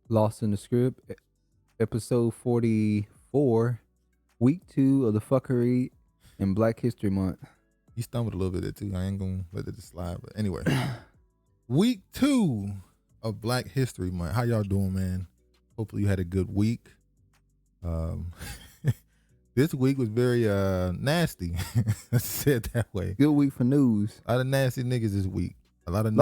Lost in the Script, episode 44, week 2 of the fuckery in Black History Month. You stumbled a little bit there too. I ain't gonna let it just slide. But anyway, week 2 of Black History Month. How y'all doing, man? Hopefully you had a good week. This week was very nasty. Let's say it that way. Good week for news. A lot of nasty niggas this week. A lot of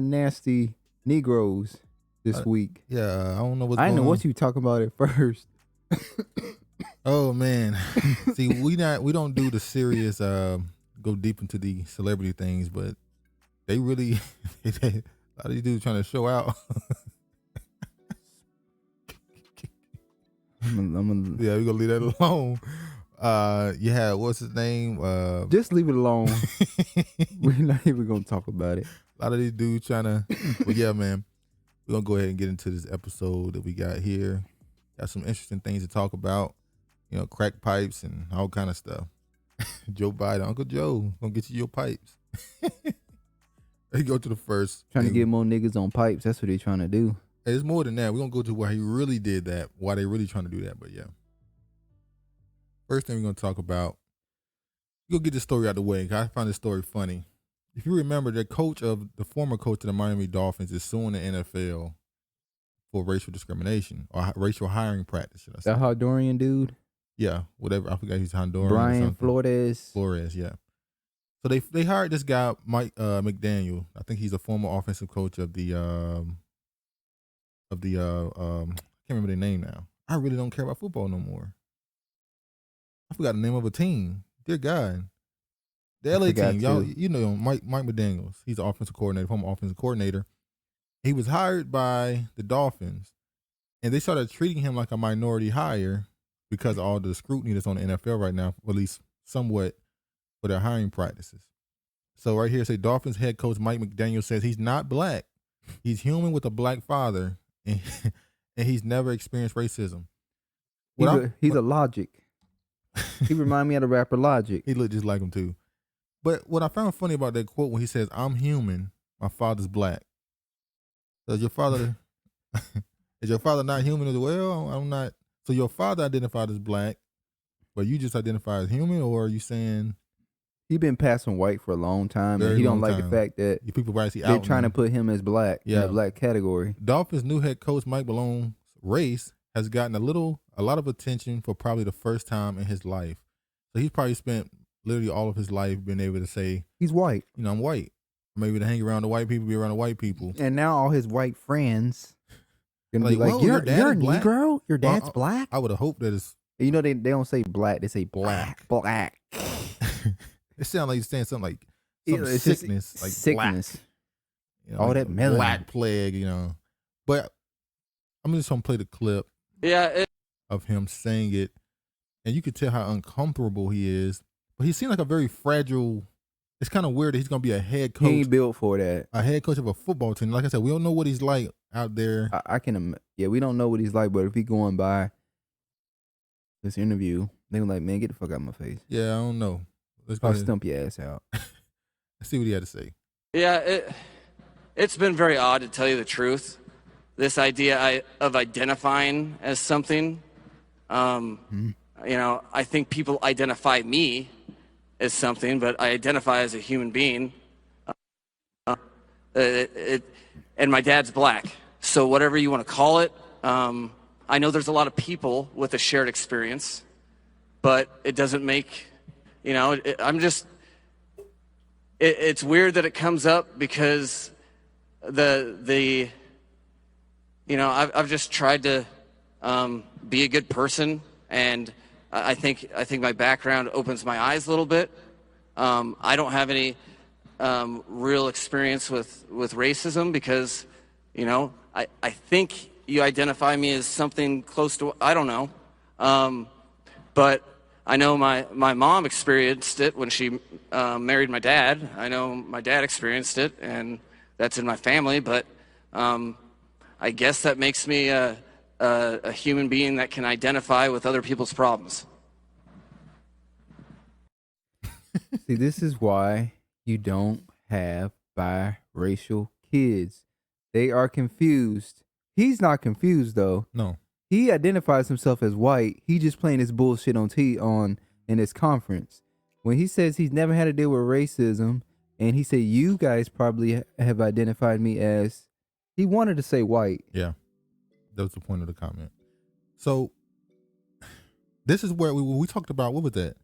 nasty Negroes this week. Yeah, I don't know what's I going on. didn't know what you talking about at first. Oh man. See, we don't do the serious go deep into the celebrity things, but they really a lot of these dudes trying to show out. Yeah, we're gonna leave that alone. Yeah, what's his name? Just leave it alone. We're not even gonna talk about it. A lot of these dudes trying to but yeah, man. We're gonna go ahead and get into this episode that we got here. Got some interesting things to talk about. You know, crack pipes and all kind of stuff. Joe Biden, Uncle Joe, gonna get you your pipes. Let's go to the first. Trying to get more niggas on pipes. That's what they're trying to do. Hey, it's more than that. We're gonna go to why he really did that, why they really trying to do that. But yeah. First thing we're gonna talk about, we'll get this story out of the way, because I find this story funny. If you remember, the former coach of the Miami Dolphins is suing the NFL for racial discrimination or racial hiring practice, should I say. That Honduran dude? Yeah, whatever. I forgot he's Honduran. Brian Flores. Flores, yeah. So they hired this guy, Mike McDaniel. I think he's a former offensive coach of the I can't remember their name now. I really don't care about football no more. I forgot the name of a team. Dear God. The LA team, y'all, you know Mike McDaniels. He's an offensive coordinator, former offensive coordinator. He was hired by the Dolphins, and they started treating him like a minority hire because of all the scrutiny that's on the NFL right now, or at least somewhat, for their hiring practices. So right here, say Dolphins head coach Mike McDaniel says he's not black. He's human with a black father, and he's never experienced racism. He's a Logic. He remind me of the rapper Logic. He looked just like him too. But what I found funny about that quote when he says, "I'm human, my father's black." So is your father not human as well? I'm not. So your father identified as black, but you just identify as human, or are you saying he been passing white for a long time, and he don't like the fact that people they're trying to put him as black in the black category. Dolphins' new head coach Mike Malone's race has gotten a lot of attention for probably the first time in his life. So he's probably spent literally all of his life being able to say he's white. You know, I'm white. I'm able to hang around the white people, be around the white people. And now all his white friends gonna be like, you're a Negro? Your dad's black? I would have hoped that it's... You know, they don't say black, they say black. Black. It sounds like you're saying something like sickness. Like sickness. Black. You know, all like that melanin. Black plague, you know. But I'm just going to play the clip of him saying it. And you could tell how uncomfortable he is. But he seemed like a very fragile... It's kind of weird that he's going to be a head coach. He ain't built for that. A head coach of a football team. Like I said, we don't know what he's like out there. We don't know what he's like, but if he going by this interview, they were like, man, get the fuck out of my face. Yeah, I don't know. I'll stump your ass out. Let's see what he had to say. Yeah, it's been very odd, to tell you the truth. This idea of identifying as something. You know, I think people identify me as something, but I identify as a human being. And my dad's black. So whatever you want to call it, I know there's a lot of people with a shared experience, but it doesn't make, you know, it's weird that it comes up because you know, I've just tried to be a good person, and I think my background opens my eyes a little bit. I don't have any real experience with racism because, you know, I think you identify me as something close to, I don't know. But I know my mom experienced it when she married my dad. I know my dad experienced it, and that's in my family. But I guess that makes me a human being that can identify with other people's problems. See, this is why you don't have biracial kids. They are confused. He's not confused though. No. He identifies himself as white. He just playing his bullshit on in his conference. When he says he's never had to deal with racism, and he said you guys probably have identified me as, he wanted to say white. Yeah, that was the point of the comment. So this is where we talked about, what was that?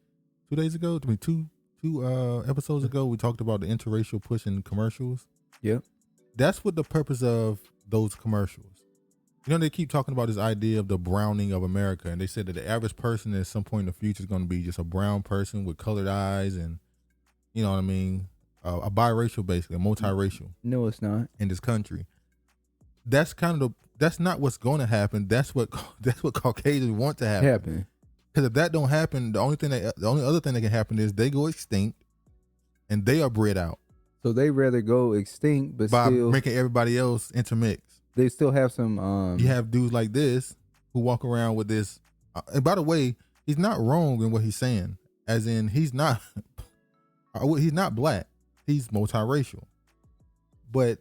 2 days ago? I mean, two episodes ago, we talked about the interracial push in commercials. Yep. That's what the purpose of those commercials. You know, they keep talking about this idea of the browning of America, and they said that the average person at some point in the future is going to be just a brown person with colored eyes, and you know what I mean, a biracial, basically, a multiracial. No, it's not. In this country. That's kind of that's not what's going to happen. That's what Caucasians want to happen. Because if that don't happen, the only other thing that can happen is they go extinct, and they are bred out. So they rather go extinct, but by still making everybody else intermix. They still have some. You have dudes like this who walk around with this. And by the way, he's not wrong in what he's saying. As in, he's not black. He's multiracial. But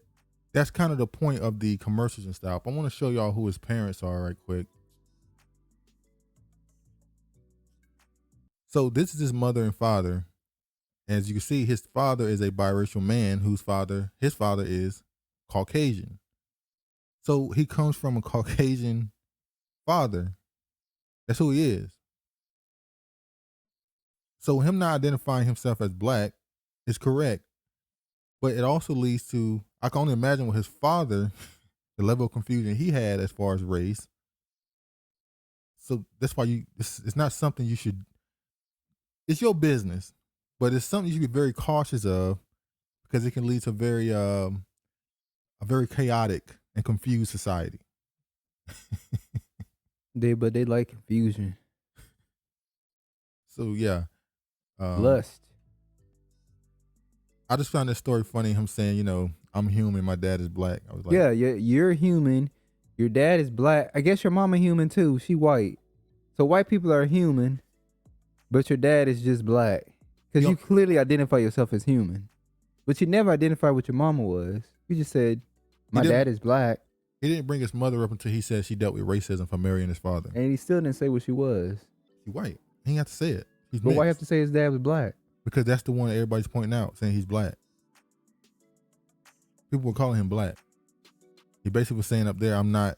that's kind of the point of the commercials and stuff. I want to show y'all who his parents are right quick. So this is his mother and father. As you can see, his father is a biracial man his father is Caucasian. So he comes from a Caucasian father. That's who he is. So him not identifying himself as black is correct. But it also leads to, I can only imagine with his father, the level of confusion he had as far as race. So that's why it's not something you should, it's your business, but it's something you should be very cautious of, because it can lead to a very chaotic and confused society. They like confusion. So yeah. Lust. I just found this story funny, him saying, you know, I'm human, my dad is black. I was like, yeah, you're human, your dad is black. I guess your mama human too. She white. So white people are human, but your dad is just black. Because you clearly identify yourself as human. But you never identified what your mama was. You just said, my dad is black. He didn't bring his mother up until he said she dealt with racism for marrying his father. And he still didn't say what she was. He's white. He didn't have to say it. He's but mixed. why have to say his dad was black? Because that's the one that everybody's pointing out, saying he's black. People were calling him black. He basically was saying up there, I'm not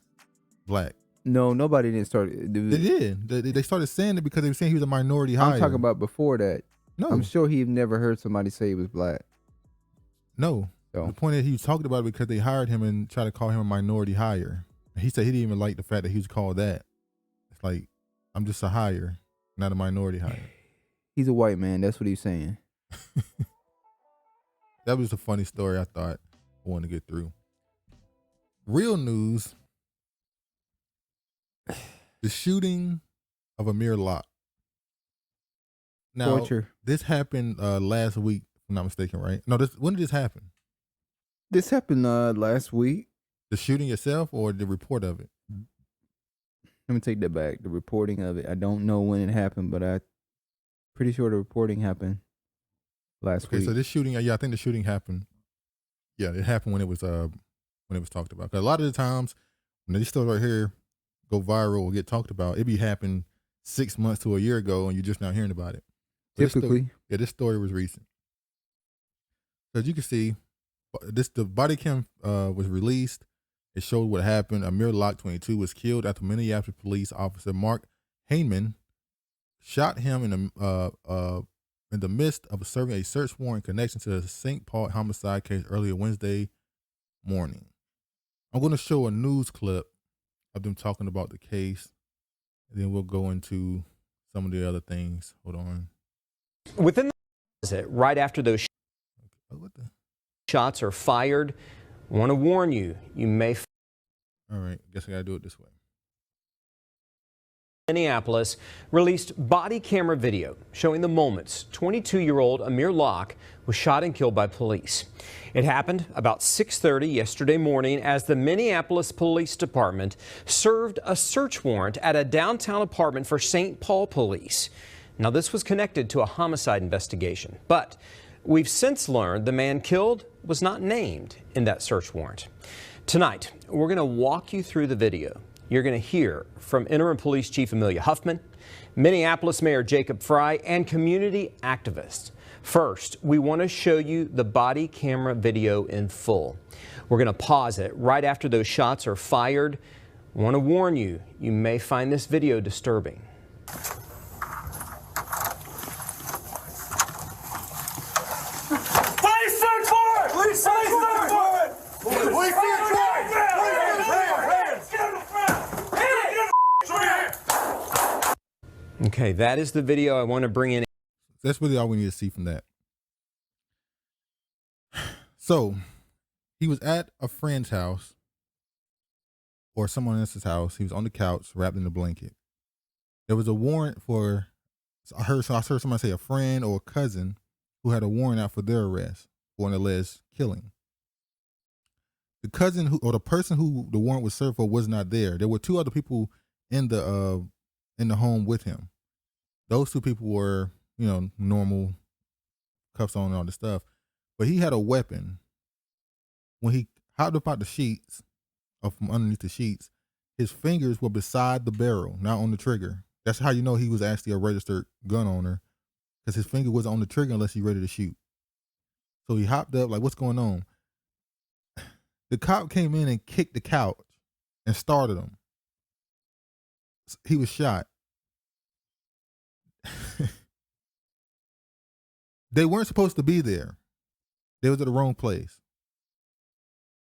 black. No, nobody didn't start. They did. They started saying it because they were saying he was a minority hire. I'm talking about before that. No. I'm sure he never heard somebody say he was black. No. So. The point is he was talking about it because they hired him and tried to call him a minority hire. And he said he didn't even like the fact that he was called that. It's like, I'm just a hire, not a minority hire. He's a white man. That's what he's saying. That was a funny story I thought I wanted to get through. Real news. The shooting of Amir Locke. Now, Torture. This happened last week, if I'm not mistaken, right? No, when did this happen? This happened last week. The shooting itself or the report of it? Let me take that back. The reporting of it. I don't know when it happened, but I'm pretty sure the reporting happened last week. Okay, so this shooting, yeah, I think the shooting happened. Yeah, it happened when it was talked about. Because a lot of the times when these stories right here go viral or get talked about, it be happened 6 months to a year ago, and you're just now hearing about it. But typically, this story was recent. So as you can see, the body cam was released. It showed what happened. Amir Locke, 22, was killed after Minneapolis police officer Mark Hayman shot him in the midst of serving a search warrant in connection to the St. Paul homicide case earlier Wednesday morning. I'm going to show a news clip of them talking about the case, and then we'll go into some of the other things. Hold on. Within the right after those shots are fired, I want to warn you, you may. All right, guess I gotta do it this way. Minneapolis released body camera video showing the moments 22-year-old Amir Locke was shot and killed by police. It happened about 6:30 yesterday morning as the Minneapolis Police Department served a search warrant at a downtown apartment for St. Paul police. Now, this was connected to a homicide investigation, but we've since learned the man killed was not named in that search warrant. Tonight, we're going to walk you through the video. You're going to hear from Interim Police Chief Amelia Huffman, Minneapolis Mayor Jacob Frey, and community activists. First, we want to show you the body camera video in full. We're going to pause it right after those shots are fired. I want to warn you, you may find this video disturbing. Okay, that is the video I want to bring in. That's really all we need to see from that. So he was at a friend's house or someone else's house. He was on the couch wrapped in a blanket. There was a warrant for, I heard somebody say a friend or a cousin who had a warrant out for their arrest for an alleged killing. The cousin who, or the person who the warrant was served for, was not there. There were two other people in the home with him. Those two people were, normal, cuffs on and all this stuff. But he had a weapon. When he hopped up out the sheets, or from underneath the sheets, his fingers were beside the barrel, not on the trigger. That's how you know he was actually a registered gun owner, because his finger wasn't on the trigger unless he's ready to shoot. So he hopped up, like, what's going on? The cop came in and kicked the couch and started him. He was shot. They weren't supposed to be there. They was at the wrong place.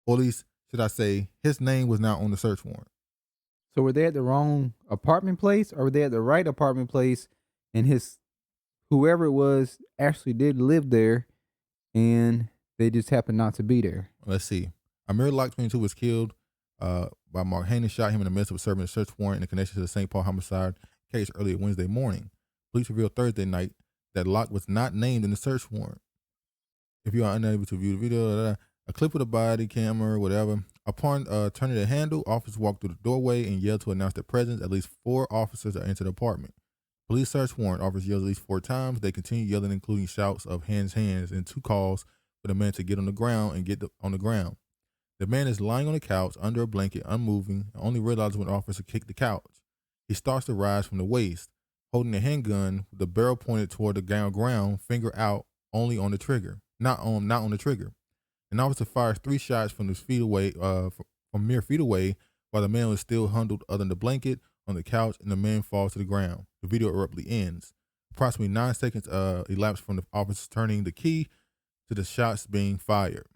Or at least, should I say, his name was not on the search warrant. So were they at the wrong apartment place, or were they at the right apartment place, and whoever it was actually did live there, and they just happened not to be there? Let's see. Amir Locke, 22, was killed by Mark Haney, shot him in the midst of serving a search warrant in connection to the St. Paul homicide case earlier Wednesday morning. Police revealed Thursday night that Locke was not named in the search warrant. If you are unable to view the video, a clip of the body camera, whatever. Upon turning the handle, officers walked through the doorway and yelled to announce their presence. At least 4 officers are entered the apartment. Police search warrant officers yelled at least 4 times. They continued yelling, including shouts of hands, and 2 calls for the man to get on the ground and on the ground. The man is lying on the couch under a blanket, unmoving, and only realizes when officers kick the couch. He starts to rise from the waist, holding a handgun with the barrel pointed toward the ground, finger out, only on the trigger, not on the trigger. An officer fires 3 shots from mere feet away, while the man was still huddled under the blanket on the couch, and the man falls to the ground. The video abruptly ends. Approximately 9 seconds elapsed from the officers turning the key to the shots being fired.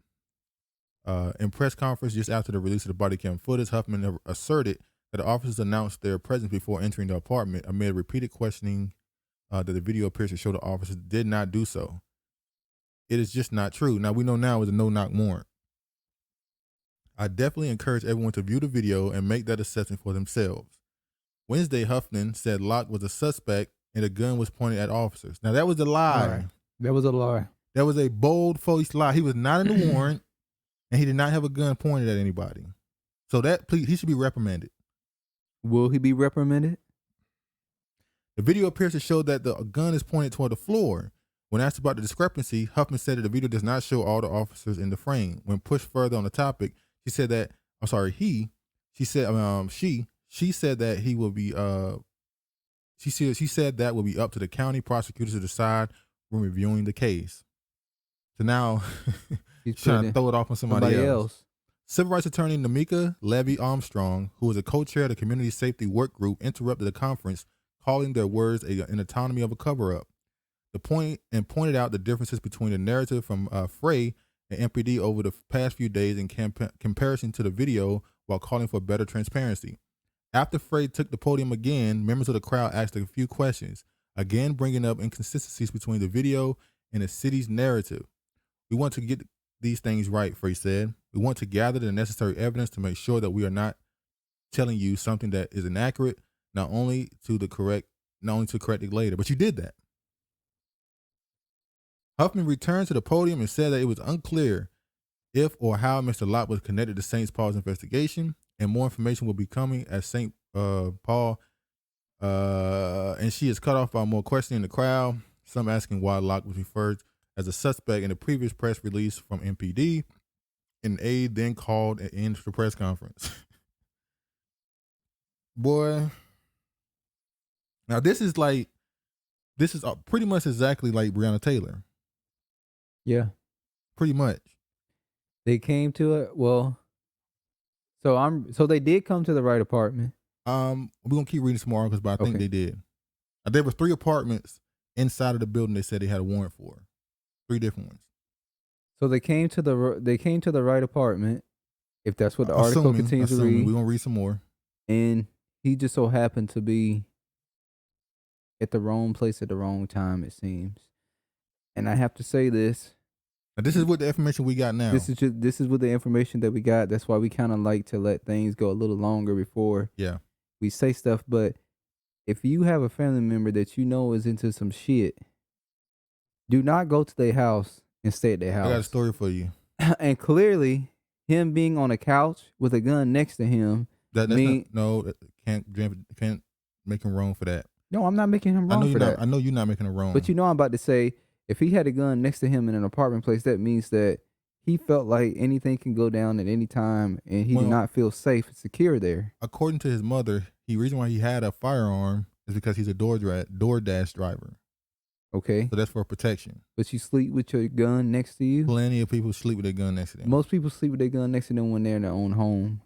In press conference just after the release of the body cam footage, Huffman asserted that the officers announced their presence before entering the apartment amid repeated questioning that the video appears to show the officers did not do so. It is just not true. Now, we know now it's a no-knock warrant. I definitely encourage everyone to view the video and make that assessment for themselves. Wednesday, Huffman said Locke was a suspect and a gun was pointed at officers. Now, that was a lie. Right. That was a lie. That was a bold-faced lie. He was not in the warrant, and he did not have a gun pointed at anybody. So he should be reprimanded. Will he be reprimanded? The video appears to show that the gun is pointed toward the floor. When asked about the discrepancy, Huffman said that the video does not show all the officers in the frame. When pushed further on the topic, she said that she said that he will be she said that will be up to the county prosecutors to decide when reviewing the case. So now He's trying to throw it off on somebody else. Civil rights attorney Namika Levy-Armstrong, who is a co-chair of the Community Safety Work Group, interrupted the conference, calling their words an autonomy of a cover-up. Pointed out the differences between the narrative from Frey and MPD over the past few days in comparison to the video, while calling for better transparency. After Frey took the podium again, members of the crowd asked a few questions, again bringing up inconsistencies between the video and the city's narrative. We want to get these things right, Frey said. We want to gather the necessary evidence to make sure that we are not telling you something that is inaccurate, not only to correct it later, but you did that. Huffman returned to the podium and said that it was unclear if or how Mr. Locke was connected to St. Paul's investigation, and more information will be coming at St. Paul. And she is cut off by more questioning in the crowd, some asking why Locke was referred as a suspect in the previous press release from MPD. An aide then called and ended the press conference. Boy. Now this is pretty much exactly like Breonna Taylor. Yeah. Pretty much. They came to it. Well, so they did come to the right apartment. We're gonna keep reading some more articles, but I think Okay. they did. There were 3 apartments inside of the building they said they had a warrant for. 3 different ones. So they came to the right apartment, if that's what the article continues to read. We're gonna read some more. And he just so happened to be at the wrong place at the wrong time, it seems. And I have to say this. Now, this is what the information we got now. This is what the information that we got. That's why we kind of like to let things go a little longer before we say stuff. But if you have a family member that you know is into some shit, do not go to their house and stay at their house. I got a story for you. And clearly, him being on a couch with a gun next to him. Can't make him wrong for that. No, I'm not making him wrong for that. I know you're not making him wrong. But you know, I'm about to say, if he had a gun next to him in an apartment place, that means that he felt like anything can go down at any time, and he did not feel safe and secure there. According to his mother, the reason why he had a firearm is because he's a DoorDash driver. Okay. So that's for protection. But you sleep with your gun next to you? Plenty of people sleep with their gun next to them. Most people sleep with their gun next to them when they're in their own home.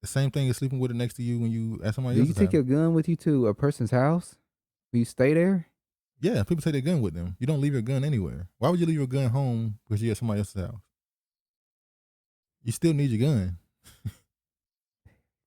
The same thing as sleeping with it next to you when you at somebody else's house. Do you take your gun with you to a person's house? Will you stay there? Yeah, people take their gun with them. You don't leave your gun anywhere. Why would you leave your gun home because you're at somebody else's house? You still need your gun.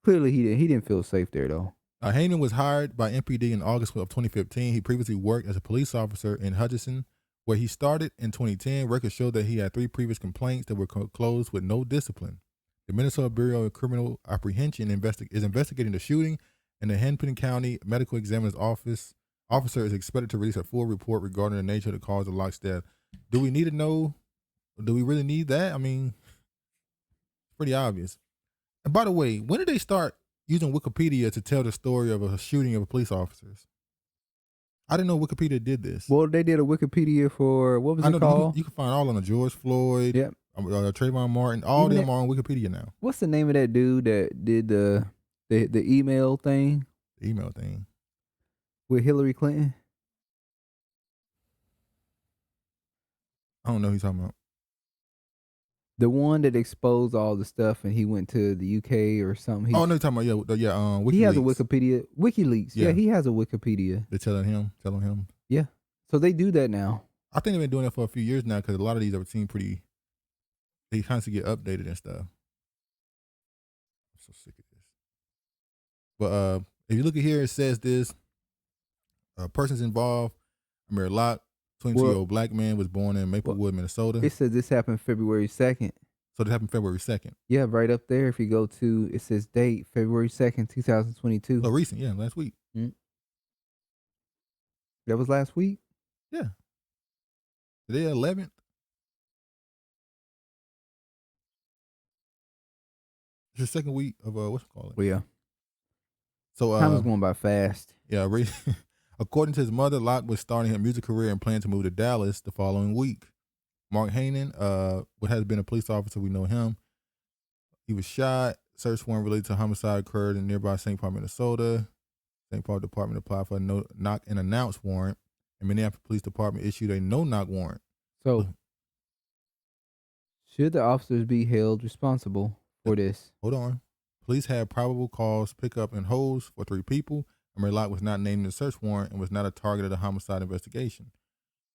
Clearly, he didn't feel safe there, though. Hayden was hired by MPD in August of 2015. He previously worked as a police officer in Hutchinson, where he started in 2010. Records showed that he had 3 previous complaints that were closed with no discipline. The Minnesota Bureau of Criminal Apprehension is investigating the shooting, and the Hennepin County Medical Examiner's officer is expected to release a full report regarding the nature of the cause of Locke's death. Do we need to know? Do we really need that? I mean, it's pretty obvious. And by the way, when did they start using Wikipedia to tell the story of a shooting of police officers? I didn't know Wikipedia did this. Well, they did a Wikipedia for, what was it called? You can find all on the George Floyd, Trayvon Martin, all of them are on Wikipedia now. What's the name of that dude that did the email thing? The email thing. With Hillary Clinton? I don't know who you're talking about. The one that exposed all the stuff and he went to the UK or something. No, you're talking about, WikiLeaks. He has a Wikipedia. WikiLeaks. Yeah, he has a Wikipedia. They're telling him. Yeah. So they do that now. I think they've been doing that for a few years now because a lot of these have seen they constantly get updated and stuff. I'm so sick of this. But if you look at here, it says this. Persons involved, Amir Locke, 22-year-old black man, was born in Maplewood, Minnesota. It says this happened February 2nd. So it happened February 2nd. Yeah, right up there. If you go to, it says date, February 2nd, 2022. So recent, last week. Mm-hmm. That was last week? Yeah. Today 11th. It's the second week of what's it called? Well, yeah. So time is going by fast. Yeah, according to his mother, Locke was starting his music career and planned to move to Dallas the following week. Mark Hanen, what has been a police officer, we know him. He was shot. Search warrant related to homicide occurred in nearby St. Paul, Minnesota. St. Paul Department applied for a no-knock and announce warrant, and Minneapolis Police Department issued a no-knock warrant. So, should the officers be held responsible for this? Hold on. Police had probable cause pickup and holds for 3 people. Amir Locke was not named in the search warrant and was not a target of the homicide investigation.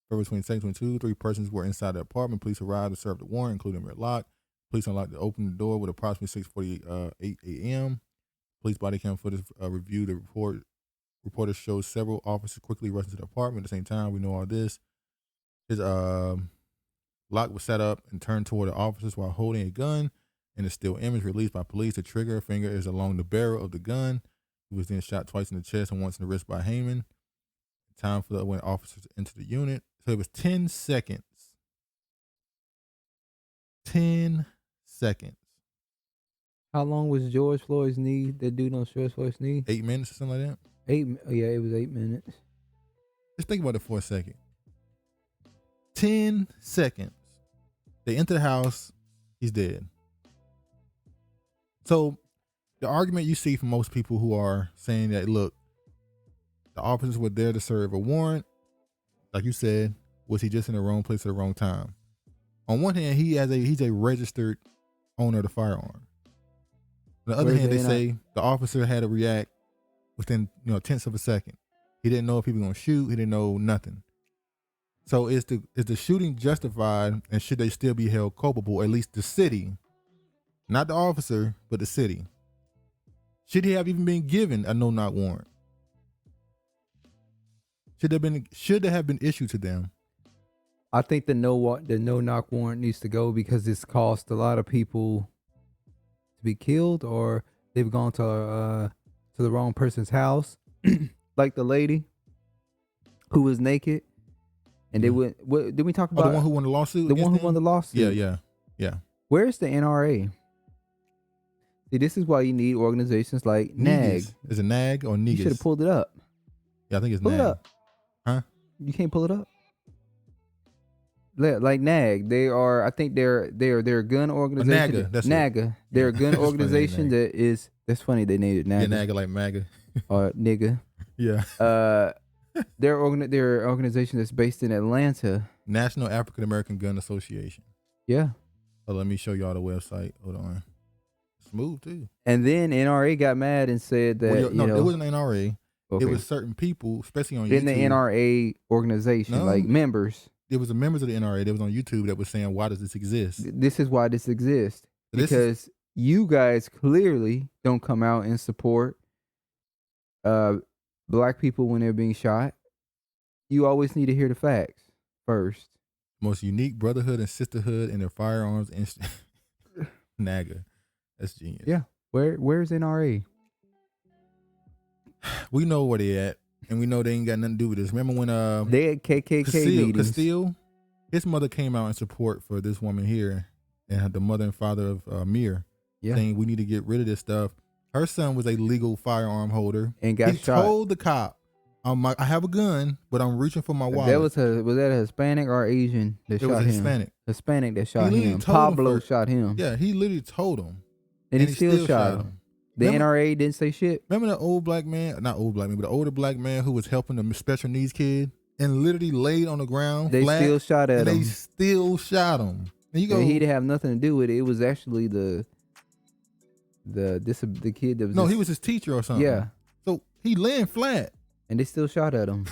February 22nd, 2022, 3 persons were inside the apartment. Police arrived and served the warrant, including Amir Locke. Police unlocked and opened the door with approximately 6:48 a.m. Police body cam footage reviewed the report. Reporters showed several officers quickly rushing to the apartment. At the same time, we know all this. His Locke was set up and turned toward the officers while holding a gun. In a still image released by police, the trigger finger is along the barrel of the gun. He was then shot twice in the chest and once in the wrist by Heyman. Time for when officers enter the unit. So it was 10 seconds. 10 seconds. How long was George Floyd's knee? That dude on George Floyd's knee? 8 minutes or something like that. Yeah, it was 8 minutes. Just think about it for a second. 10 seconds. They enter the house. He's dead. So the argument you see from most people who are saying that, look, the officers were there to serve a warrant. Like you said, was he just in the wrong place at the wrong time? On one hand, he's a registered owner of the firearm. On the other hand, they say the officer had to react within tenths of a second. He didn't know if he was going to shoot. He didn't know nothing. So is the shooting justified, and should they still be held culpable? At least the city, not the officer, but the city. Should he have even been given a no-knock warrant? Should there have been issued to them? I think the no-knock warrant needs to go because it's cost a lot of people to be killed, or they've gone to the wrong person's house, like the lady who was naked, and they went. What did we talk about? The one who won the lawsuit. The one who won the lawsuit. Yeah. Where's the NRA? See, this is why you need organizations like NAG. Is it NAG or NEGAS? You should have pulled it up. Yeah, I think it's Pull NAG. it up. Huh? You can't pull it up. Like NAG, they are. I think they're a gun organization. NAGA, that's NAGA. They're a gun organization that is. That's funny. They named it NAGA. Yeah, NAGA like MAGA. Or nigga. Yeah. They're an organization that's based in Atlanta. National African American Gun Association. Yeah. So let me show y'all the website. Hold on. Smooth too. And then NRA got mad and said that it wasn't NRA. Okay. It was certain people, especially on YouTube. In the NRA organization, like members. It was the members of the NRA that was on YouTube that was saying, why does this exist? This is why this exists. Because you guys clearly don't come out and support black people when they're being shot. You always need to hear the facts first. Most unique brotherhood and sisterhood in their firearms. NAGA. That's genius. Yeah. Where's NRA? We know where they at, and we know they ain't got nothing to do with this. Remember when they had KKK meetings. Castile, his mother came out in support for this woman here, and the mother and father of Amir, saying we need to get rid of this stuff. Her son was a legal firearm holder and got shot. He told the cop, I have a gun, but I'm reaching for my wallet. Was that a Hispanic or Asian that shot him? It was Hispanic. Hispanic that shot him. Pablo shot him. Yeah, he literally told him. And he still shot him. The NRA didn't say shit. Remember the old black man, not old black man, but the older black man who was helping the special needs kid and literally laid on the ground. They still shot at him. They still shot him. And you go, he didn't have nothing to do with it. It was actually the kid that was. No, he was his teacher or something. Yeah. So he laying flat. And they still shot at him.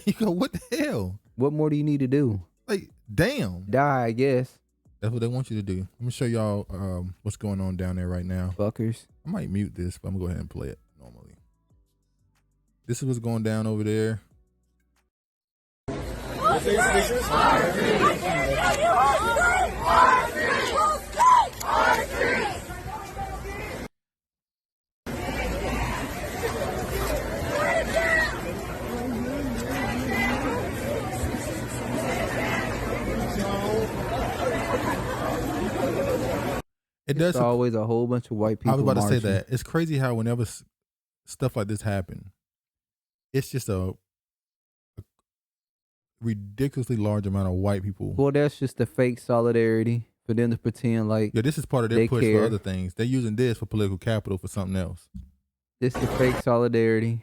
You go, what the hell? What more do you need to do? Like, damn. Die, I guess. That's what they want you to do. Let me show y'all what's going on down there right now. Fuckers. I might mute this, but I'm gonna go ahead and play it normally. This is what's going down over there. It's always a whole bunch of white people. I was about marching. to say that. It's crazy how whenever stuff like this happen, it's just a ridiculously large amount of white people. Well, that's just the fake solidarity for them to pretend like. Yeah, this is part of their push for other things. They're using this for political capital for something else. This is fake solidarity.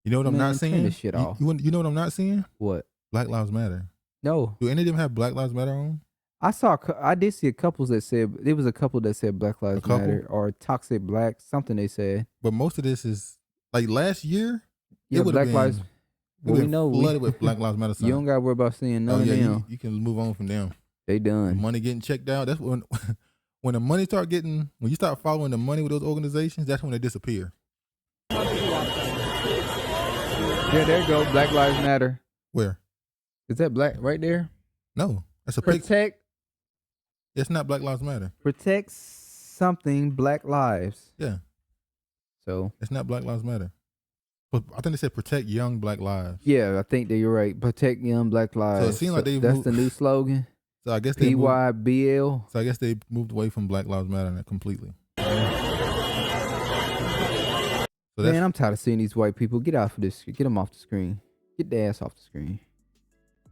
You know what I'm not seeing? This shit off. You know what I'm not seeing? What? Black Lives Matter. No. Do any of them have Black Lives Matter on? I did see a couple that said, there was a couple that said Black Lives Matter or Toxic Black, something they said. But most of this is, like last year, yeah, Black Lives. We know flooded with Black Lives Matter. You don't got to worry about seeing none of them. You can move on from them. They done. The money getting checked out. That's when the money when you start following the money with those organizations, that's when they disappear. Yeah, there you go. Black Lives Matter. Where? Is that black right there? No, that's a picture. Protect It's not Black Lives Matter. something Black lives. Yeah, So it's not Black Lives Matter. But I think they said protect young Black lives. yeah, I think that you're right. Protect young Black lives. So it seems like they that's moved- the new slogan. So I guess they moved, PYBL. so I guess they moved away from Black Lives Matter completely. So that's, Man, I'm tired of seeing these white people. Get off of this. Get them off the screen. Get their ass off the screen.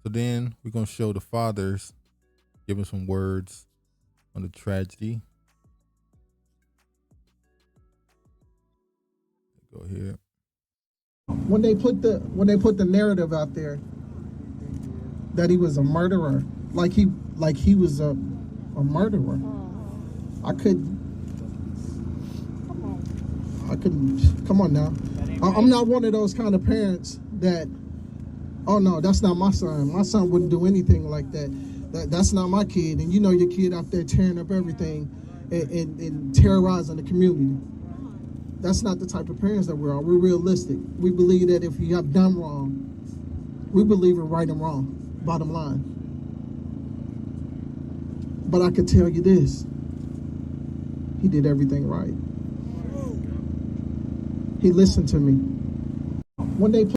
so then we're gonna show the fathers giving some words on the tragedy. Go here. When they put the narrative out there that he was a murderer, like he was a murderer, I couldn't. Come on now. I'm not one of those kind of parents that, oh no, that's not my son. My son wouldn't do anything like that. That's not my kid. And you know your kid out there tearing up everything and terrorizing the community. That's not the type of parents that we are. We're realistic. We believe that if you have done wrong, we believe in right and wrong, bottom line. But I could tell you this, he did everything right. He listened to me. When they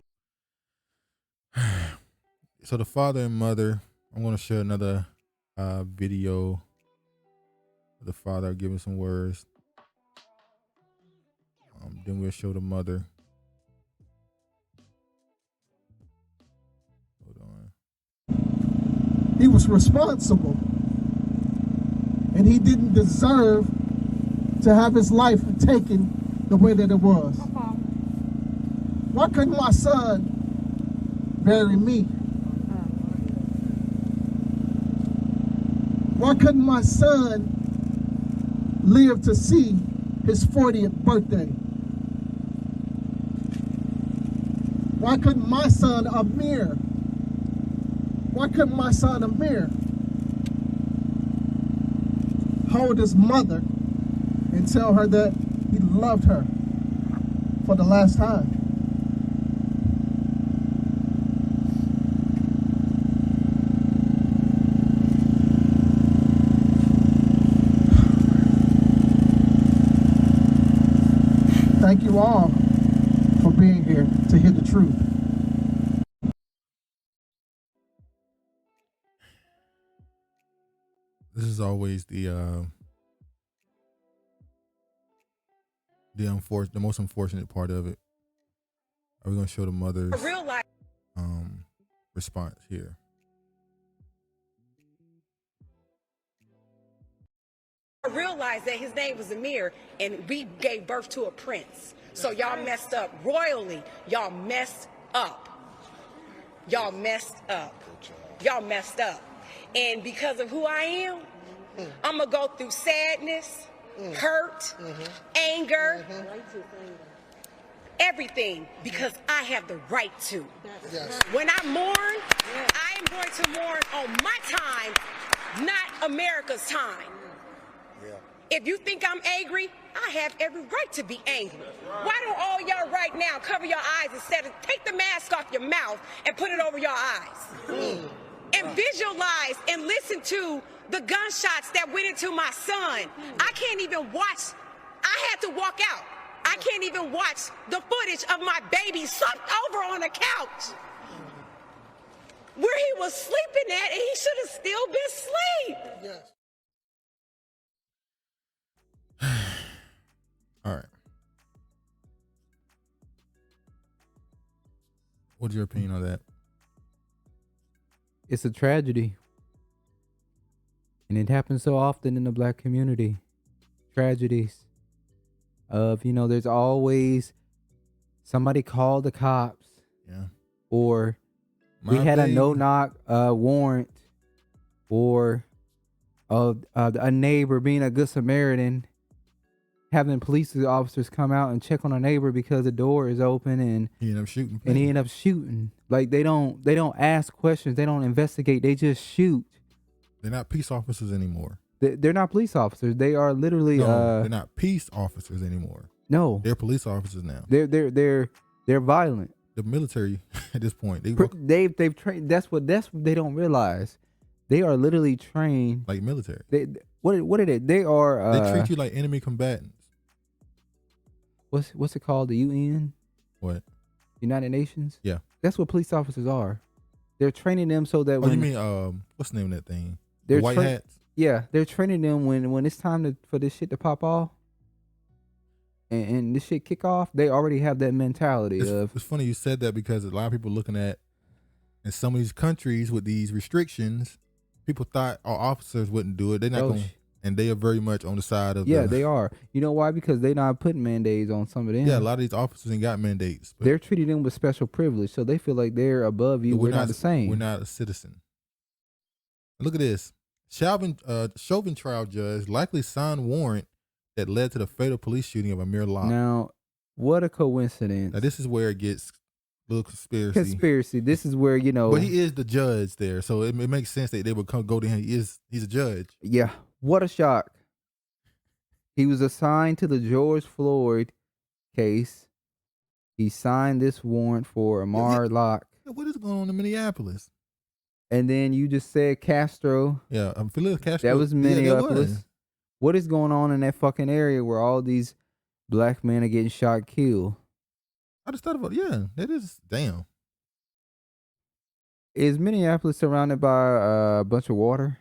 So the father and mother, I'm going to share another video of the father giving some words. Then we'll show the mother. Hold on. he was responsible, and he didn't deserve to have his life taken the way that it was. Why couldn't my son bury me? Why couldn't my son live to see his 40th birthday? Why couldn't my son Amir hold his mother and tell her that he loved her for the last time? Thank you all for being here to hear the truth. This is always the most unfortunate part of it. Are we gonna show the mother's real life response here? I realized that his name was Amir, and we gave birth to a prince. So y'all messed up royally. Y'all messed up. Y'all messed up. Y'all messed up. And because of who I am, I'm going to go through sadness, hurt, anger, everything, because I have the right to. When I mourn, I am going to mourn on my time, not America's time. If you think I'm angry, I have every right to be angry. Why don't all y'all right now cover your eyes instead of take the mask off your mouth and put it over your eyes? And visualize and listen to the gunshots that went into my son. I can't even watch. I had to walk out. I can't even watch the footage of my baby slumped over on a couch where he was sleeping at, and he should have still been asleep. Yes. All right. What's your opinion on that? It's a tragedy. And it happens so often in the black community. Tragedies of, there's always somebody called the cops. Yeah. Or we had a no-knock warrant. Or a neighbor being a good Samaritan, having police officers come out and check on a neighbor because the door is open, and he ended up shooting. And he ended up shooting. Like they don't ask questions. They don't investigate. They just shoot. They're not peace officers anymore. They're not police officers. They are literally. No, they're not peace officers anymore. No, they're police officers now. They're violent. the military at this point. They've trained. That's what they don't realize. They are literally trained like military. What are they? They are. They treat you like enemy combatants. What's it called? The UN? What? United Nations? Yeah. That's what police officers are. They're training them so that you mean what's the name of that thing? The white hats? Yeah, they're training them when it's time for this shit to pop off and this shit kick off. They already have that mentality of. It's funny you said that because a lot of people looking at in some of these countries with these restrictions, people thought our officers wouldn't do it. They're not going, and they are very much on the side of. Yeah, they are. You know why? Because they're not putting mandates on some of them. Yeah, a lot of these officers ain't got mandates. They're treating them with special privilege, so they feel like they're above you. We're not the same. We're not a citizen. Look at this. Chauvin trial judge likely signed warrant that led to the fatal police shooting of Amir Locke. Now, what a coincidence. Now, this is where it gets a little conspiracy. This is where, But he is the judge there, so it makes sense that they would go to him. He's a judge. Yeah. What a shock. He was assigned to the George Floyd case. He signed this warrant for Amir Locke. What is going on in Minneapolis? And then you just said Castro. Yeah, Fidel Castro. That was Minneapolis. What is going on in that fucking area where all these black men are getting shot, killed? I just thought about that is damn. Is Minneapolis surrounded by a bunch of water?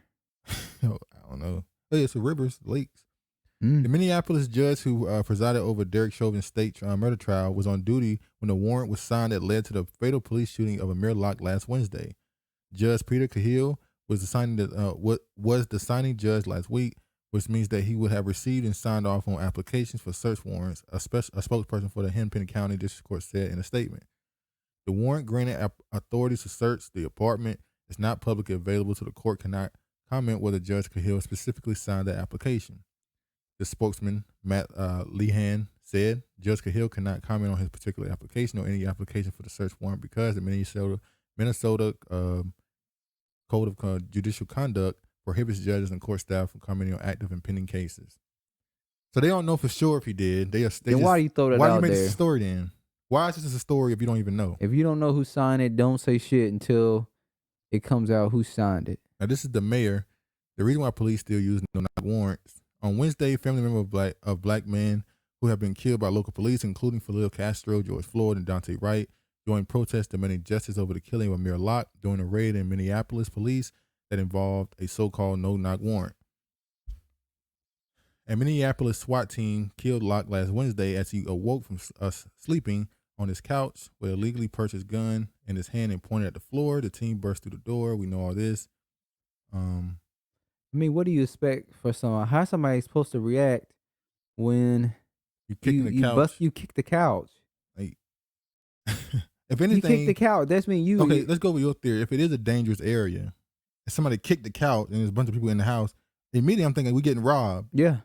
I don't know. Hey, it's the rivers, lakes. The Minneapolis judge who presided over Derek Chauvin's state murder trial was on duty when the warrant was signed that led to the fatal police shooting of Amir Locke last Wednesday. Judge Peter Cahill was the signing judge last week, which means that he would have received and signed off on applications for search warrants, a spokesperson for the Hennepin County District Court said in a statement. The warrant granted authorities to search the apartment is not publicly available, so the court cannot comment whether Judge Cahill specifically signed the application. The spokesman, Matt Lehan, said Judge Cahill cannot comment on his particular application or any application for the search warrant because the Minnesota Code of Judicial Conduct prohibits judges and court staff from commenting on active and pending cases. So they don't know for sure if he did. Why do you throw that out there? Why do you make this a story then? Why is this a story if you don't even know? If you don't know who signed it, don't say shit until it comes out who signed it. Now, this is the mayor. The reason why police still use no-knock warrants. On Wednesday, family members of black men who have been killed by local police, including Fidel Castro, George Floyd, and Dante Wright, joined protests demanding justice over the killing of Amir Locke during a raid in Minneapolis police that involved a so-called no-knock warrant. A Minneapolis SWAT team killed Locke last Wednesday as he awoke from sleeping on his couch with a legally purchased gun in his hand and pointed at the floor. The team burst through the door. We know all this. I mean, what do you expect for someone? How somebody's supposed to react when you kick the couch? Like, if anything, you kick the couch. That's mean you. Okay, let's go with your theory. If it is a dangerous area, if somebody kicked the couch and there's a bunch of people in the house, immediately I'm thinking we're getting robbed. Yeah.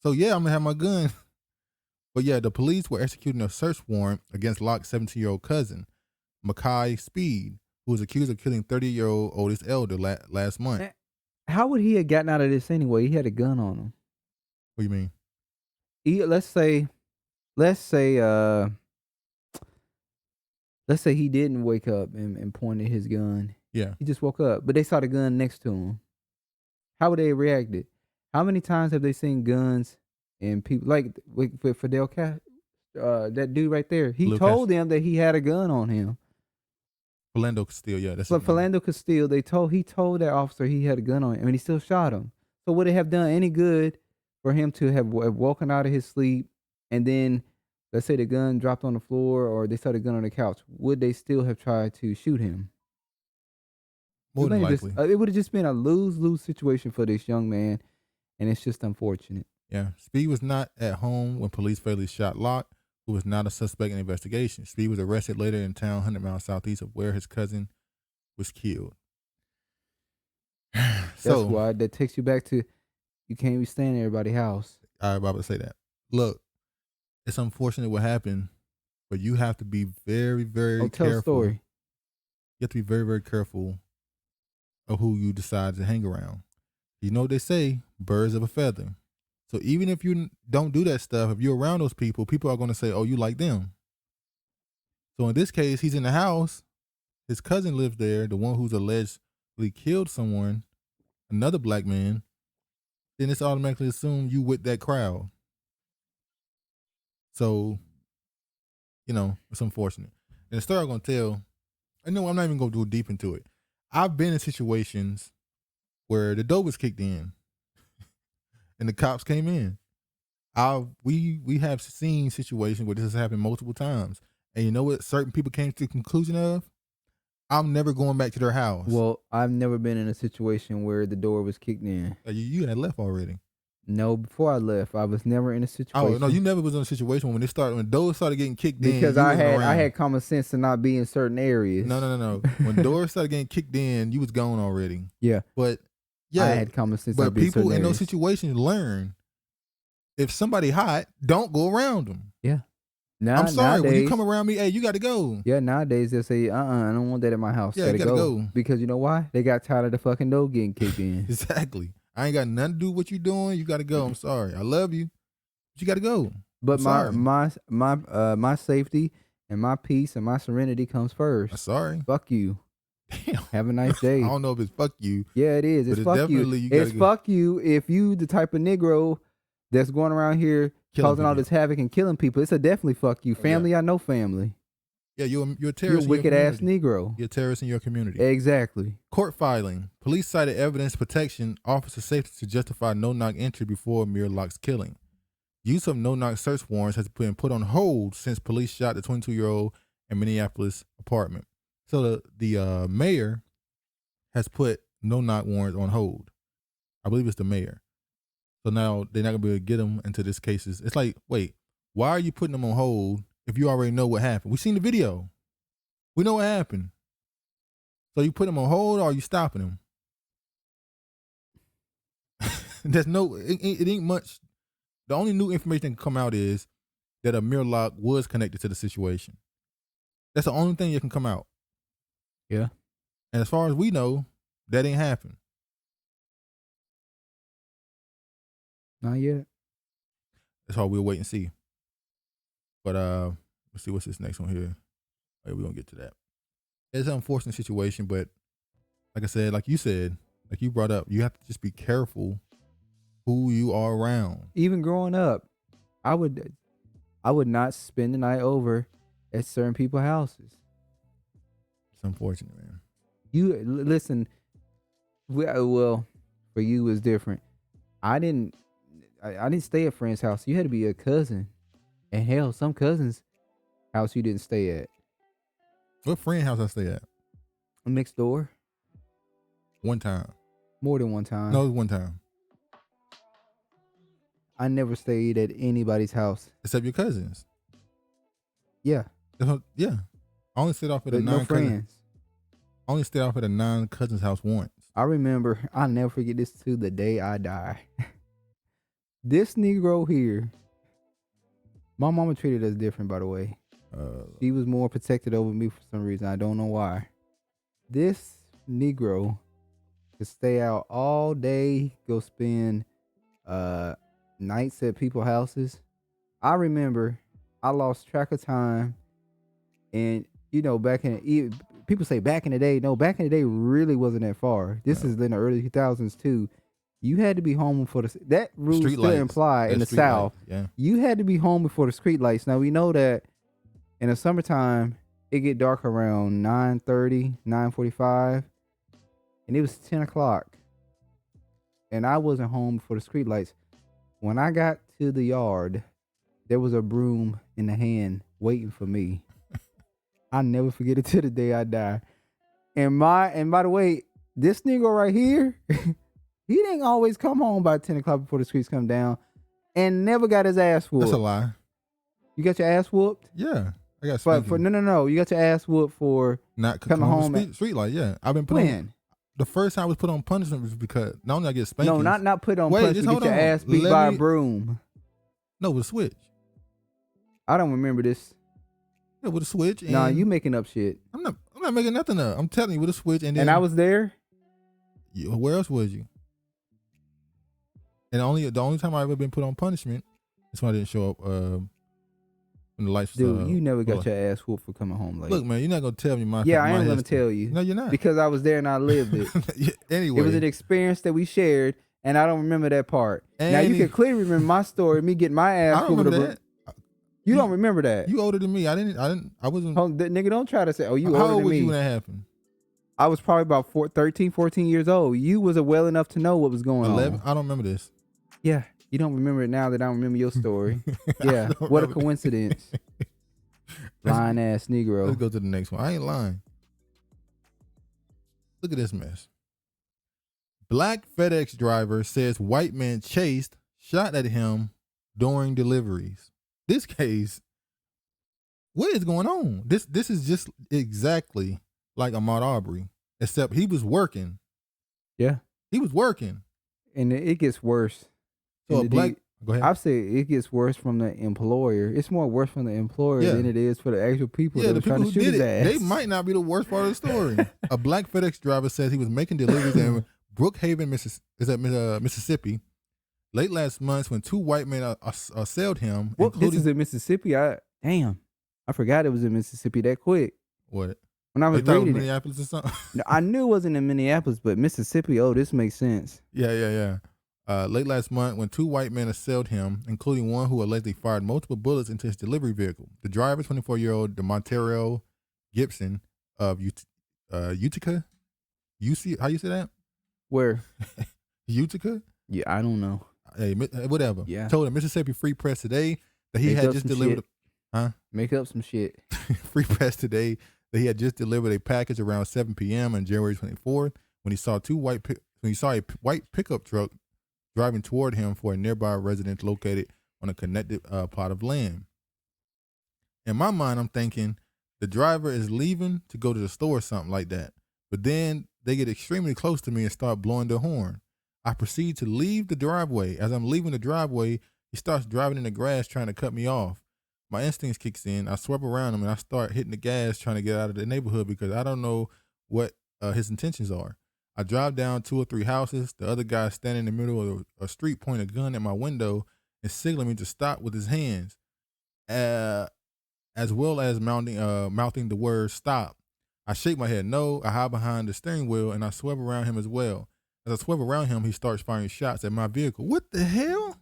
So yeah, I'm gonna have my gun. But yeah, the police were executing a search warrant against Locke's 17-year-old cousin, Mackay Speed, who was accused of killing 30-year-old Otis Elder last month. How would he have gotten out of this anyway? He had a gun on him. What do you mean? Let's say he didn't wake up and pointed his gun. Yeah. He just woke up, but they saw the gun next to him. How would they have reacted? How many times have they seen guns and people like with Fidel Castro, that dude right there? He told them that he had a gun on him. Philando Castile, yeah. But Philando Castile, he told that officer he had a gun on him, and he still shot him. So would it have done any good for him to have woken out of his sleep, and then let's say the gun dropped on the floor, or they saw the gun on the couch? Would they still have tried to shoot him? More than likely. It would have just been a lose-lose situation for this young man, and it's just unfortunate. Yeah, Speed was not at home when police fatally shot Locke, who was not a suspect in the investigation. Speed was arrested later in town, 100 miles southeast of where his cousin was killed. That's why that takes you back to you can't be staying in everybody's house. I was about to say that. Look, it's unfortunate what happened, but you have to be very, very careful. Tell a story. You have to be very, very careful of who you decide to hang around. You know what they say, birds of a feather. So even if you don't do that stuff, if you're around those people, people are going to say, oh, you like them. So in this case, he's in the house. His cousin lives there, the one who's allegedly killed someone, another black man. Then it's automatically assumed you with that crowd. So, it's unfortunate. And the story I'm going to tell, I'm not even going to go deep into it. I've been in situations where the door was kicked in and the cops came in. We have seen situations where this has happened multiple times. And you know what certain people came to the conclusion of? I'm never going back to their house. Well, I've never been in a situation where the door was kicked in. You had left already. No, before I left, I was never in a situation. Oh no, you never was in a situation when the doors started getting kicked in. Because I had common sense to not be in certain areas. No. When doors started getting kicked in, you was gone already. Yeah. But yeah, I had common sense. But people in those situations learn, if somebody hot, don't go around them. Yeah. I'm sorry, when you come around me, hey, you got to go. Yeah, nowadays they'll say, I don't want that at my house. Yeah, you gotta go. Because you know why? They got tired of the fucking door getting kicked in. Exactly. I ain't got nothing to do with what you doing. You got to go. I'm sorry. I love you, but you got to go. But my safety and my peace and my serenity comes first. I'm sorry. Fuck you. Damn. Have a nice day. I don't know if it's fuck you. Yeah, it is. It's fuck you. It's fuck you if you the type of Negro that's going around here causing all this havoc and killing people. It's a definitely fuck you. Family, I know family. Yeah, you're a terrorist. You're a wicked ass Negro. You're a terrorist in your community. Exactly. Court filing. Police cited evidence protection, officer safety to justify no-knock entry before Amir Locke's killing. Use of no-knock search warrants has been put on hold since police shot the 22-year-old in Minneapolis apartment. So the mayor has put no-knock warrants on hold. I believe it's the mayor. So now they're not going to be able to get them into this cases. It's like, wait, why are you putting them on hold if you already know what happened? We've seen the video. We know what happened. So you put them on hold or are you stopping them? There's it ain't much. The only new information that can come out is that Amir Locke was connected to the situation. That's the only thing that can come out. Yeah. And as far as we know, that ain't happened. Not yet. That's all we'll wait and see. But let's see what's this next one here. We're gonna get to that. It's an unfortunate situation, but like I said, like you said, like you brought up, you have to just be careful who you are around. Even growing up, I would not spend the night over at certain people's houses. It's unfortunate, man. You listen. Well, for you it's different. I didn't stay at friends' house. You had to be a cousin, and hell, some cousins' house you didn't stay at. What friend house I stay at? Next door. One time. More than one time. No, it was one time. I never stayed at anybody's house Except your cousins. Yeah. Yeah. I only stayed off at a no friends. I only stayed off at a non-cousin's house once. I remember. I'll never forget this to the day I die. This Negro here. My mama treated us different, by the way. She was more protected over me for some reason. I don't know why. This Negro could stay out all day, go spend nights at people's houses. I remember I lost track of time. And, back in people say back in the day. No, back in the day really wasn't that far. This is in the early 2000s too. You had to be home before that rule street still implied in the South. Yeah. You had to be home before the street lights. Now we know that in the summertime it get dark around 9:30, 9:45, and it was 10 o'clock. And I wasn't home before the street lights. When I got to the yard, there was a broom in the hand waiting for me. I'll never forget it till the day I die. And by the way, this nigga right here, he didn't always come home by 10 o'clock before the streets come down and never got his ass whooped. That's a lie. You got your ass whooped? Yeah. I got no. You got your ass whooped for not coming home at street light. Yeah. I've been put on. The first time I was put on punishment was because not only I get spanked. No, not put on punishment. Get your ass beat by a broom. No, with a switch. I don't remember this. Yeah, with a switch. Nah, you making up shit. I'm not making nothing up. I'm telling you, with a switch. And I was there? Where else was you? And the only time I ever been put on punishment is when I didn't show up when the lights. Dude, you never got what? your ass whooped for coming home late. Look, man, you're not gonna tell me my. Yeah, I my am gonna history. tell you. No, you're not. Because I was there and I lived it. Anyway, It was an experience that we shared, and I don't remember that part. Now you can clearly remember my story, me getting my ass I don't whooped. remember that. You don't remember that. You older than me. I wasn't. Nigga, don't try to say, oh, you How older old than was me. you when that happened? I was probably about 13, 14 years old. You was well enough to know what was going 11. on. I don't remember this. Yeah, you don't remember it now that I remember your story. Yeah, what a coincidence. Lying ass Negro. Let's go to the next one. I ain't lying. Look at this mess. Black FedEx driver says white man chased, shot at him during deliveries. This case, what is going on? This is just exactly like Ahmaud Arbery, except he was working. Yeah. He was working. And it gets worse. So a black, go ahead. I've said it gets worse from the employer. It's more worse from the employer than it is for the actual people that the are trying people to who shoot did his ass. They might not be the worst part of the story. A black FedEx driver says he was making deliveries in Brookhaven, Mississippi, late last month when two white men assailed him. Well, this is in Mississippi. Damn, I forgot it was in Mississippi that quick. What? When I was thought it was reading Minneapolis or something? No, I knew it wasn't in Minneapolis, but Mississippi. Oh, this makes sense. Yeah. Late last month, when two white men assailed him, including one who allegedly fired multiple bullets into his delivery vehicle. The driver, 24-year-old D'Monterrio Gibson of Utica. How you say that? Where? Utica? Yeah, I don't know. Hey, whatever. Yeah. Told the Mississippi Free Press today that he had just delivered. Make up some shit. Free Press today that he had just delivered a package around 7 p.m. on January 24th when he saw a white pickup truck driving toward him for a nearby residence located on a connected plot of land. In my mind, I'm thinking the driver is leaving to go to the store or something like that. But then they get extremely close to me and start blowing their horn. I proceed to leave the driveway. As I'm leaving the driveway, he starts driving in the grass trying to cut me off. My instincts kicks in. I swerve around him and I start hitting the gas trying to get out of the neighborhood because I don't know what his intentions are. I drive down 2 or 3 houses. The other guy standing in the middle of a street pointing a gun at my window and signaling me to stop with his hands, as well as mouthing the word stop. I shake my head no. I hide behind the steering wheel and I swerve around him as well. As I swerve around him, he starts firing shots at my vehicle. What the hell?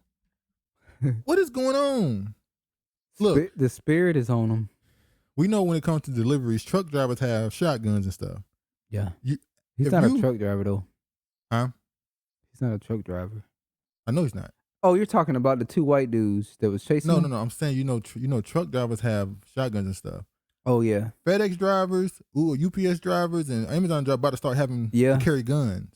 What is going on? Look, the spirit is on him. We know when it comes to deliveries, truck drivers have shotguns and stuff. Yeah. He's not a truck driver though. Huh? He's not a truck driver. I know he's not. Oh, you're talking about the 2 white dudes that was chasing him? No. I'm saying you know truck drivers have shotguns and stuff. Oh yeah. FedEx drivers, UPS drivers, and Amazon drivers about to start having to carry guns.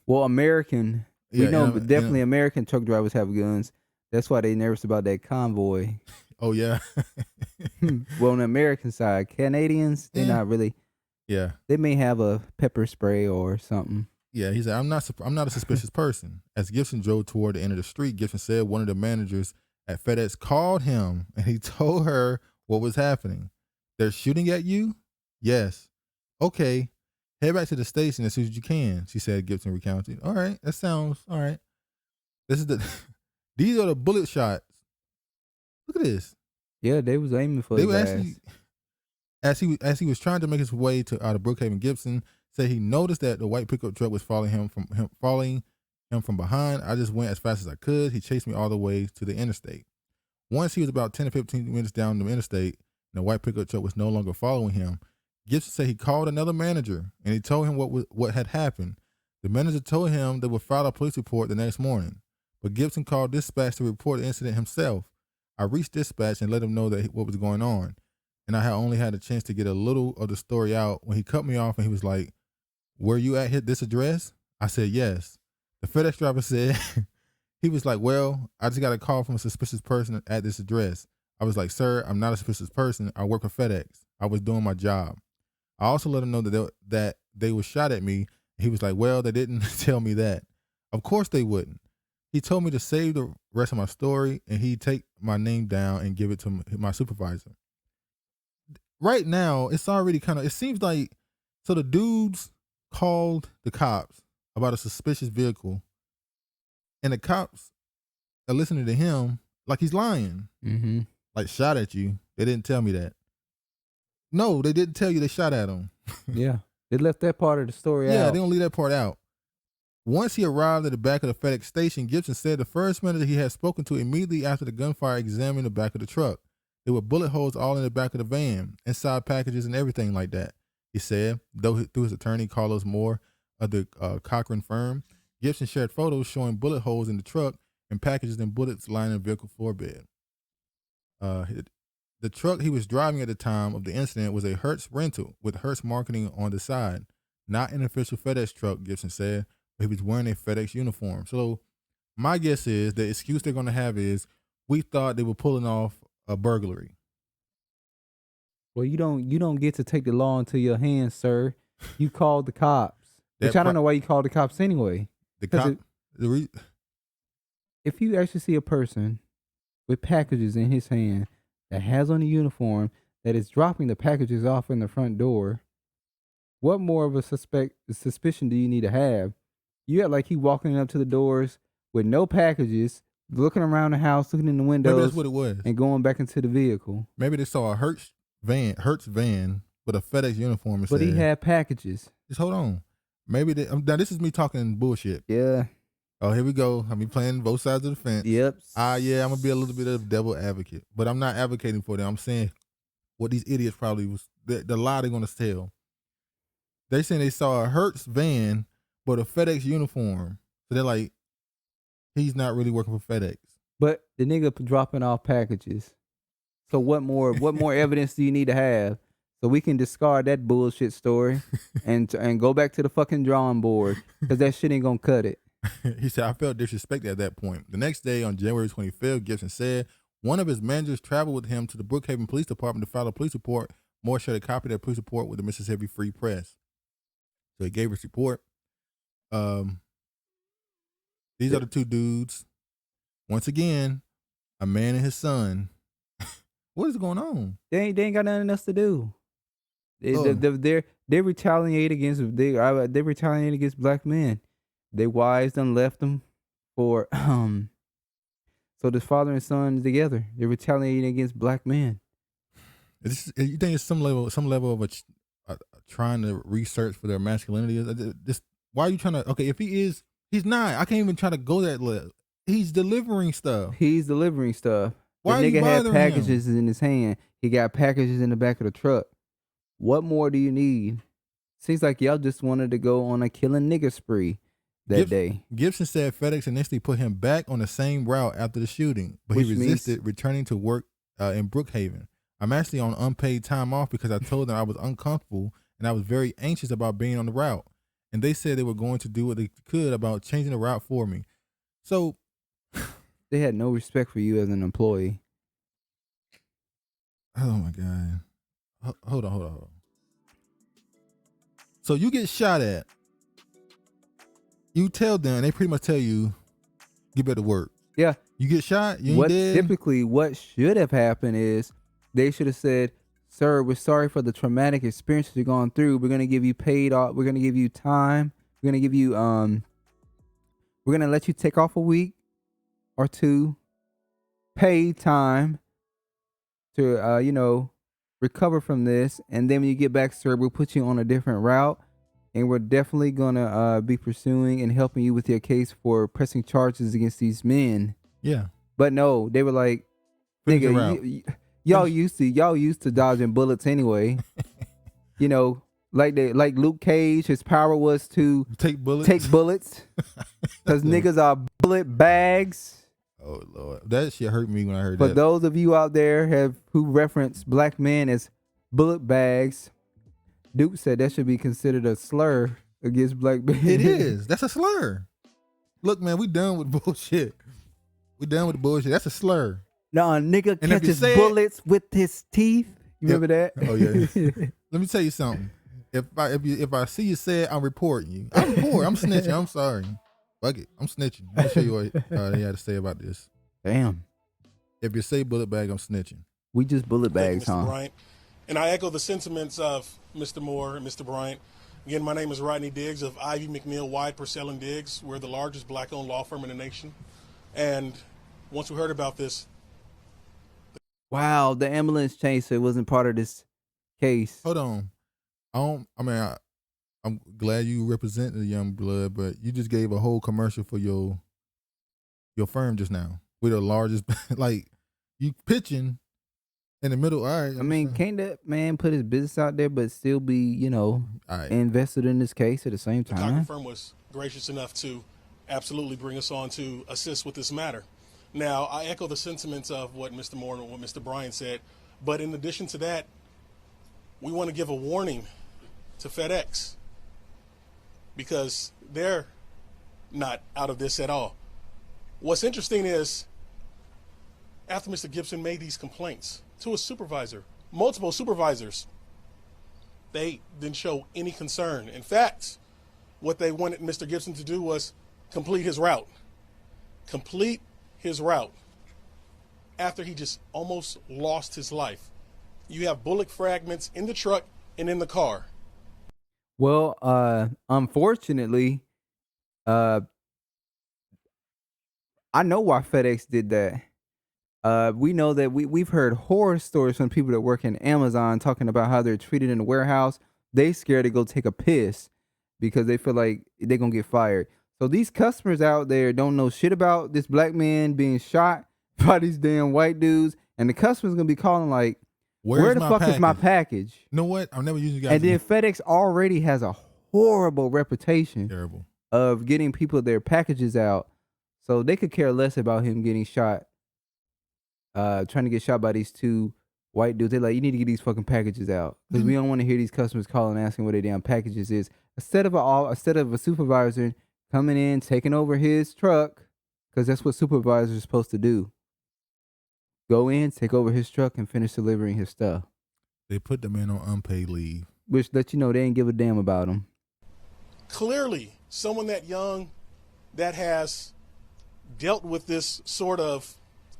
Well, American, but definitely American truck drivers have guns. That's why they nervous about that convoy. Oh yeah. Well, on the American side, Canadians, they're not really. Yeah. They may have a pepper spray or something. Yeah, he said, I'm not a suspicious person. As Gibson drove toward the end of the street, Gibson said one of the managers at FedEx called him and he told her what was happening. They're shooting at you? Yes. Okay. Head back to the station as soon as you can, she said, Gibson recounted. All right. That sounds all right. These are the bullet shots. Look at this. Yeah, they was aiming for his ass. As he was trying to make his way out of Brookhaven, Gibson said he noticed that the white pickup truck was following him from behind. I just went as fast as I could. He chased me all the way to the interstate. Once he was about 10 to 15 minutes down the interstate, and the white pickup truck was no longer following him, Gibson said he called another manager and he told him what had happened. The manager told him they would file a police report the next morning, but Gibson called dispatch to report the incident himself. I reached dispatch and let him know what was going on, and I had only had a chance to get a little of the story out when he cut me off and he was like, "Were you at this address?" I said, "Yes." The FedEx driver said, he was like, "Well, I just got a call from a suspicious person at this address." I was like, "Sir, I'm not a suspicious person. I work for FedEx. I was doing my job." I also let him know that they were shot at me. He was like, "Well, they didn't tell me that." Of course they wouldn't. He told me to save the rest of my story and he'd take my name down and give it to my supervisor. Right now, it's already it seems like, so the dudes called the cops about a suspicious vehicle and the cops are listening to him like he's lying. Mm-hmm. like shot at you. They didn't tell me that. No, they didn't tell you they shot at him. Yeah. They left that part of the story out. Yeah, they don't leave that part out. Once he arrived at the back of the FedEx station, Gibson said the first manager he had spoken to immediately after the gunfire examined the back of the truck. There were bullet holes all in the back of the van, inside packages and everything like that. He said, though through his attorney, Carlos Moore of the Cochran firm, Gibson shared photos showing bullet holes in the truck and packages and bullets lining the vehicle floor bed. The truck he was driving at the time of the incident was a Hertz rental with Hertz marketing on the side, not an official FedEx truck, Gibson said, but he was wearing a FedEx uniform. So my guess is the excuse they're going to have is we thought they were pulling off a burglary. Well, you don't get to take the law into your hands, sir. You called the cops. Which I don't know why you called the cops anyway. If you actually see a person with packages in his hand that has on a uniform that is dropping the packages off in the front door, what more of a suspicion do you need to have? You act like he walking up to the doors with no packages, looking around the house, looking in the windows. Maybe that's what it was. And going back into the vehicle. Maybe they saw a Hertz van with a FedEx uniform. But he had packages. Just hold on. Maybe now this is me talking bullshit. Yeah. Oh, here we go. I'm playing both sides of the fence. Yep. Yeah, I'm gonna be a little bit of a devil advocate, but I'm not advocating for them. I'm saying what these idiots probably was the lie they're gonna tell. They saying they saw a Hertz van but a FedEx uniform, so they're like, he's not really working for FedEx. But the nigga dropping off packages. So what more evidence do you need to have so we can discard that bullshit story and go back to the fucking drawing board, because that shit ain't gonna cut it. He said, I felt disrespected at that point. The next day, on January 25th, Gibson said one of his managers traveled with him to the Brookhaven Police Department to file a police report. Moore shared a copy of that police report with the Mississippi Free Press. So he gave his report. These are the two dudes. Once again, a man and his son. What is going on? They ain't got nothing else to do. They retaliate against they retaliate against black men. Their wives done left them for so the father and son together. They're retaliating against black men. You think it's some level of trying to research for their masculinity? Why are you trying to? Okay, if he's not. I can't even try to go that level. He's delivering stuff. Why the nigga had packages in his hand. He got packages in the back of the truck. What more do you need? Seems like y'all just wanted to go on a killing nigga spree that day. Gibson said FedEx initially put him back on the same route after the shooting, but he resisted returning to work in Brookhaven. I'm actually on unpaid time off because I told them I was uncomfortable and I was very anxious about being on the route. And they said they were going to do what they could about changing the route for me. So they had no respect for you as an employee. Oh my God. Hold on. So you get shot at. You tell them, they pretty much tell you, get back to work. Yeah. You get shot, you ain't dead. Typically, what should have happened is they should have said, sir, we're sorry for the traumatic experiences you're going through. We're going to give you paid off. We're going to give you time. We're going to give you, we're going to let you take off a week or two, paid time to, recover from this. And then when you get back, sir, we'll put you on a different route. And we're definitely going to be pursuing and helping you with your case for pressing charges against these men. Yeah. But no, they were like, nigga, y'all used to dodging bullets anyway. Like Luke Cage, his power was to take bullets. Because niggas are bullet bags. Oh Lord, that shit hurt me when I heard that. But those of you out there who reference black men as bullet bags, Duke said that should be considered a slur against black men. It is. That's a slur. Look, man, we done with bullshit. We done with the bullshit. That's a slur. No, a nigga catches bullets with his teeth. You remember that? Oh yeah. Let me tell you something. If I see you say it, I'm reporting you. I'm snitching. I'm sorry. Fuck it. I'm snitching. Let me show you what they had to say about this. Damn. If you say bullet bag, I'm snitching. We just bullet bags, Mr. Bryant. And I echo the sentiments of Mr. Moore and Mr. Bryant. Again, my name is Rodney Diggs of Ivy McNeil Wide Purcell and Diggs. We're the largest black-owned law firm in the nation. And once we heard about this, Wow, the ambulance chaser wasn't part of this case. Hold on. I'm glad you represent the young blood, but you just gave a whole commercial for your firm just now. We're the largest, like you pitching in the middle. All right. I mean, can't that man put his business out there, but still be, all right. invested in this case at the same The Cochran time? firm was gracious enough to absolutely bring us on to assist with this matter. Now, I echo the sentiments of what Mr. Moore and what Mr. Bryan said, but in addition to that, we want to give a warning to FedEx because they're not out of this at all. What's interesting is after Mr. Gibson made these complaints to a supervisor, multiple supervisors, they didn't show any concern. In fact, what they wanted Mr. Gibson to do was complete his route. Complete his route after he just almost lost his life. You have bullet fragments in the truck and in the car. Well, unfortunately, I know why FedEx did that. We know that we've heard horror stories from people that work in Amazon talking about how they're treated in the warehouse. They scared to go take a piss because they feel like they're going to get fired. So these customers out there don't know shit about this black man being shot by these damn white dudes. And the customer's going to be calling like, where the fuck is my package? You know what? I'm never using you guys. And then FedEx already has a horrible reputation terrible of getting people their packages out. So they could care less about him getting shot, trying to get shot by these two white dudes. They're like, you need to get these fucking packages out. Because we don't want to hear these customers calling and asking where their damn packages is. Instead of a supervisor coming in, taking over his truck, because that's what supervisors are supposed to do. Go in, take over his truck, and finish delivering his stuff. They put the man on unpaid leave. Which let you know they ain't give a damn about him. Clearly, someone that young that has dealt with this sort of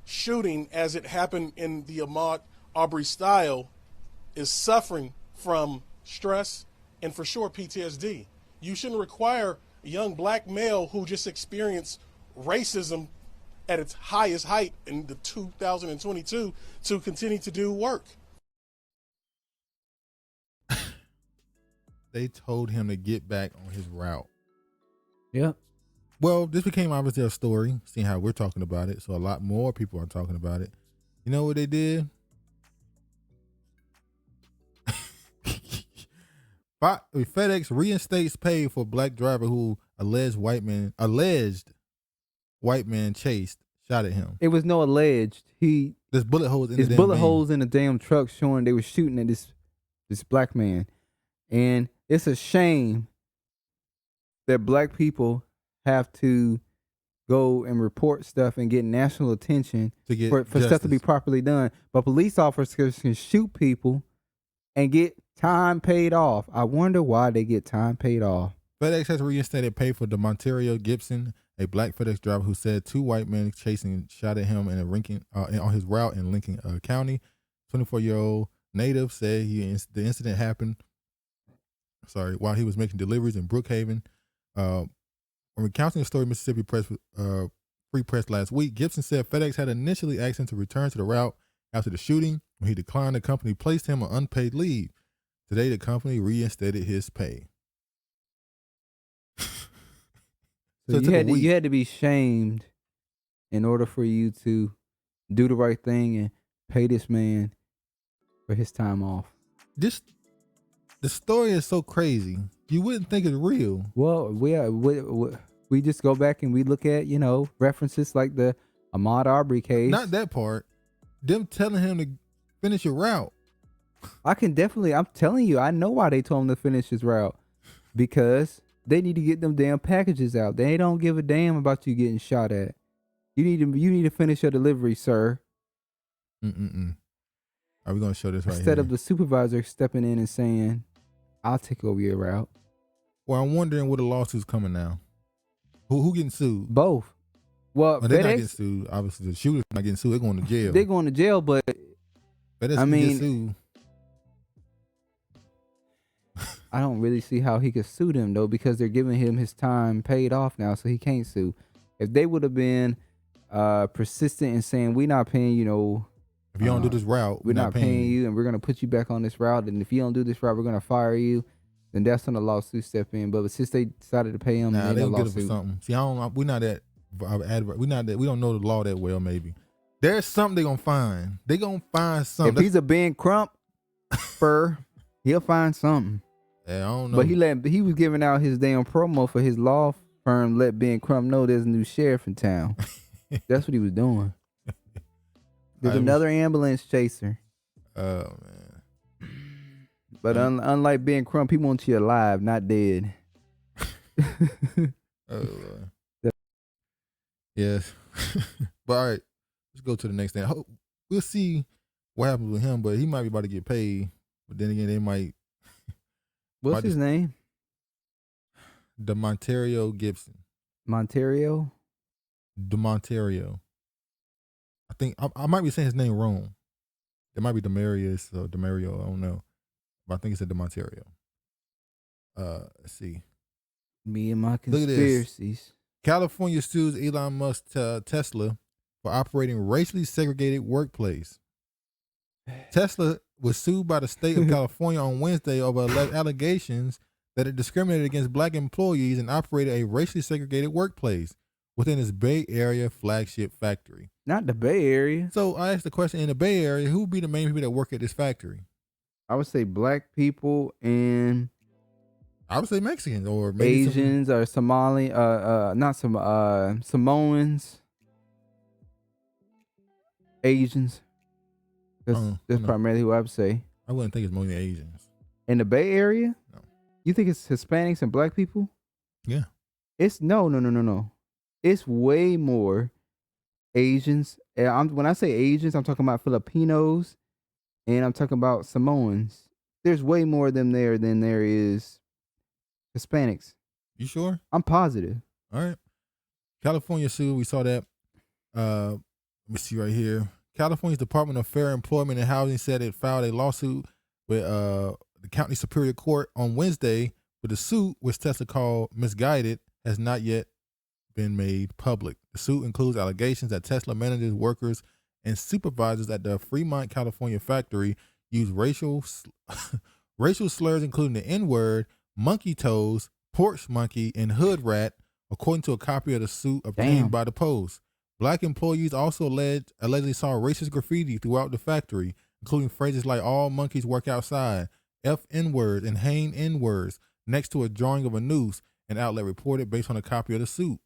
shooting as it happened in the Ahmaud Arbery style is suffering from stress and for sure PTSD. You shouldn't require a young black male who just experienced racism at its highest height in the 2022 to continue to do work. They told him to get back on his route. Yeah. Well, this became obviously a story, seeing how we're talking about it. So a lot more people are talking about it. You know what they did? FedEx reinstates pay for black driver who alleged white man chased, shot at him. It was no alleged. There's bullet holes in There's the bullet damn holes in the damn truck showing they were shooting at this black man. And it's a shame that black people have to go and report stuff and get national attention for stuff to be properly done. But police officers can shoot people and get time paid off. I wonder why they get time paid off. FedEx has reinstated pay for D'Monterrio Gibson, a black FedEx driver who said two white men shot at him on his route in Lincoln County. 24-year-old native said the incident happened while he was making deliveries in Brookhaven. When recounting the story, Mississippi Free Press last week, Gibson said FedEx had initially asked him to return to the route after the shooting. When he declined, the company placed him on unpaid leave. Today, the company reinstated his pay. So you had to be shamed in order for you to do the right thing and pay this man for his time off. The story is so crazy. You wouldn't think it's real. Well, we just go back and we look at, references like the Ahmaud Arbery case. Not that part. Them telling him to finish your route. I'm telling you, I know why they told him to finish his route. Because they need to get them damn packages out. They don't give a damn about you getting shot at. You need to finish your delivery, sir. Are we going to show this right here? Instead of the supervisor stepping in and saying, I'll take over your route. Well, I'm wondering where the lawsuit's coming now. Who getting sued? Both. Well, they're not getting sued. Obviously, the shooter's not getting sued. They're going to jail. They're going to jail, but FedEx can get sued. I don't really see how he could sue them, though, because they're giving him his time paid off now, so he can't sue. If they would have been persistent in saying, we're not paying, If you don't do this route, we're not paying you, and we're gonna put you back on this route. And if you don't do this route, we're gonna fire you. Then that's when the lawsuit step in. But since they decided to pay him, nah, they don't get it for something. See, we're not that. We don't know the law that well. Maybe there's something they gonna find. They gonna find something. If he's a Ben Crump, he'll find something. Yeah, I don't know. But he was giving out his damn promo for his law firm. Let Ben Crump know there's a new sheriff in town. That's what he was doing. There's another ambulance chaser. Oh man. But unlike Ben Crump, he wants you alive, not dead. Yes. But all right, let's go to the next thing. We'll see what happens with him, but he might be about to get paid. But then again, they might. What's his name? D'Monterrio Gibson. Monterio? D'Monterrio. I think I might be saying his name wrong. It might be Demarius or Demario. I don't know. But I think it's a D'Monterrio. Let's see. Me and my conspiracies. California sues Elon Musk Tesla for operating racially segregated workplace. Tesla was sued by the state of California on Wednesday over allegations that it discriminated against black employees and operated a racially segregated workplace within its Bay Area flagship factory. Not the Bay Area. So I asked the question, in the Bay Area, who would be the main people that work at this factory? I would say black people and I would say Mexicans or maybe Asians or Somali, Samoans, Asians. That's primarily who I would say. I wouldn't think it's mostly Asians. In the Bay Area? No. You think it's Hispanics and black people? Yeah. It's no. It's way more Asians. When I say Asians, I'm talking about Filipinos and I'm talking about Samoans. There's way more of them there than there is Hispanics. You sure? I'm positive. All right. California sued. We saw that. Let me see right here. California's Department of Fair Employment and Housing said it filed a lawsuit with the County Superior Court on Wednesday, but the suit, which Tesla called misguided, has not yet been made public. The suit includes allegations that Tesla managers, workers, and supervisors at the Fremont, California factory used racial slurs, including the N-word, monkey toes, porch monkey, and hood rat, according to a copy of the suit obtained by the Post. Black employees also allegedly saw racist graffiti throughout the factory, including phrases like "all monkeys work outside," F N-words, and Hain N-words next to a drawing of a noose, an outlet reported based on a copy of the suit.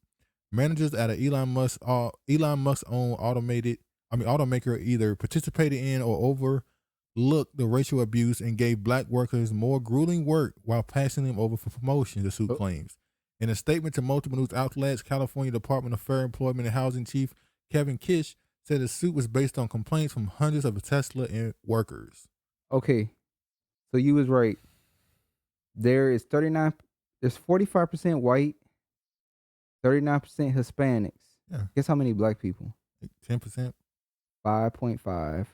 Managers at a Elon Musk owned automaker either participated in or overlooked the racial abuse and gave black workers more grueling work while passing them over for promotion, the suit claims. In a statement to multiple news outlets, California Department of Fair Employment and Housing Chief Kevin Kish said the suit was based on complaints from hundreds of Tesla workers. Okay, so you was right. There's 45% white, 39% Hispanics. Yeah. Guess how many black people? 10%? 5.5.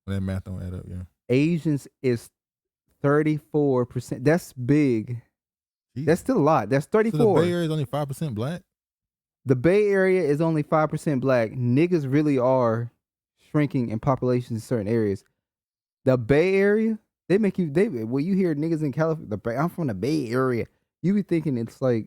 That math don't add up, yeah. Asians is 34%. That's big. Jeez. That's still a lot. That's 34. So the Bay Area is only 5% black? The Bay Area is only 5% black. Niggas really are shrinking in population in certain areas. The Bay Area, when you hear niggas in California, I'm from the Bay Area, you be thinking it's like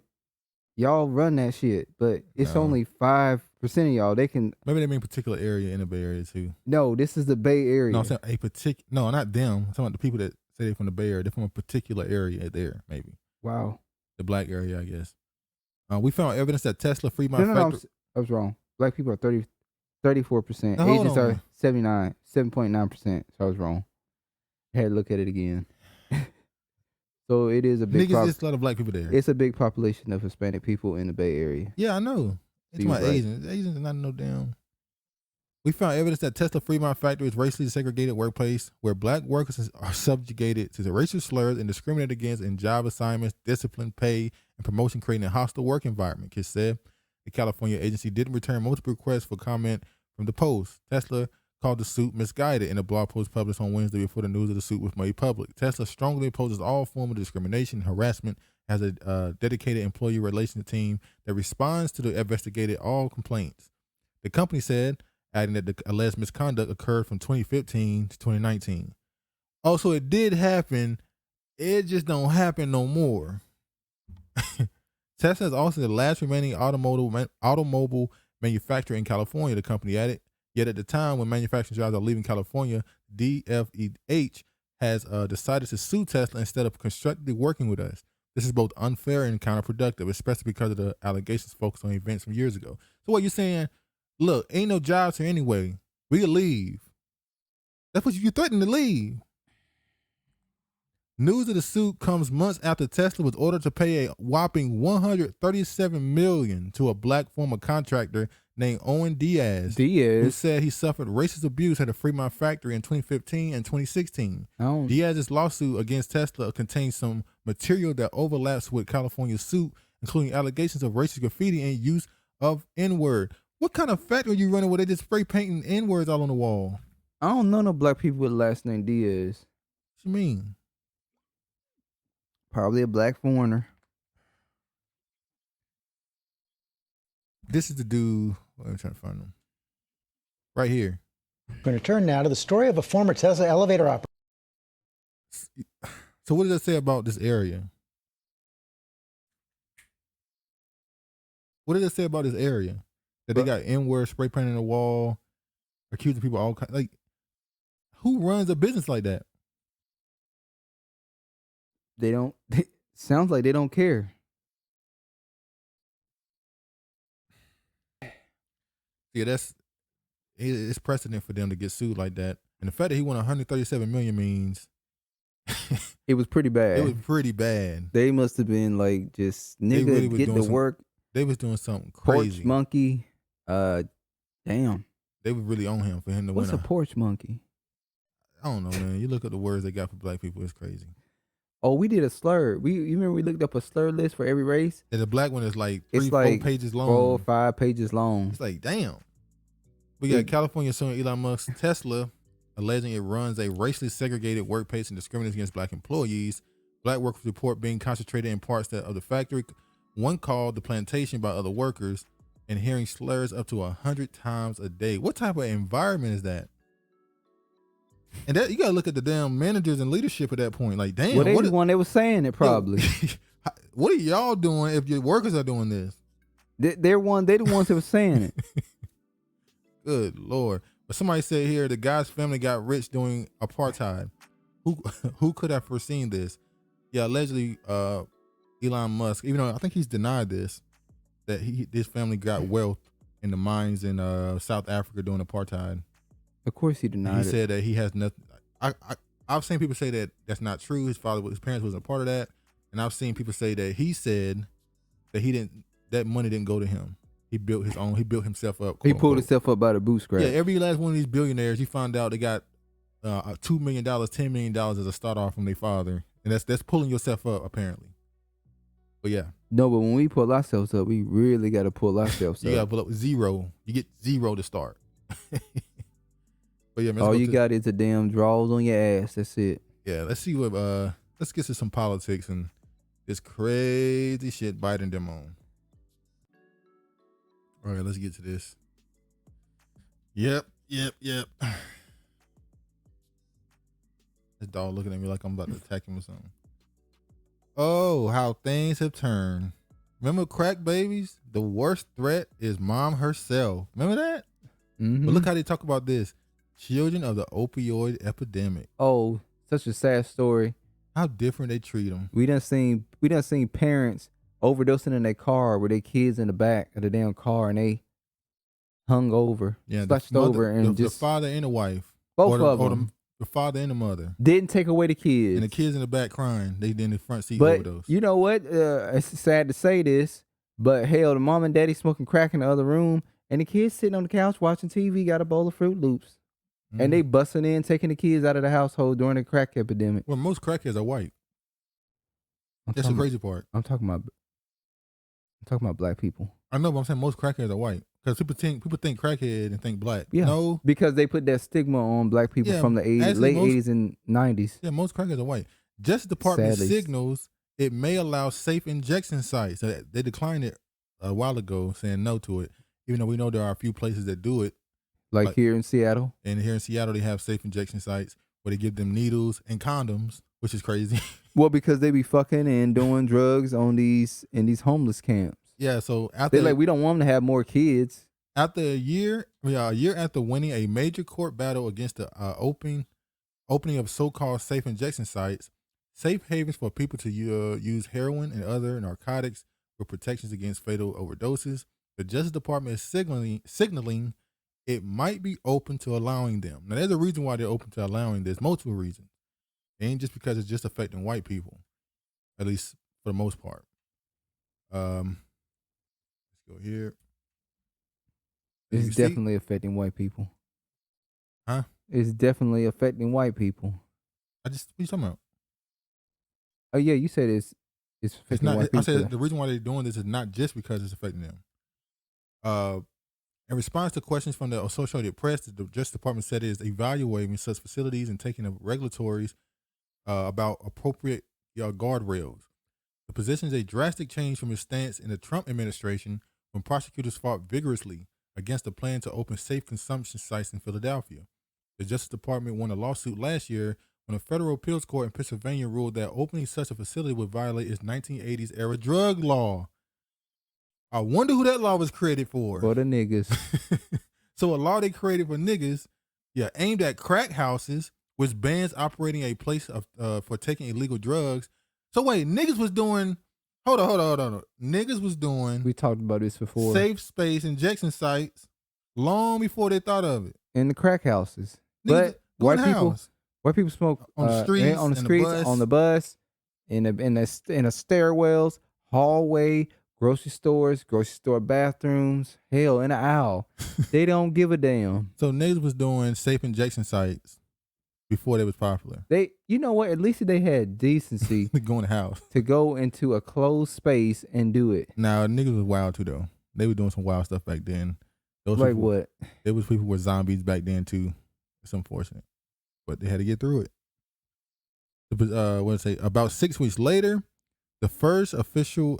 y'all run that shit, but it's only 5% of y'all. Maybe they mean particular area in the Bay Area too. No, this is the Bay Area. No, I'm saying no, not them. I'm talking about the people that say they're from the Bay Area. They're from a particular area there, maybe. Wow. The black area, I guess. We found evidence that Tesla Fremont factory. I was wrong. Black people are 34%. Now, Asians are 7.9%. So I was wrong. I had to look at it again. So it is a big Niggas, there's a lot of black people there. It's a big population of Hispanic people in the Bay Area. Yeah, I know. It's my Asians. Asians are not no damn. We found evidence that Tesla Fremont factory is racially segregated workplace where black workers are subjugated to the racial slurs and discriminated against in job assignments, discipline, pay, and promotion, creating a hostile work environment, Kiss said. The California agency didn't return multiple requests for comment from the Post. Tesla called the suit misguided in a blog post published on Wednesday before the news of the suit was made public. Tesla strongly opposes all form of discrimination and harassment, has a dedicated employee relations team that responds to the investigated all complaints. The company said, adding that the alleged misconduct occurred from 2015 to 2019. Also, it did happen. It just don't happen no more. Tesla is also the last remaining automobile manufacturer in California, the company added. Yet at the time when manufacturing jobs are leaving California, DFEH has decided to sue Tesla instead of constructively working with us. This is both unfair and counterproductive, especially because of the allegations focused on events from years ago. So what you're saying, look, ain't no jobs here anyway. We can leave. That's what you threatened to leave. News of the suit comes months after Tesla was ordered to pay a whopping $137 million to a black former contractor named Owen Diaz, who said he suffered racist abuse at a Fremont factory in 2015 and 2016. Diaz's lawsuit against Tesla contains some material that overlaps with California's suit, including allegations of racist graffiti and use of N-word. What kind of factory are you running where they just spray painting N-words all on the wall? I don't know no black people with the last name Diaz. What you mean? Probably a black foreigner. This is the dude. I'm trying to find him. Right here. We're going to turn now to the story of a former Tesla elevator operator. So what does that say about this area? What does it say about this area? That they got N-word spray painted on the wall, accusing people all kinds. Like, who runs a business like that? They don't. Sounds like they don't care. Yeah, it's precedent for them to get sued like that. And the fact that he won $137 million means it was pretty bad. It was pretty bad. They must have been like just nigga really get to work. They was doing something crazy. Porch monkey. Damn. They was really on him for him to win. What's a porch monkey? I don't know, man. You look at the words they got for black people, it's crazy. Oh, we did a slur. You remember we looked up a slur list for every race? And the black one is like it's 4 like pages long. 4 or 5 pages long. It's like, damn. We got California suing Elon Musk's Tesla, alleging it runs a racially segregated workplace and discriminates against black employees. Black workers report being concentrated in parts of the factory, one called the plantation, by other workers, and hearing slurs up to 100 times a day. What type of environment is that? And that you gotta look at the damn managers and leadership at that point. Like, damn, well, they the one that was saying it probably. What are y'all doing if your workers are doing this? They the ones that were saying it. Good Lord. But somebody said here the guy's family got rich during apartheid. Who could have foreseen this? Yeah, allegedly Elon Musk, even though I think he's denied this, that his family got wealth in the mines in South Africa during apartheid. Of course he denied it. He said that he has nothing. I've seen people say that that's not true. His parents wasn't a part of that. And I've seen people say that he said that that money didn't go to him. He built his own. He built himself up. He pulled himself up by the bootstrap. Yeah, every last one of these billionaires, you find out they got $2 million, $10 million as a start off from their father, and that's pulling yourself up apparently. But yeah, no, but when we pull ourselves up, we really got to pull ourselves up. You got to pull up 0. You get 0 to start. But yeah, man, all you got is a damn draws on your ass. That's it. Yeah, let's see what. Let's get to some politics and this crazy shit Biden them on. All right, let's get to this. Yep. This dog looking at me like I'm about to attack him or something. Oh, how things have turned. Remember crack babies? The worst threat is mom herself. Remember that? Mm-hmm. But look how they talk about this. Children of the opioid epidemic. Oh, such a sad story. How different they treat them. We done seen parents overdosing in their car with their kids in the back of the damn car, and they hung over, slouched over, and the father and the wife, both of them, the father and the mother, didn't take away the kids, and the kids in the back crying. They in the front seat but overdose. You know what? It's sad to say this, but hell, the mom and daddy smoking crack in the other room, and the kids sitting on the couch watching TV, got a bowl of Fruit Loops. And they busting in, taking the kids out of the household during the crack epidemic. Well, most crackheads are white. That's the crazy part. I'm talking about black people. I know, but I'm saying most crackheads are white because people think crackhead and think black. Yeah, no, because they put that stigma on black people from the late 80s and 90s. Yeah, most crackheads are white. Justice Department signals it may allow safe injection sites. They declined it a while ago, saying no to it, even though we know there are a few places that do it. Like here in Seattle. And here in Seattle, they have safe injection sites where they give them needles and condoms, which is crazy. Well, because they be fucking and doing drugs in these homeless camps. Yeah, so after They're like, we don't want them to have more kids. After a year after winning a major court battle against the opening of so-called safe injection sites, safe havens for people to use heroin and other narcotics with protections against fatal overdoses, the Justice Department is signaling it might be open to allowing them. Now, there's a reason why they're open to allowing this, multiple reasons. It ain't just because it's just affecting white people, at least for the most part. Let's go here. It's definitely affecting white people. Huh? It's definitely affecting white people. What are you talking about? Oh yeah, you said it's affecting white people. I said the reason why they're doing this is not just because it's affecting them. In response to questions from the Associated Press, the Justice Department said it is evaluating such facilities and taking up regulatories about appropriate guardrails. The position is a drastic change from its stance in the Trump administration when prosecutors fought vigorously against a plan to open safe consumption sites in Philadelphia. The Justice Department won a lawsuit last year when a federal appeals court in Pennsylvania ruled that opening such a facility would violate its 1980s era drug law. I wonder who that law was created for. For the niggas. So a law they created for niggas, aimed at crack houses, which bans operating a place for taking illegal drugs. So wait, niggas was doing, hold on. Niggas was doing. We talked about this before. Safe space injection sites long before they thought of it. In the crack houses. Niggas But white people smoke on the streets, on the bus, in the stairwells, hallway, grocery stores, grocery store bathrooms, hell, in the aisle. They don't give a damn. So niggas was doing safe injection sites before they was popular. You know what? At least they had decency to go in the house, to go into a closed space and do it. Now niggas was wild too though. They were doing some wild stuff back then. Like what? There was people with zombies back then too. It's unfortunate, but they had to get through it. About 6 weeks later, the first officially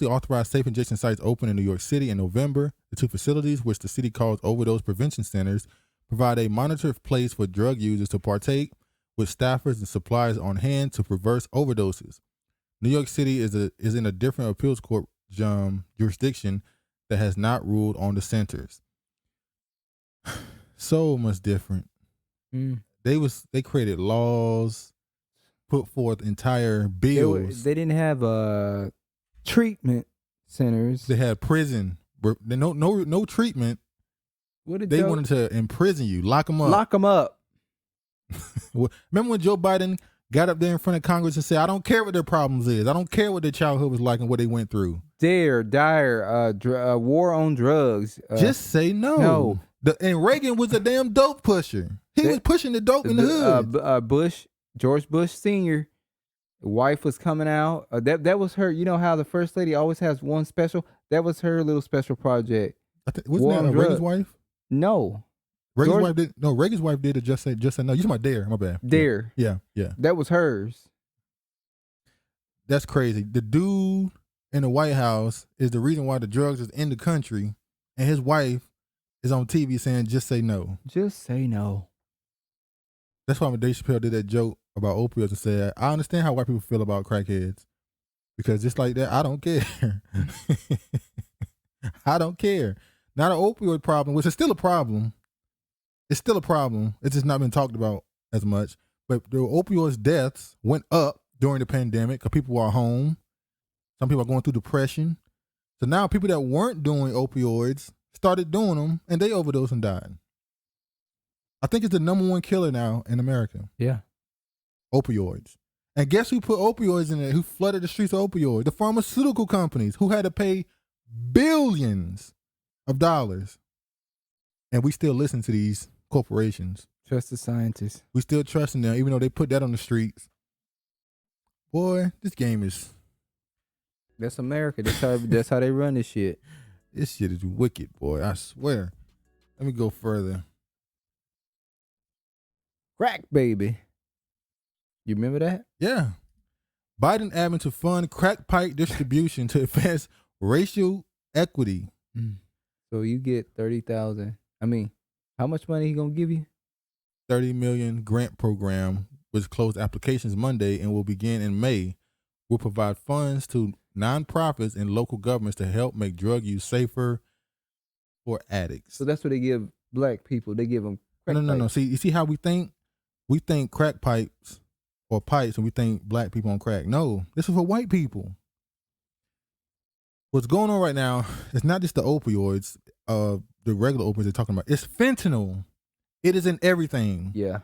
authorized safe injection sites opened in New York City in November. The two facilities, which the city calls overdose prevention centers, provide a monitored place for drug users to partake, with staffers and supplies on hand to reverse overdoses. New York City is in a different appeals court jurisdiction that has not ruled on the centers. So much different. They created laws, put forth entire bills. They didn't have treatment centers. They had prison. No treatment. They wanted to imprison you, lock them up. Lock them up. Remember when Joe Biden got up there in front of Congress and said, "I don't care what their problems is. I don't care what their childhood was like and what they went through. Dire war on drugs. Just say no." No. And Reagan was a damn dope pusher. He was pushing the dope in the hood. George Bush Sr., wife was coming out. That was her. You know how the first lady always has one special? That was her little special project. Wasn't that Reagan's wife? No. Reagan's wife did it. Just say no. You talking about Dare? My bad. Dare. Yeah. That was hers. That's crazy. The dude in the White House is the reason why the drugs is in the country, and his wife is on TV saying, "Just say no." Just say no. That's why when Dave Chappelle did that joke about opioids and said, "I understand how white people feel about crackheads, because just like that, I don't care." I don't care. Not an opioid problem, which is still a problem. It's still a problem. It's just not been talked about as much. But the opioid deaths went up during the pandemic because people were home. Some people are going through depression. So now people that weren't doing opioids started doing them, and they overdosed and died. I think it's the #1 killer now in America. Yeah. Opioids. And guess who put opioids in it? Who flooded the streets of opioids? The pharmaceutical companies, who had to pay billions of dollars. And we still listen to these corporations. Trust the scientists. We still trust in them, even though they put that on the streets. Boy, this game is... That's America. That's how they run this shit. This shit is wicked, boy. I swear. Let me go further. Crack baby. You remember that? Yeah. Biden admin to fund crack pipe distribution to advance racial equity. So you get $30,000. I mean, how much money he gonna give you? $30 million grant program, which closed applications Monday and will begin in May, will provide funds to nonprofits and local governments to help make drug use safer for addicts. So that's what they give black people. They give them crack No. pipes. See, you see how we think? We think crack pipes or pipes, and we think black people on crack. No, this is for white people. What's going on right now is not just the opioids, the regular opioids they're talking about. It's fentanyl. It is in everything. Yeah,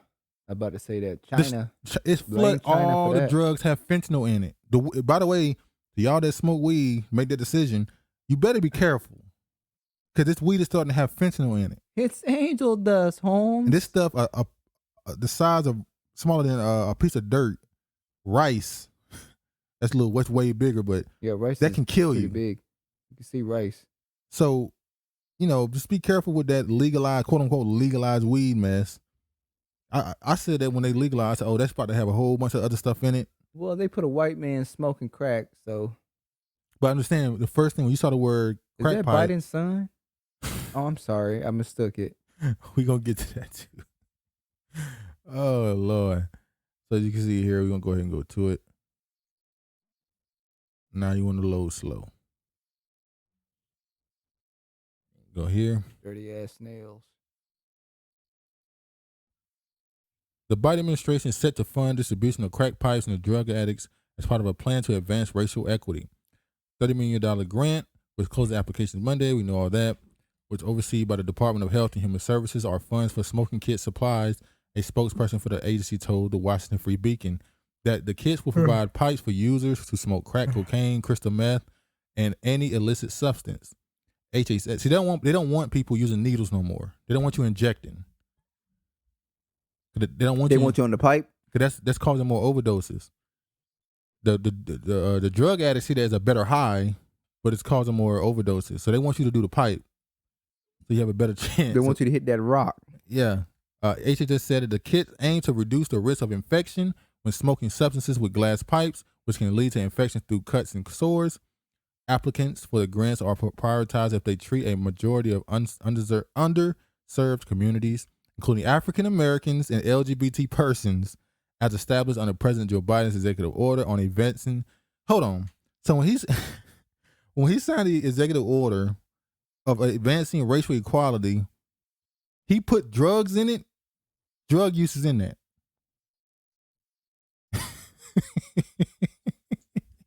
I'm about to say that. China. It's Blame flood. China All for the that. drugs have fentanyl in it. By the way, to y'all that smoke weed, make that decision. You better be careful, because this weed is starting to have fentanyl in it. It's angel dust, Holmes. And this stuff, the size of smaller than a piece of dirt, rice. That's a little. What's way bigger, but yeah, rice that is can kill pretty you. big. You can see rice. So, just be careful with that legalized, quote unquote, legalized weed mess. I said that when they legalized, I said, oh, that's about to have a whole bunch of other stuff in it. Well, they put a white man smoking crack, so. But understand, the first thing when you saw the word crack Is that pipe, Biden's son? Oh, I'm sorry. I mistook it. we going to get to that too. Oh, Lord. So you can see here, we're going to go ahead and go to it. Now you want to load slow. Go here. Dirty ass nails. The Biden administration is set to fund distribution of crack pipes and drug addicts as part of a plan to advance racial equity. $30 million grant, which closed the applications Monday, we know all that, which overseen by the Department of Health and Human Services, are funds for smoking kit supplies. A spokesperson for the agency told the Washington Free Beacon that the kits will provide pipes for users to smoke crack cocaine, crystal meth, and any illicit substance. HHS. See, they don't want people using needles no more. They don't want you injecting. They don't want They you. want you on the pipe? Because that's causing more overdoses. The drug addicts see that as a better high, but it's causing more overdoses. So they want you to do the pipe, so you have a better chance. They want you to hit that rock. Yeah. HHS said that the kits aim to reduce the risk of infection when smoking substances with glass pipes, which can lead to infection through cuts and sores. Applicants for the grants are prioritized if they treat a majority of underserved communities, including African Americans and LGBT persons, as established under President Joe Biden's executive order on advancing. Hold on. So when he signed the executive order of advancing racial equality, he put drugs in it. Drug use is in that.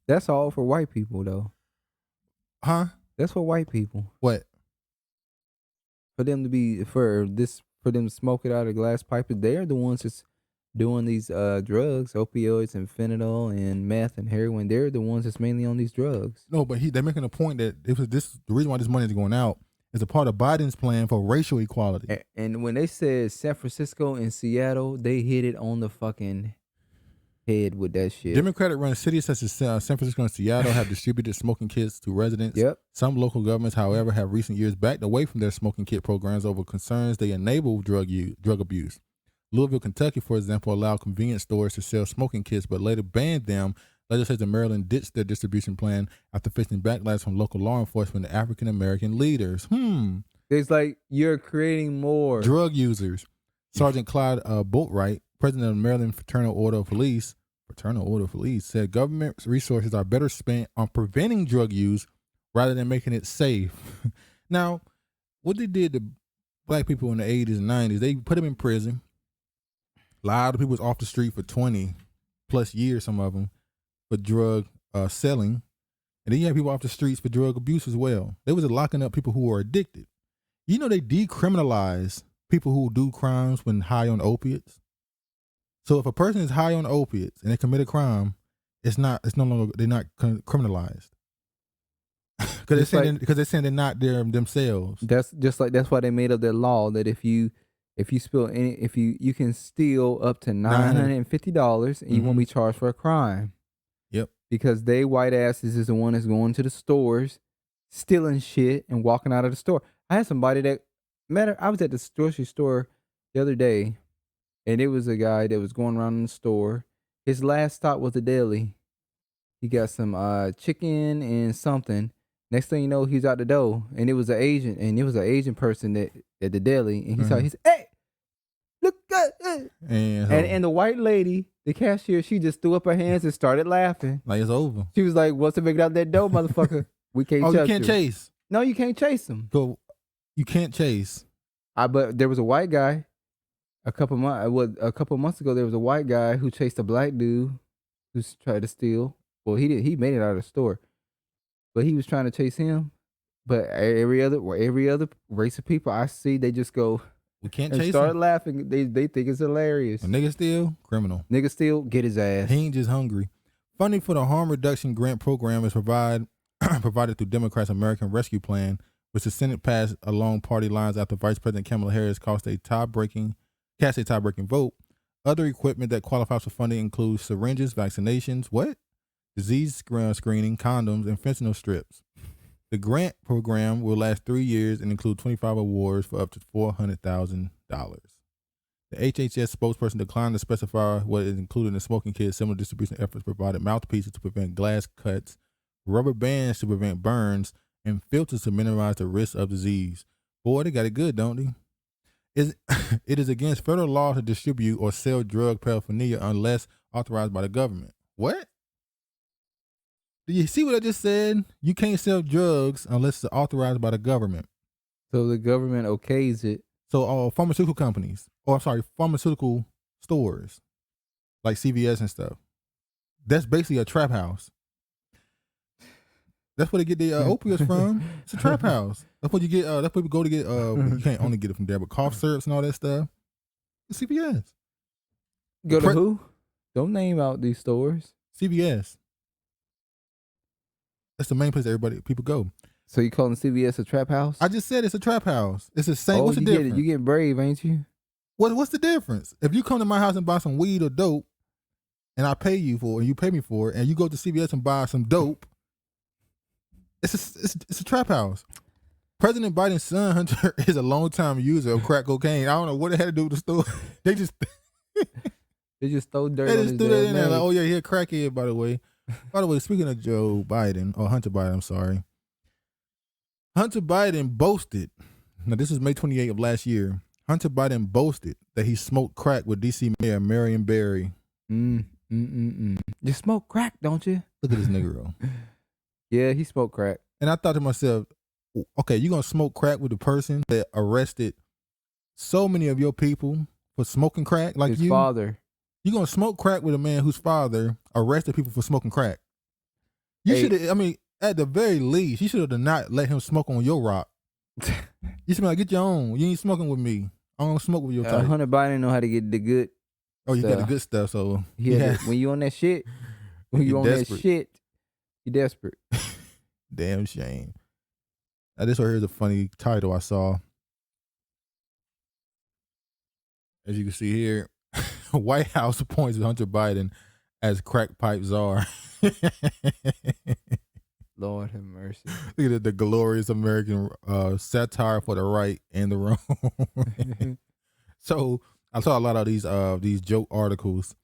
That's all for white people, though. Huh? That's for white people. What? For them to smoke it out of glass pipe. They're the ones that's doing these drugs, opioids and fentanyl and meth and heroin. They're the ones that's mainly on these drugs. No, but they're making a point that the reason why this money is going out is a part of Biden's plan for racial equality. And when they said San Francisco and Seattle, they hit it on the fucking head with that shit. Democratic-run cities such as San Francisco and Seattle have distributed smoking kits to residents. Yep. Some local governments, however, have recent years backed away from their smoking kit programs over concerns they enable drug abuse. Louisville, Kentucky, for example, allowed convenience stores to sell smoking kits, but later banned them. Legislators in Maryland ditched their distribution plan after facing backlash from local law enforcement and African-American leaders. It's like you're creating more drug users. Sergeant Clyde Boatwright, president of the Maryland Fraternal Order of Police, said government resources are better spent on preventing drug use rather than making it safe. Now, what they did to black people in the 80s and 90s, they put them in prison. A lot of people was off the street for 20 plus years, some of them, for drug selling. And then you have people off the streets for drug abuse as well. They was locking up people who were addicted. You know, they decriminalize people who do crimes when high on opiates. So if a person is high on opiates and they commit a crime, they're not criminalized. Because they're saying they're not themselves. That's why they made up that law that if you you can steal up to $950 and you won't be charged for a crime. Yep. Because they white asses is the one that's going to the stores, stealing shit and walking out of the store. I had somebody I was at the grocery store the other day, and it was a guy that was going around in the store. His last stop was a deli. He got some chicken and something, Next thing you know, he's out the door, and it was an Asian person that at the deli, and he saw. He said, "Hey, look at it." And the white lady, the cashier, she just threw up her hands and started laughing. Like it's over. She was like, "What's the big out that door, motherfucker? We can't." Oh, you can't chase. No, you can't chase him. So you can't chase. But there was a white guy. A couple months ago, there was a white guy who chased a black dude who tried to steal. Well, he did. He made it out of the store, but he was trying to chase him. But every other race of people I see, they just go. We can't and chase start him. laughing. They think it's hilarious. A nigga steal, criminal. Nigga steal, get his ass. He ain't just hungry. Funding for the harm reduction grant program is provided through Democrats' American Rescue Plan, which the Senate passed along party lines after Vice President Kamala Harris cast a tie-breaking vote. Other equipment that qualifies for funding includes syringes, vaccinations, disease screening, condoms, and fentanyl strips. The grant program will last 3 years and include 25 awards for up to $400,000. The HHS spokesperson declined to specify what is included in the smoking kit. Similar distribution efforts provided mouthpieces to prevent glass cuts, rubber bands to prevent burns, and filters to minimize the risk of disease. Boy, they got it good, don't they? It is against federal law to distribute or sell drug paraphernalia unless authorized by the government. What? Do you see what I just said? You can't sell drugs unless it's authorized by the government. So the government okays it. So pharmaceutical companies, pharmaceutical stores like CVS and stuff, that's basically a trap house. That's where they get the opioids from. It's a trap house. That's what you get. That's where we go to get. You can't only get it from there, but cough syrups and all that stuff. It's CVS. Go to who? Don't name out these stores. CVS. That's the main place people go. So you calling CVS a trap house? I just said it's a trap house. It's the same. Oh, What's the difference? You getting brave, ain't you? What's the difference? If you come to my house and buy some weed or dope, and I pay you for it, and you pay me for it, and you go to CVS and buy some dope, it's a trap house. President Biden's son, Hunter, is a longtime user of crack cocaine. I don't know what it had to do with the store. They just throw dirt. They on just his threw that in there. name. Like, oh yeah, he a crackhead, by the way. By the way, speaking of Joe Biden, or Hunter Biden, I'm sorry. Hunter Biden boasted, now this is May 28th of last year, Hunter Biden boasted that he smoked crack with D.C. Mayor Marion Barry. You smoke crack, don't you? Look at this nigga. Yeah, he smoked crack. And I thought to myself, okay, you going to smoke crack with the person that arrested so many of your people for smoking crack? Like his father. You going to smoke crack with a man whose father arrested people for smoking crack? You should have, at the very least, you should have not let him smoke on your rock. You should be like, get your own. You ain't smoking with me. I don't smoke with your type. Hunter Biden know how to get the good. Oh, you got the good stuff. So when you on that shit, you desperate. Damn shame. Now this right here is a funny title I saw. As you can see here, White House appoints Hunter Biden as crack pipe czar. Lord have mercy. Look at the glorious American satire for the right and the wrong. So I saw a lot of these joke articles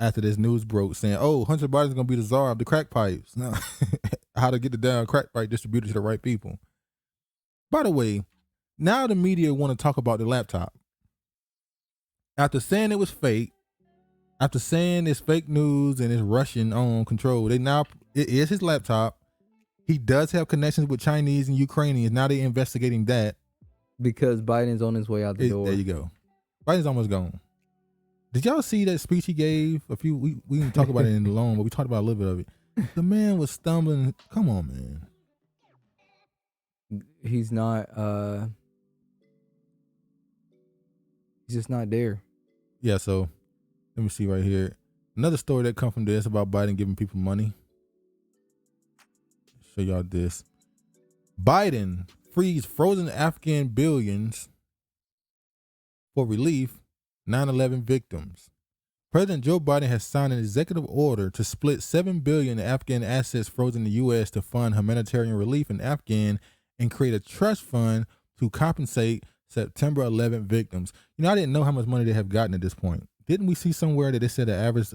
after this news broke saying, "Oh, Hunter Biden's gonna be the czar of the crack pipes." Now, how to get the damn crack pipe distributed to the right people. By the way, now the media want to talk about the laptop. After saying it was fake, after saying it's fake news and it's Russian on control, it is his laptop. He does have connections with Chinese and Ukrainians. Now they're investigating that. Because Biden's on his way out the door. There you go. Biden's almost gone. Did y'all see that speech he gave a few? We didn't talk about it in the long, but we talked about a little bit of it. The man was stumbling. Come on, man. He's not. He's just not there. Yeah. So let me see right here. Another story that come from this about Biden giving people money. Show y'all this. Biden frees frozen Afghan billions for relief 9/11 victims. President Joe Biden has signed an executive order to split $7 billion in Afghan assets frozen in the U.S. to fund humanitarian relief in Afghan and create a trust fund to compensate September 11 victims. You know, I didn't know how much money they have gotten at this point. Didn't we see somewhere that they said the average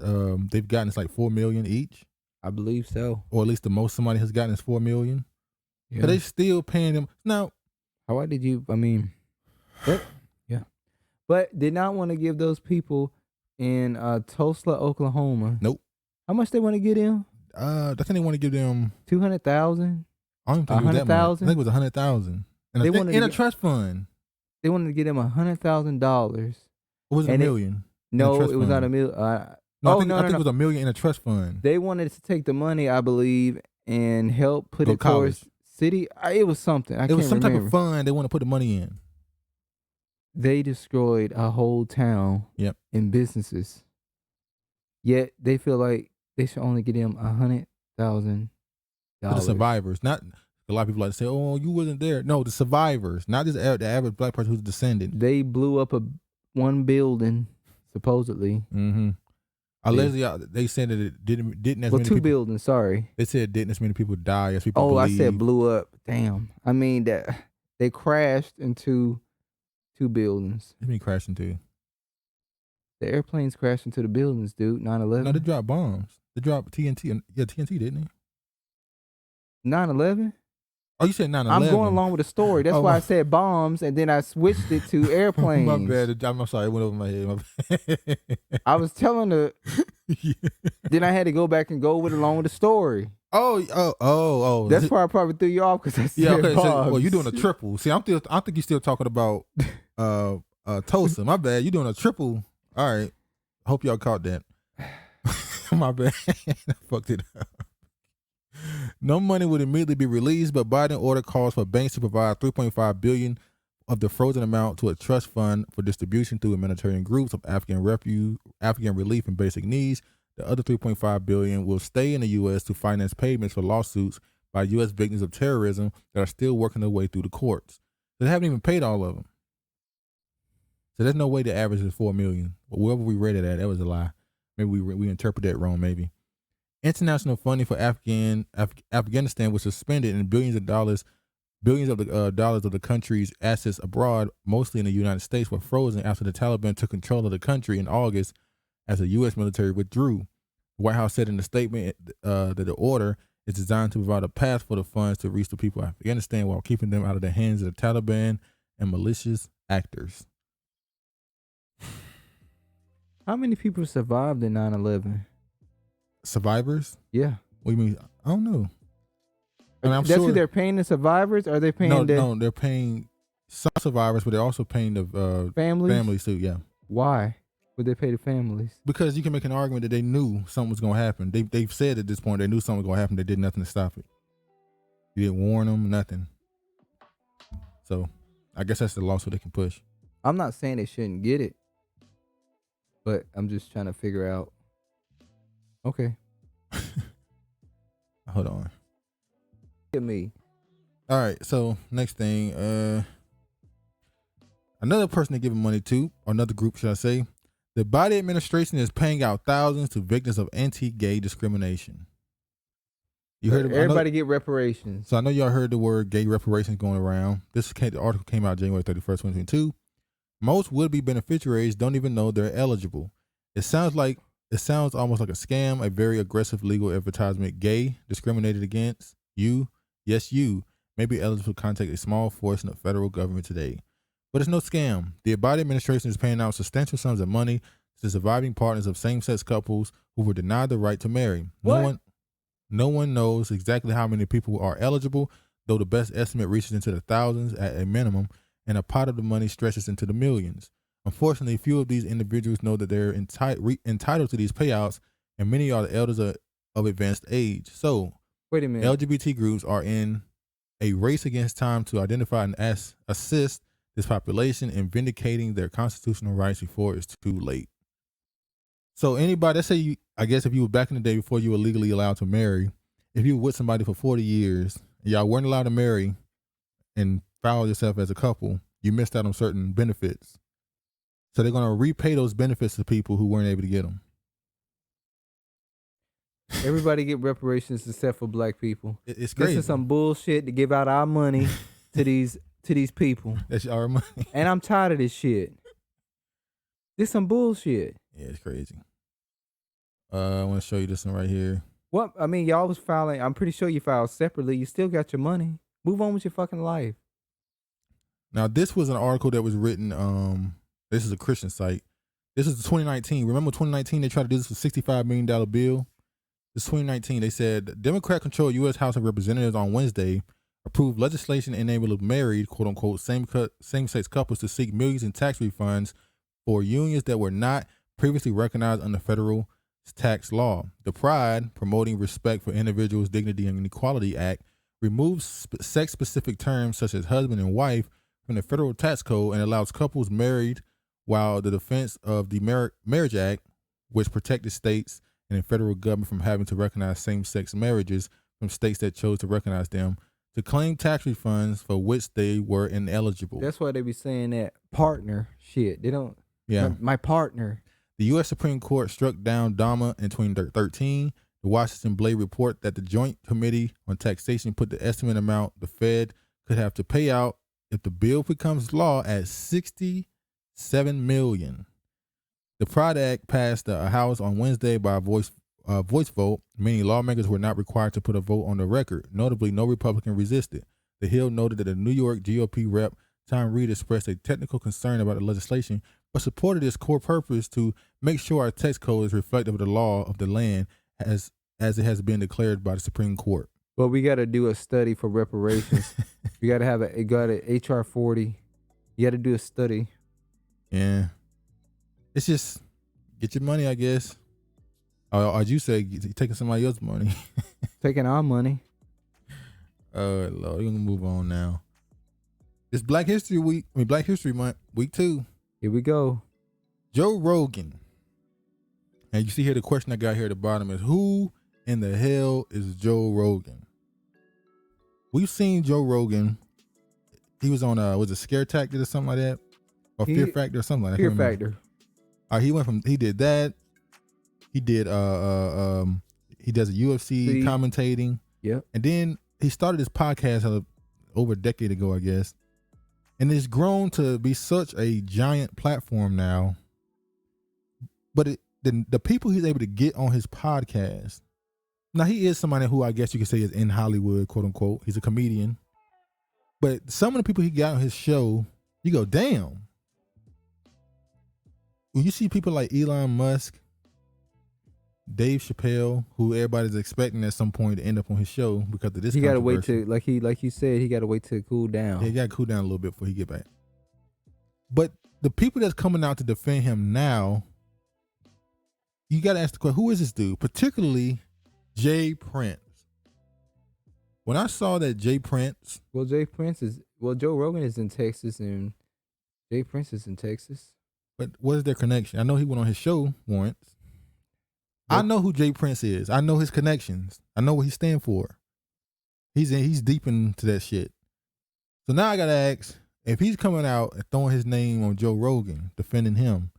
they've gotten is like $4 million each? I believe so. Or at least the most somebody has gotten is $4 million. Yeah. So they still paying them. Now, Why did you? I mean, yeah, but did not want to give those people in Tulsa, Oklahoma. nope. How much they want to get him? I think they want to give them. 200,000. I don't even think it was that much. I 100,000? think it was 100,000. They wanted In to a get- trust fund. They wanted to get him $100,000. Or was it And a it- million? No, trust it was not fund. a million. No, I oh think, no, I no, think no. it was a million in a trust fund. They wanted to take the money, I believe, and help put Go it towards college. city. It was something. I It can't was some remember. type of fund they want to put the money in. They destroyed a whole town. Yep. In businesses. Yet they feel like they should only get him $100,000. For the survivors. Not a lot of people like to say, "Oh, you wasn't there." No, the survivors, not just the average black person who's a descendant. They blew up one building, supposedly. Mm-hmm. Allegedly, they said that it didn't as Well, many two people. buildings. Sorry. They said didn't as many people die as people Oh, believe. I said blew up. Damn. I mean that they crashed into two buildings. They been crashing too. The airplanes crashed into the buildings, dude. 9/11. No, they dropped bombs. They dropped TNT. Yeah, TNT, didn't they? 9/11. Oh, you said 9/11. I'm going along with the story. That's Oh, why my- I said bombs, and then I switched it to airplanes. My bad. I'm sorry. It went over my head. My bad. I was telling the. Yeah. Then I had to go back and go with along with the story. Oh. That's why I probably threw you off because I said Yeah, okay. So, bombs. well, you're doing a triple. See, I think you're still talking about Tulsa. My bad. You're doing a triple. All right. Hope y'all caught that. My bad. I fucked it up. No money would immediately be released, but Biden order calls for banks to provide $3.5 billion of the frozen amount to a trust fund for distribution through humanitarian groups of Afghan relief and basic needs. The other $3.5 billion will stay in the U.S. to finance payments for lawsuits by U.S. victims of terrorism that are still working their way through the courts. They haven't even paid all of them. So there's no way the average is $4 million. But wherever we read it at, that was a lie. Maybe we interpret that wrong. Maybe international funding for Afghanistan was suspended, and billions of dollars of the country's assets abroad, mostly in the United States, were frozen after the Taliban took control of the country in August as the U.S. military withdrew. The White House said in a statement that the order is designed to provide a path for the funds to reach the people of Afghanistan while keeping them out of the hands of the Taliban and malicious actors. How many people survived in 9/11? Survivors? Yeah. What do you mean? I don't know. I mean, I'm That's sure who they're paying the survivors? Or are they paying no, they're paying some survivors, but they're also paying the families too. Yeah, Why would they pay the families? because you can make an argument that they knew something was going to happen. They've said at this point they knew something was going to happen. They did nothing to stop it. You didn't warn them, nothing. So, I guess that's the lawsuit they can push. I'm not saying they shouldn't get it, but I'm just trying to figure out. Okay. Hold on. Look at me. All right. So next thing, another person they're giving money to, or another group, should I say? The Biden administration is paying out thousands to victims of anti-gay discrimination. You heard? Everybody get reparations. So I know y'all heard the word gay reparations going around. The article came out January 31st, 2022. Most would-be beneficiaries don't even know they're eligible. It sounds almost like a scam, a very aggressive legal advertisement. Gay, discriminated against, you, yes you, may be eligible to contact a small portion of the federal government today. But it's no scam. The Biden administration is paying out substantial sums of money to surviving partners of same-sex couples who were denied the right to marry. What? No one knows exactly how many people are eligible, though the best estimate reaches into the thousands at a minimum, and a pot of the money stretches into the millions. Unfortunately, few of these individuals know that they're entitled to these payouts, and many are the elders of advanced age. So, Wait a minute. LGBT groups are in a race against time to identify and assist this population in vindicating their constitutional rights before it's too late. So anybody, let's say I guess if you were back in the day before you were legally allowed to marry, if you were with somebody for 40 years, and y'all weren't allowed to marry and file yourself as a couple, you missed out on certain benefits. So they're going to repay those benefits to people who weren't able to get them. Everybody get reparations except for black people. It's crazy. This is some bullshit to give out our money to these people. That's our money. And I'm tired of this shit. This some bullshit. Yeah, it's crazy. I want to show you this one right here. What? I mean, y'all was filing. I'm pretty sure you filed separately. You still got your money. Move on with your fucking life. Now, this was an article that was written. This is a Christian site. This is 2019. Remember 2019? They tried to do this with $65 million bill. This 2019. They said Democrat-controlled U.S. House of Representatives on Wednesday approved legislation enabling married, quote unquote, same-sex couples to seek millions in tax refunds for unions that were not previously recognized under federal tax law. The PRIDE, Promoting Respect for Individuals' Dignity and Equality Act, removes sex-specific terms such as husband and wife from the federal tax code and allows couples married, while the defense of the Marriage Act, which protected states and the federal government from having to recognize same-sex marriages from states that chose to recognize them, to claim tax refunds for which they were ineligible. That's why they be saying that partner shit. They don't. Yeah. My partner. The U.S. Supreme Court struck down DAMA in 2013. The Washington Blade report that the Joint Committee on Taxation put the estimate amount the Fed could have to pay out if the bill becomes law at $67 million. The PRIDE Act passed the House on Wednesday by a voice vote, meaning lawmakers were not required to put a vote on the record. Notably, no Republican resisted. The Hill noted that the New York GOP rep Tom Reed expressed a technical concern about the legislation, but supported its core purpose to make sure our tax code is reflective of the law of the land as it has been declared by the Supreme Court. Well, we got to do a study for reparations. We got to have HR 40. You got to do a study. Yeah. It's just get your money, I guess. Or as you say, taking somebody else's money. Taking our money. Lord, we're going to move on now. It's Black History Week. Black History Month, week 2. Here we go. Joe Rogan. And you see here the question I got here at the bottom is, who in the hell is Joe Rogan? We've seen Joe Rogan. He was on was it Scare Tactic or something like that? Or Fear Factor or something like that. Fear Factor. He did that. He did he does a UFC commentating. Yep. And then he started his podcast over a decade ago, I guess. And it's grown to be such a giant platform now. But the people he's able to get on his podcast. Now, he is somebody who I guess you could say is in Hollywood, quote unquote. He's a comedian. But some of the people he got on his show, you go, damn. When you see people like Elon Musk, Dave Chappelle, who everybody's expecting at some point to end up on his show because of this, he got to wait to like you said, he got to wait to cool down. Yeah, he got to cool down a little bit before he get back. But the people that's coming out to defend him now, you got to ask the question: who is this dude? Particularly Jay Prince. When I saw that Jay Prince, Joe Rogan is in Texas and Jay Prince is in Texas. But what is their connection? I know he went on his show once. I know who Jay Prince is. I know his connections. I know what he stands for. He's deep into that shit. So now I gotta ask, if he's coming out and throwing his name on Joe Rogan, defending him,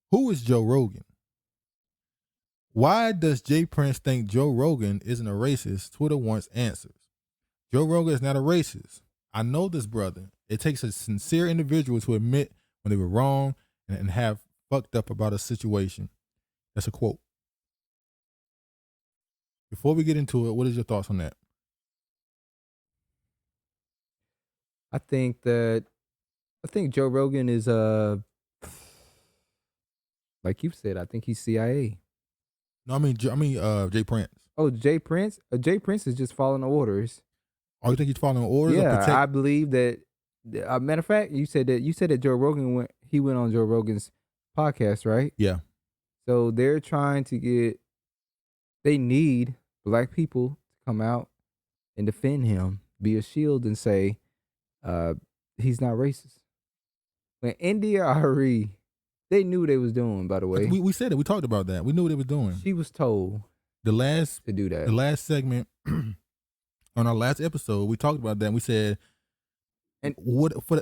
who is Joe Rogan? Why does Jay Prince think Joe Rogan isn't a racist? Twitter wants answers. Joe Rogan is not a racist. I know this brother. It takes a sincere individual to admit when they were wrong and have fucked up about a situation. That's a quote. Before we get into it, what is your thoughts on that? I think Joe Rogan is like you said, I think he's CIA. No, I mean Jay Prince. Oh, Jay Prince? Jay Prince is just following orders. Oh, you think he's following orders? Yeah, I believe that. Matter of fact, you said that Joe Rogan went on Joe Rogan's podcast, right? Yeah. So they're trying to they need black people to come out and defend him, be a shield, and say he's not racist. When NDRE, they knew what they was doing, by the way. We said it. We talked about that. We knew what they was doing. She was told to do that. The last segment on our last episode, we talked about that. And we said, and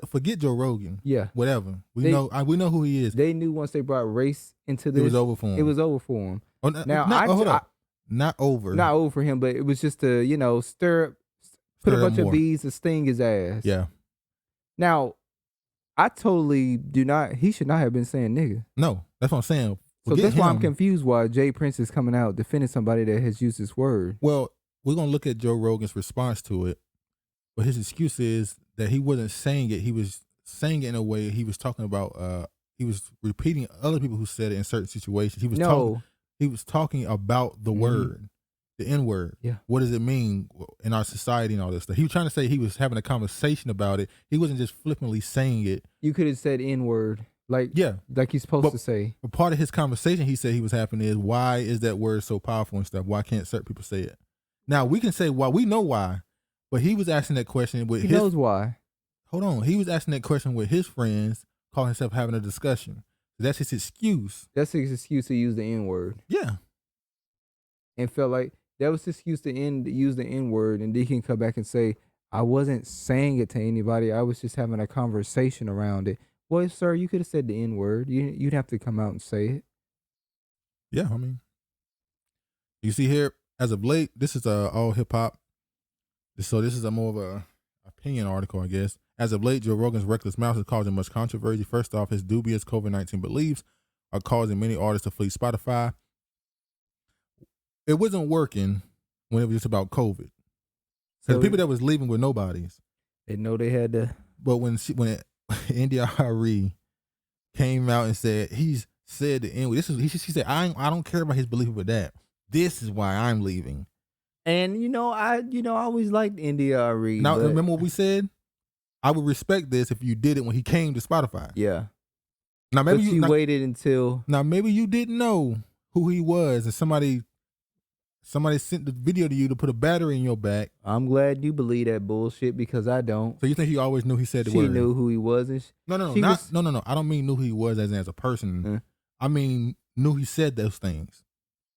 forget Joe Rogan. Yeah, whatever. We know who he is. They knew once they brought race into this, it was over for him. It was over for him. Oh, hold up. Not over for him, but it was just to put a bunch of bees to sting his ass. Yeah. Now, I totally do not. He should not have been saying nigga. No, that's what I'm saying. So that's why I'm confused why Jay Prince is coming out defending somebody that has used this word. Well, we're gonna look at Joe Rogan's response to it, But his excuse is that he wasn't saying it. He was saying it in a way he was talking about. He was repeating other people who said it in certain situations. He was talking about the word, the N word. Yeah. What does it mean in our society and all this stuff? He was trying to say he was having a conversation about it. He wasn't just flippantly saying it. You could have said N word, like you're supposed to say. But part of his conversation he said he was having is, why is that word so powerful and stuff? Why can't certain people say it? Now we can say why. We know why, but he was asking that question with He knows why. Hold on. He was asking that question with his friends, calling himself having a discussion. That's his excuse. That's his excuse to use the N word. Yeah. And felt like that was his excuse to use the N word, and then he can come back and say, I wasn't saying it to anybody. I was just having a conversation around it. Well, sir, you could have said the N word. You'd have to come out and say it. Yeah, I mean, you see here, as of late, this is all hip hop. So this is a more of a opinion article, I guess. As of late, Joe Rogan's reckless mouth is causing much controversy. First off, his dubious COVID-19 beliefs are causing many artists to flee Spotify. It wasn't working when it was just about COVID. So the people that was leaving were nobodies. They know they had to. But when India Ari came out and said he's said the N-word, she said I don't care about his belief with that. This is why I'm leaving. And I always liked India Ari. Now remember what we said? I would respect this if you did it when he came to Spotify. Yeah. Now maybe you waited until. Now maybe you didn't know who he was, and somebody sent the video to you to put a battery in your back. I'm glad you believe that bullshit because I don't. So you think he always knew he said the word? She knew who he was. And No. I don't mean knew who he was as a person. I mean knew he said those things.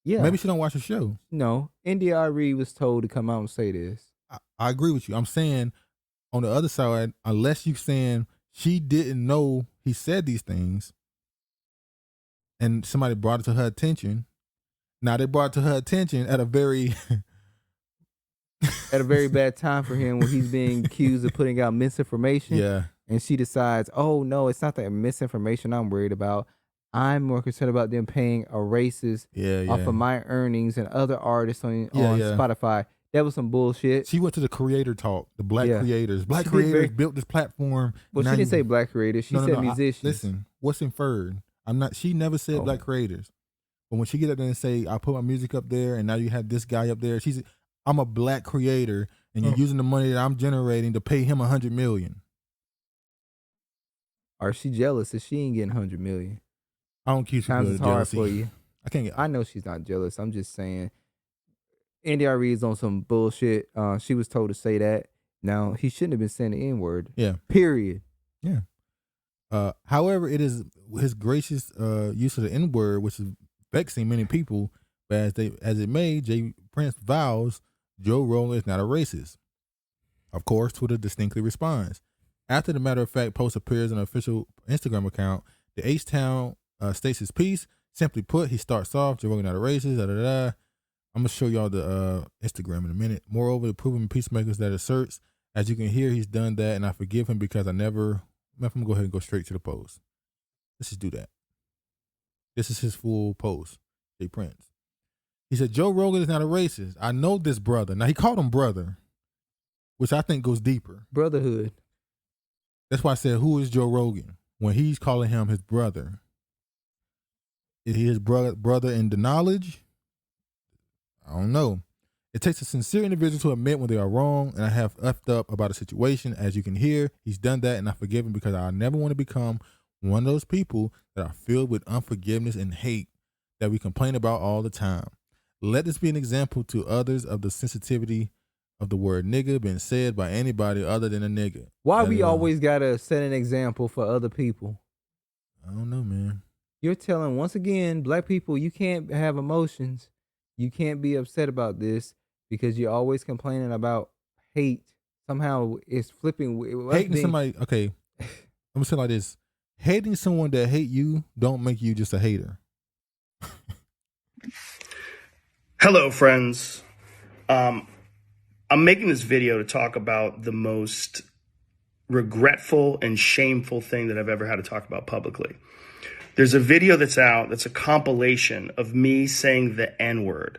Yeah. Maybe she don't watch the show. No. India Ari was told to come out and say this. I agree with you. I'm saying on the other side, unless you saying she didn't know he said these things and somebody brought it to her attention. Now they brought it to her attention at a very bad time for him when he's being accused of putting out misinformation. Yeah. And she decides, oh no, it's not that misinformation I'm worried about. I'm more concerned about them paying a racist off of my earnings and other artists on Spotify. That was some bullshit. She went to the creator talk, the black creators. Black creators built this platform. Well, she didn't say black creators. She said musicians. Listen, what's inferred? She never said black creators. But when she get up there and say, I put my music up there and now you have this guy up there, I'm a black creator and you're using the money that I'm generating to pay him $100 million. Or she jealous that she ain't getting $100 million? I don't keep times it's hard for you. I know she's not jealous. I'm just saying. India Ari is on some bullshit. She was told to say that. Now he shouldn't have been saying the N-word. Yeah. Period. Yeah. However, it is his gracious use of the N-word, which is vexing many people. But as it may, Jay Prince vows Joe Rogan is not a racist. Of course, Twitter distinctly responds. After the matter of fact post appears on an official Instagram account, the H-Town states his piece. Simply put, he starts off, Joe Rogan not a racist, I'm going to show y'all the Instagram in a minute. Moreover, the proven peacemakers that asserts, as you can hear, he's done that, and I forgive him because I'm going to go ahead and go straight to the post. Let's just do that. This is his full post, Jay Prince. He said, Joe Rogan is not a racist. I know this brother. Now, he called him brother, which I think goes deeper. Brotherhood. That's why I said, who is Joe Rogan? When he's calling him his brother. Is he his brother in the knowledge? I don't know. It takes a sincere individual to admit when they are wrong, and I have effed up about a situation. As you can hear, he's done that, and I forgive him because I never want to become one of those people that are filled with unforgiveness and hate that we complain about all the time. Let this be an example to others of the sensitivity of the word nigga being said by anybody other than a nigga. Why we always gotta set an example for other people? I don't know, man. You're telling, once again, black people, you can't have emotions. You can't be upset about this because you're always complaining about hate. Somehow it's flipping. Hating somebody, okay, I'm going to say it like this. Hating someone that hate you don't make you just a hater. Hello, friends. I'm making this video to talk about the most regretful and shameful thing that I've ever had to talk about publicly. There's a video that's out that's a compilation of me saying the N-word.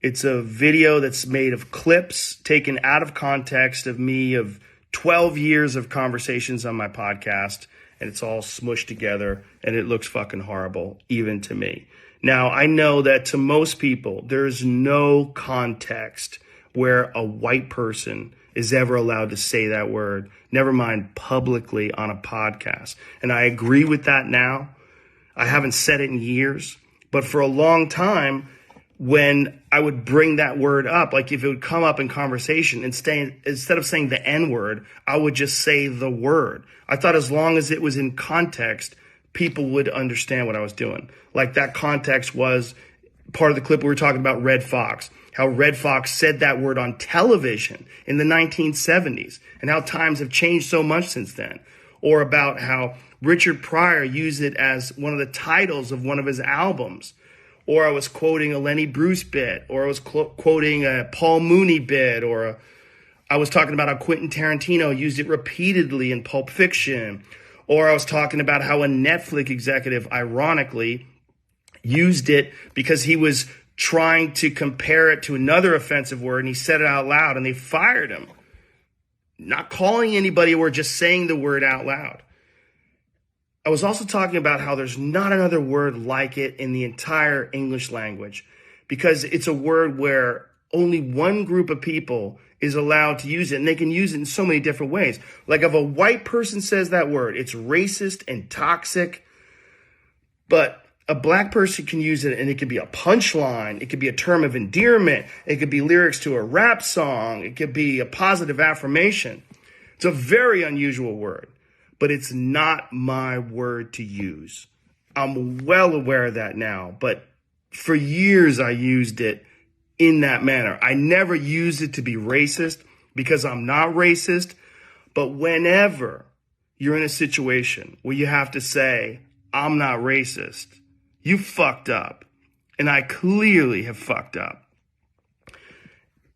It's a video that's made of clips taken out of context of me of 12 years of conversations on my podcast, and it's all smushed together, and it looks fucking horrible, even to me. Now, I know that to most people, there's no context where a white person is ever allowed to say that word, never mind publicly on a podcast. And I agree with that now. I haven't said it in years, but for a long time, when I would bring that word up, like if it would come up in conversation, instead of saying the N word, I would just say the word. I thought as long as it was in context, people would understand what I was doing. Like that context was part of the clip we were talking about Red Fox, how Red Fox said that word on television in the 1970s and how times have changed so much since then. Or about how Richard Pryor used it as one of the titles of one of his albums. Or I was quoting a Lenny Bruce bit, or I was quoting a Paul Mooney bit, or I was talking about how Quentin Tarantino used it repeatedly in Pulp Fiction, or I was talking about how a Netflix executive, ironically, used it because he was trying to compare it to another offensive word, and he said it out loud, and they fired him. Not calling anybody or just saying the word out loud. I was also talking about how there's not another word like it in the entire English language, because it's a word where only one group of people is allowed to use it, and they can use it in so many different ways. Like if a white person says that word, it's racist and toxic, but a black person can use it and it could be a punchline. It could be a term of endearment. It could be lyrics to a rap song. It could be a positive affirmation. It's a very unusual word. But it's not my word to use. I'm well aware of that now, but for years I used it in that manner. I never used it to be racist because I'm not racist, but whenever you're in a situation where you have to say, I'm not racist, you fucked up. And I clearly have fucked up.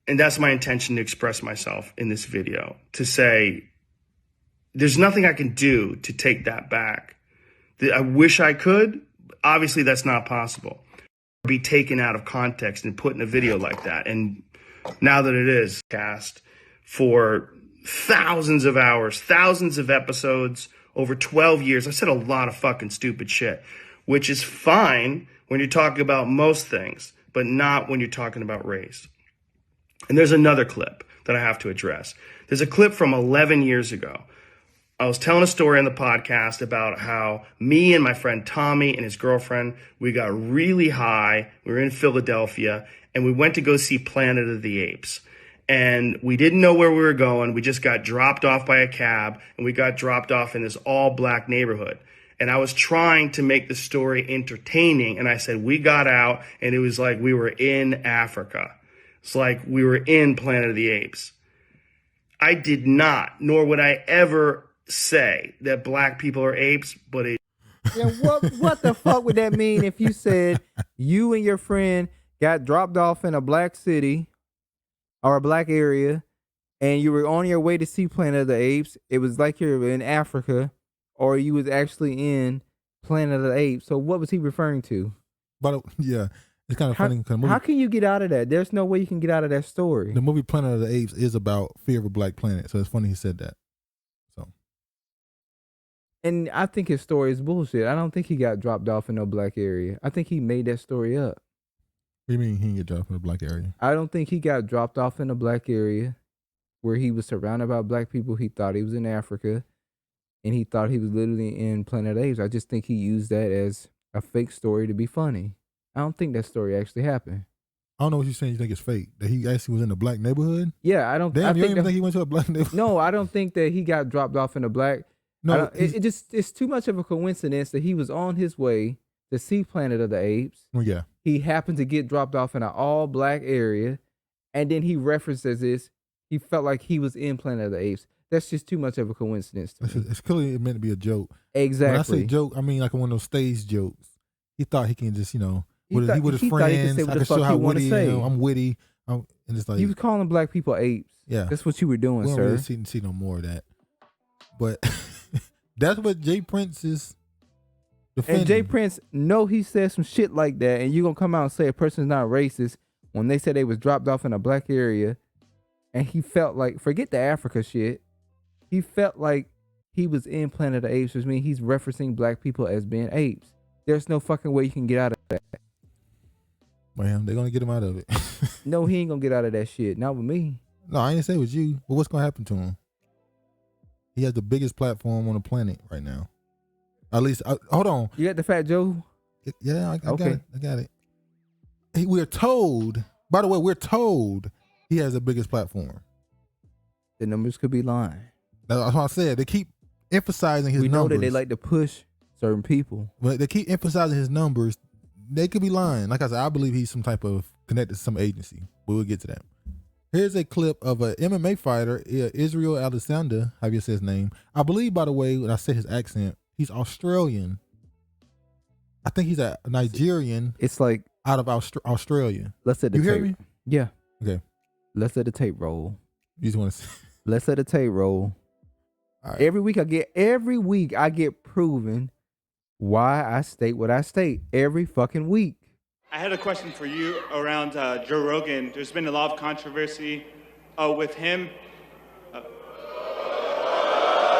And that's my intention to express myself in this video, to say, there's nothing I can do to take that back. I wish I could. Obviously, that's not possible. Be taken out of context and put in a video like that. And now that it is cast for thousands of hours, thousands of episodes, over 12 years, I said a lot of fucking stupid shit, which is fine when you're talking about most things, but not when you're talking about race. And there's another clip that I have to address. There's a clip from 11 years ago. I was telling a story on the podcast about how me and my friend Tommy and his girlfriend, we got really high. We were in Philadelphia and we went to go see Planet of the Apes. And we didn't know where we were going. We just got dropped off by a cab and we got dropped off in this all black neighborhood. And I was trying to make the story entertaining. And I said, we got out and it was like we were in Africa. It's like we were in Planet of the Apes. I did not, nor would I ever say that black people are apes, but it. Yeah, what the fuck would that mean if you said you and your friend got dropped off in a black city or a black area and you were on your way to see Planet of the Apes? It was like you're in Africa or you was actually in Planet of the Apes. So what was he referring to? But yeah, it's kind of funny. How can you get out of that? There's no way you can get out of that story. The movie Planet of the Apes is about fear of a black planet. So it's funny he said that. And I think his story is bullshit. I don't think he got dropped off in no black area. I think he made that story up. What do you mean he didn't get dropped in a black area? I don't think he got dropped off in a black area where he was surrounded by black people. He thought he was in Africa and he thought he was literally in Planet of the Apes. I just think he used that as a fake story to be funny. I don't think that story actually happened. I don't know what you're saying. You think it's fake? That he actually was in a black neighborhood? Yeah, I don't. Damn, I you don't even think he went to a black neighborhood? No, I don't think that he got dropped off in a black. No, it's too much of a coincidence that he was on his way to see Planet of the Apes. Well, yeah. He happened to get dropped off in an all black area, and then he references this. He felt like he was in Planet of the Apes. That's just too much of a coincidence to me. It's clearly meant to be a joke. Exactly. When I say joke, I mean like one of those stage jokes. He thought he can just, he with his friends, I can show how witty I am. I'm witty. And it's like, he was calling black people apes. Yeah. That's what you were doing, we don't sir. really see no more of that. But that's what Jay Prince is defending. And Jay Prince, he said some shit like that, and you gonna come out and say a person's not racist when they said they was dropped off in a black area, and he felt like, forget the Africa shit, he felt like he was in Planet of the Apes, which means he's referencing black people as being apes. There's no fucking way you can get out of that. Man, they're gonna get him out of it. No, he ain't gonna get out of that shit. Not with me. No, I ain't say it was you. But what's gonna happen to him? He has the biggest platform on the planet right now. At least, hold on. You got the Fat Joe? Yeah, I got Okay. it. I got it. We're told. By the way, we're told he has the biggest platform. The numbers could be lying. That's what I said. They keep emphasizing his We know numbers. that they like to push certain people. But they keep emphasizing his numbers. They could be lying. Like I said, I believe he's some type of connected to some agency. But we'll get to that. Here's a clip of an MMA fighter, Israel Adesanya, how you say his name. I believe, by the way, when I say his accent, he's Australian. I think he's a Nigerian. It's like out of Australia. Let's let the You hear tape. me? Yeah. Okay. Let's let the tape roll. You just want to. Let's let the tape roll. All right. Every week I get proven why I state what I state every fucking week. I had a question for you around Joe Rogan. There's been a lot of controversy with him.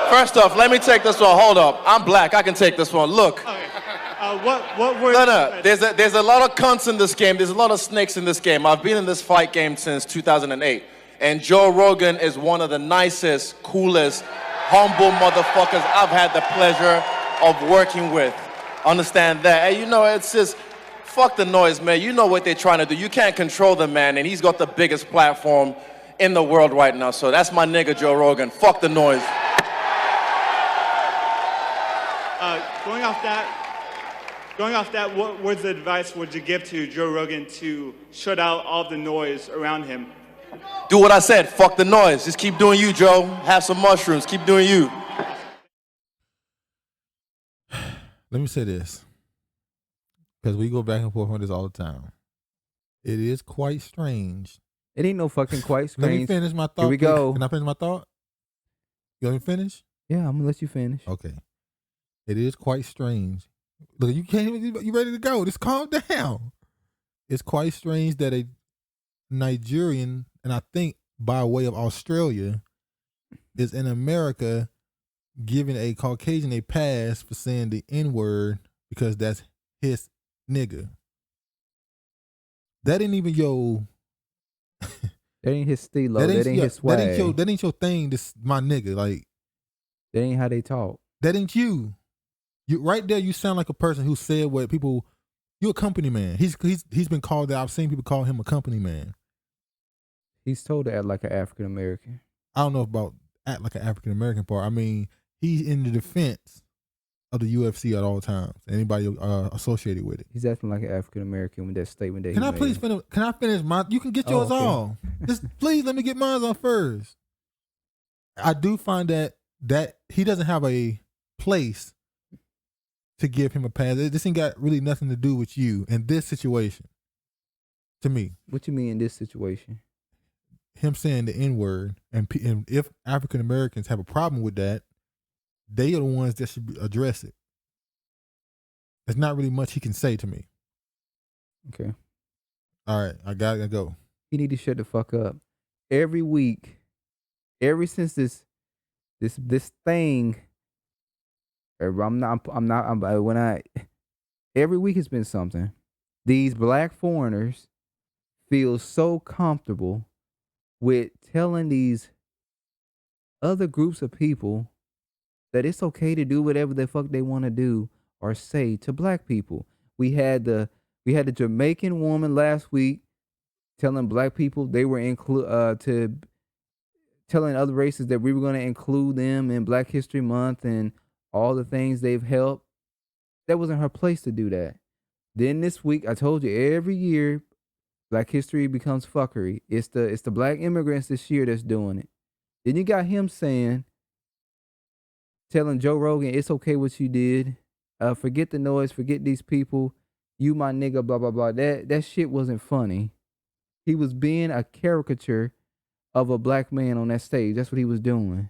First off, let me take this one. Hold up. I'm black. I can take this one. Look. Okay. What were... No. There's a lot of cunts in this game. There's a lot of snakes in this game. I've been in this fight game since 2008. And Joe Rogan is one of the nicest, coolest, humble motherfuckers I've had the pleasure of working with. Understand that. And you know, it's just... Fuck the noise, man. You know what they're trying to do. You can't control the man, and he's got the biggest platform in the world right now. So that's my nigga, Joe Rogan. Fuck the noise. Going off that, what words of advice would you give to Joe Rogan to shut out all the noise around him? Do what I said. Fuck the noise. Just keep doing you, Joe. Have some mushrooms. Keep doing you. Let me say this, because we go back and forth on this all the time. It is quite strange. It ain't no fucking quite strange. Let me finish my thought. Here we go. Can I finish my thought? You want me to finish? Yeah, I'm gonna let you finish. Okay. It is quite strange. Look, you can't even, you ready to go. Just calm down. It's quite strange that a Nigerian, and I think by way of Australia, is in America giving a Caucasian a pass for saying the N-word because that's his nigga. That ain't even your... That ain't his stilo. That ain't his swag. That ain't your thing. This my nigga. Like, that ain't how they talk. That ain't you. You right there. You sound like a person who said what people. You're a company man. He's been called that. I've seen people call him a company man. He's told to act like an African American. I don't know about act like an African American part. I mean, he's in the defense of the UFC at all times. Anybody associated with it. He's acting like an African American with that statement that Can he I made. please finish? Can I finish my? You can get yours okay. off. Just please let me get mine on first. I do find that he doesn't have a place to give him a pass. This ain't got really nothing to do with you in this situation. To me. What you mean in this situation? Him saying the N-word, and if African Americans have a problem with that, they are the ones that should address it. There's not really much he can say to me. Okay. All right, I gotta go. You need to shut the fuck up. Every week, ever since this thing, every week it's been something. These black foreigners feel so comfortable with telling these other groups of people that it's okay to do whatever the fuck they want to do or say to black people. We had the Jamaican woman last week telling black people they were telling other races that we were going to include them in Black History Month and all the things they've helped. That wasn't her place to do that. Then this week, I told you, every year Black history becomes fuckery. It's the black immigrants this year that's doing it. Then you got him telling Joe Rogan, it's okay what you did. Forget the noise, forget these people. You my nigga, blah, blah, blah. That shit wasn't funny. He was being a caricature of a black man on that stage. That's what he was doing.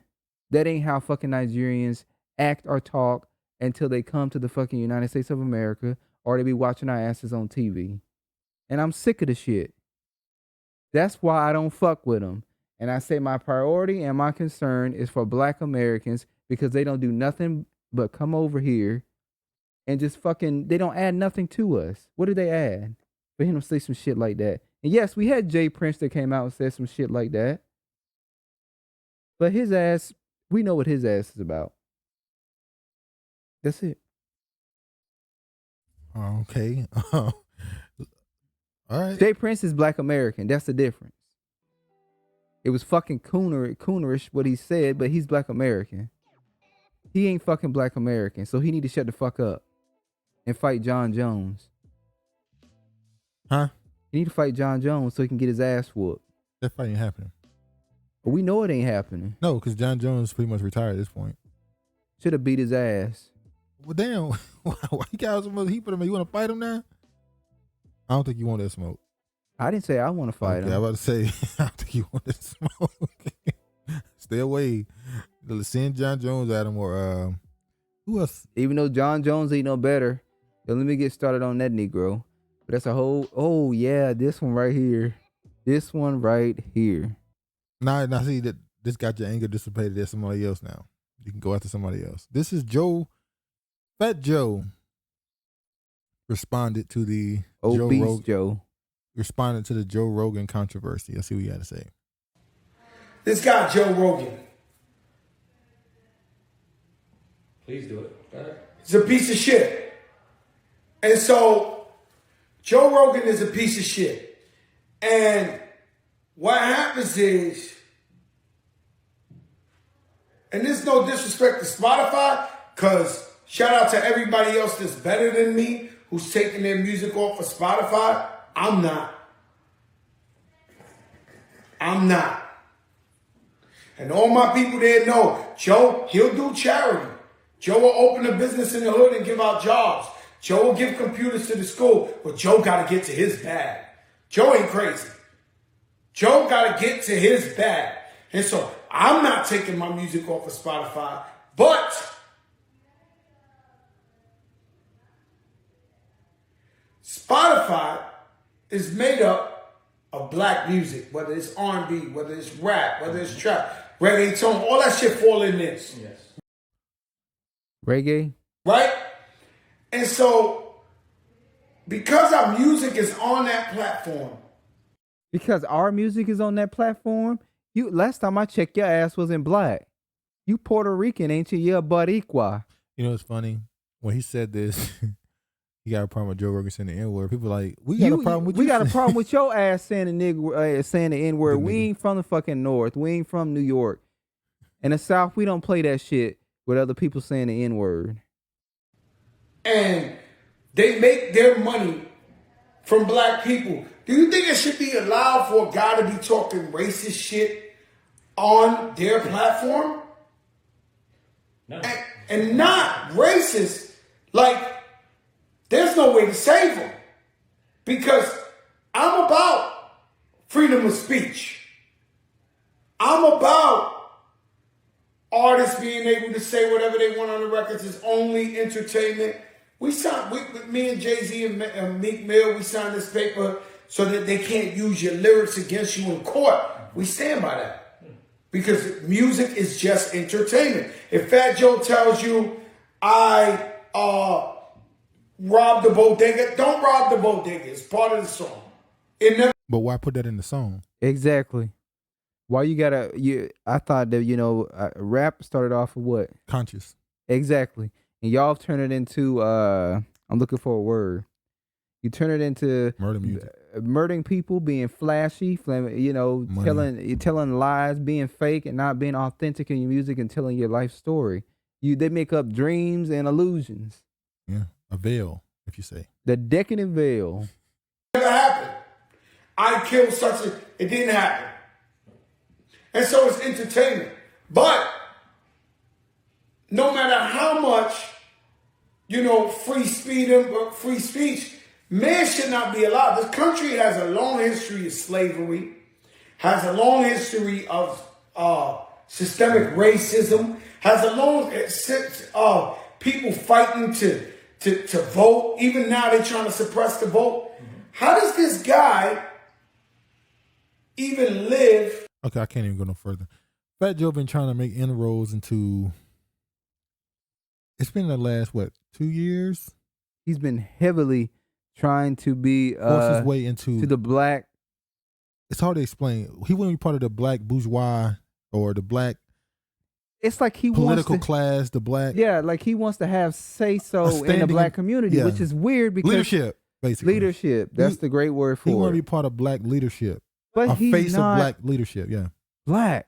That ain't how fucking Nigerians act or talk until they come to the fucking United States of America or they be watching our asses on TV. And I'm sick of the shit. That's why I don't fuck with them. And I say my priority and my concern is for Black Americans because they don't do nothing but come over here and just fucking, they don't add nothing to us. What do they add? For him to say some shit like that. And yes, we had Jay Prince that came out and said some shit like that. But his ass, we know what his ass is about. That's it. Okay. All right. Jay Prince is Black American. That's the difference. It was fucking coonerish what he said, but he's Black American. He ain't fucking Black American, so he need to shut the fuck up and fight John Jones. Huh? He need to fight John Jones so he can get his ass whooped. That fight ain't happening. But we know it ain't happening. No, because John Jones pretty much retired at this point. Should have beat his ass. Well, damn. Why you got so much heat for him? You want to fight him now? I don't think you want that smoke. I didn't say I want to fight him. I was about to say, I don't think you want that smoke. Stay away. Send John Jones at him or who else? Even though John Jones ain't no better. Let me get started on that Negro. But that's a whole, oh yeah, this one right here. This one right here. Now see that this got your anger dissipated at somebody else now. You can go after somebody else. This is Fat Joe responded to the Obese Joe. Responded to the Joe Rogan controversy. Let's see what you got to say. This guy, Joe Rogan. Please do it. Got it. He's a piece of shit. And so, Joe Rogan is a piece of shit. And what happens is, and there's no disrespect to Spotify, because shout out to everybody else that's better than me who's taking their music off of Spotify. I'm not. And all my people there know, Joe, he'll do charity. Joe will open a business in the hood and give out jobs. Joe will give computers to the school, but Joe got to get to his bag. Joe ain't crazy. Joe got to get to his bag. And so I'm not taking my music off of Spotify, but Spotify is made up of black music, whether it's R&B, whether it's rap, whether it's trap, reggaeton, all that shit fall in this. Yes. Reggae? Right? And so, because our music is on that platform. Because our music is on that platform? Last time I checked, your ass wasn't black. You Puerto Rican, ain't you? You're Boricua. You know what's funny? When he said this, he got a problem with Joe Rogan saying the N-word. People like, we got a problem with you. We got a problem with your ass saying saying the N-word. We ain't from the fucking North. We ain't from New York. In the South, we don't play that shit with other people saying the N-word. And they make their money from black people. Do you think it should be allowed for a guy to be talking racist shit on their platform? No. And not racist, like, there's no way to save him. Because I'm about freedom of speech. I'm about artists being able to say whatever they want on the records. Is only entertainment. We signed, me and Jay-Z and Meek Mill, we signed this paper so that they can't use your lyrics against you in court. We stand by that. Because music is just entertainment. If Fat Joe tells you, I robbed the bodega, don't rob the bodega. It's part of the song. But why put that in the song? Exactly. Why you gotta, I thought that, rap started off with what? Conscious. Exactly. And y'all turn it into, I'm looking for a word. You turn it into murder music, murdering people, being flashy, telling lies, being fake, and not being authentic in your music and telling your life story. They make up dreams and illusions. Yeah, a veil, if you say. The decadent veil. Never happened. I killed it didn't happen. And so it's entertainment. But no matter how much, free speech, man should not be allowed. This country has a long history of slavery, has a long history of systemic racism, has a long people fighting to vote. Even now they're trying to suppress the vote. How does this guy even live. Okay, I can't even go no further. Fat Joe been trying to make inroads into. It's been the last 2 years. He's been heavily trying to be Force his way into to the black. It's hard to explain. He wouldn't be part of the black bourgeois or the black. It's like he political wants to, class, the black. Yeah, like he wants to have say-so in the black community, which is weird because leadership, basically. Leadership. That's the great word for it. He want to be part of black leadership. But he's face not of black leadership, yeah. Black.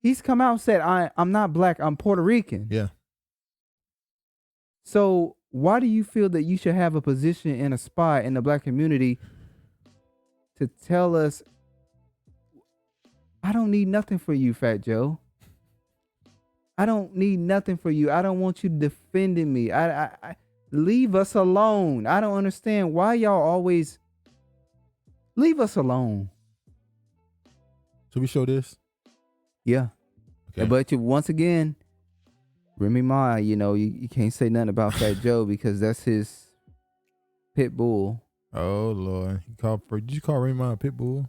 He's come out and said, I'm not black, I'm Puerto Rican. Yeah. So why do you feel that you should have a position in a spot in the black community to tell us, I don't need nothing for you, Fat Joe. I don't need nothing for you. I don't want you defending me. I leave us alone. I don't understand why y'all always leave us alone. Should we show this? Yeah. Okay. But once again, Remy Ma, you can't say nothing about Fat Joe because that's his pit bull. Oh Lord. Did you call Remy Ma a pit bull?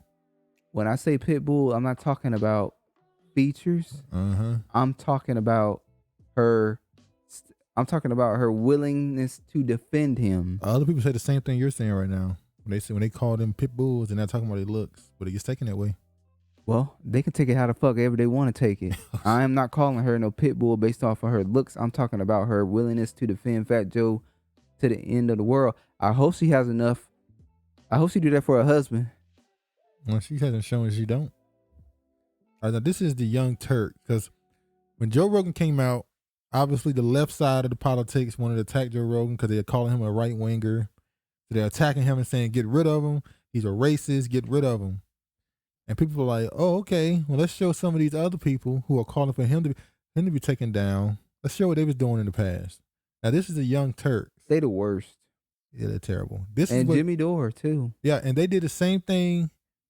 When I say pit bull, I'm not talking about features. I'm talking about her. I'm talking about her willingness to defend him. Other people say the same thing you're saying right now. When they call them pit bulls, they're not talking about their looks, but it gets taken that way. Well, they can take it how the fuck ever they want to take it. I am not calling her no pit bull based off of her looks. I'm talking about her willingness to defend Fat Joe to the end of the world. I hope she has enough. I hope she do that for her husband. Well, she hasn't shown she don't. All right, now this is the Young Turk, because when Joe Rogan came out, obviously the left side of the politics wanted to attack Joe Rogan because they're calling him a right winger. So they're attacking him and saying, get rid of him. He's a racist. Get rid of him. And people are like, oh, okay. Well, let's show some of these other people who are calling for him to be taken down. Let's show what they was doing in the past. Now, this is a Young Turk. They the worst. Yeah, they're terrible. And Jimmy Dore, too. Yeah, and they did the same thing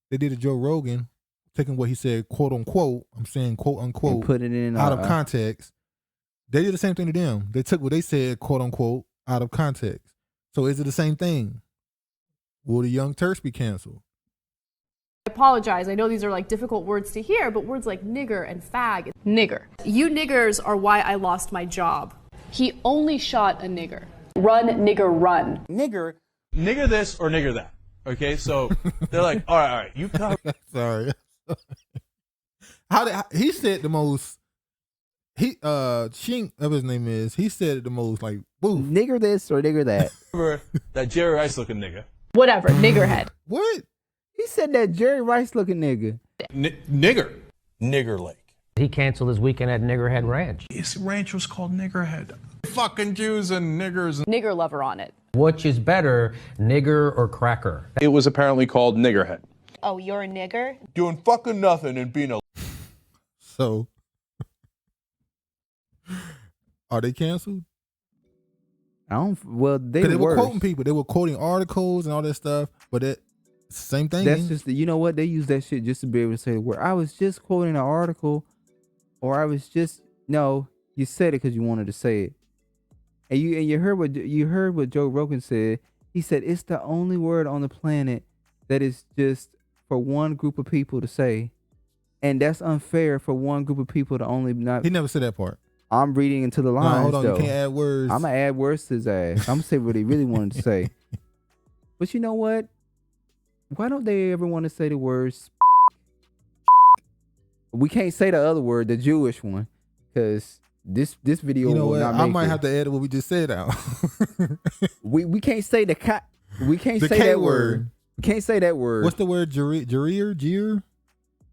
they did to Joe Rogan, taking what he said, quote unquote, I'm saying quote unquote, and put it in out of context. They did the same thing to them. They took what they said, quote unquote, out of context. So is it the same thing? Will the Young Turks be canceled? I apologize. I know these are like difficult words to hear, but words like nigger and fag. Nigger. You niggers are why I lost my job. He only shot a nigger. Run, nigger, run. Nigger this or nigger that. Okay, so they're like, all right, you come. Sorry. He said the most. Chink, whatever his name is, he said it the most like, boo. Nigger this or nigger that. That Jerry Rice looking nigga. Whatever, niggerhead. What? He said that Jerry Rice looking nigga. Nigger. Nigger Lake. He canceled his weekend at Niggerhead Ranch. His ranch was called Niggerhead. Fucking Jews and niggers. Nigger lover on it. Which is better, nigger or cracker? It was apparently called Niggerhead. Oh, you're a nigger? Doing fucking nothing and being a... So, are they canceled? Well, they were quoting people. They were quoting articles and all that stuff, but it's the same thing. That's just, you know what? They use that shit just to be able to say the word. I was just quoting an article, or I was just, no, you said it because you wanted to say it. And you heard what Joe Rogan said. He said it's the only word on the planet that is just for one group of people to say, and that's unfair for one group of people to only not. He never said that part. I'm reading into the lines. No, hold on, though. you can't add words. I'm gonna add words to his ass. I'm gonna say what he really wanted to say. But you know what? Why don't they ever want to say the words? We can't say the other word, the Jewish one, because this video will not make I might have to edit what we just said out. we can't say we can't say that word. We can't say that word. What's the word? Jeer?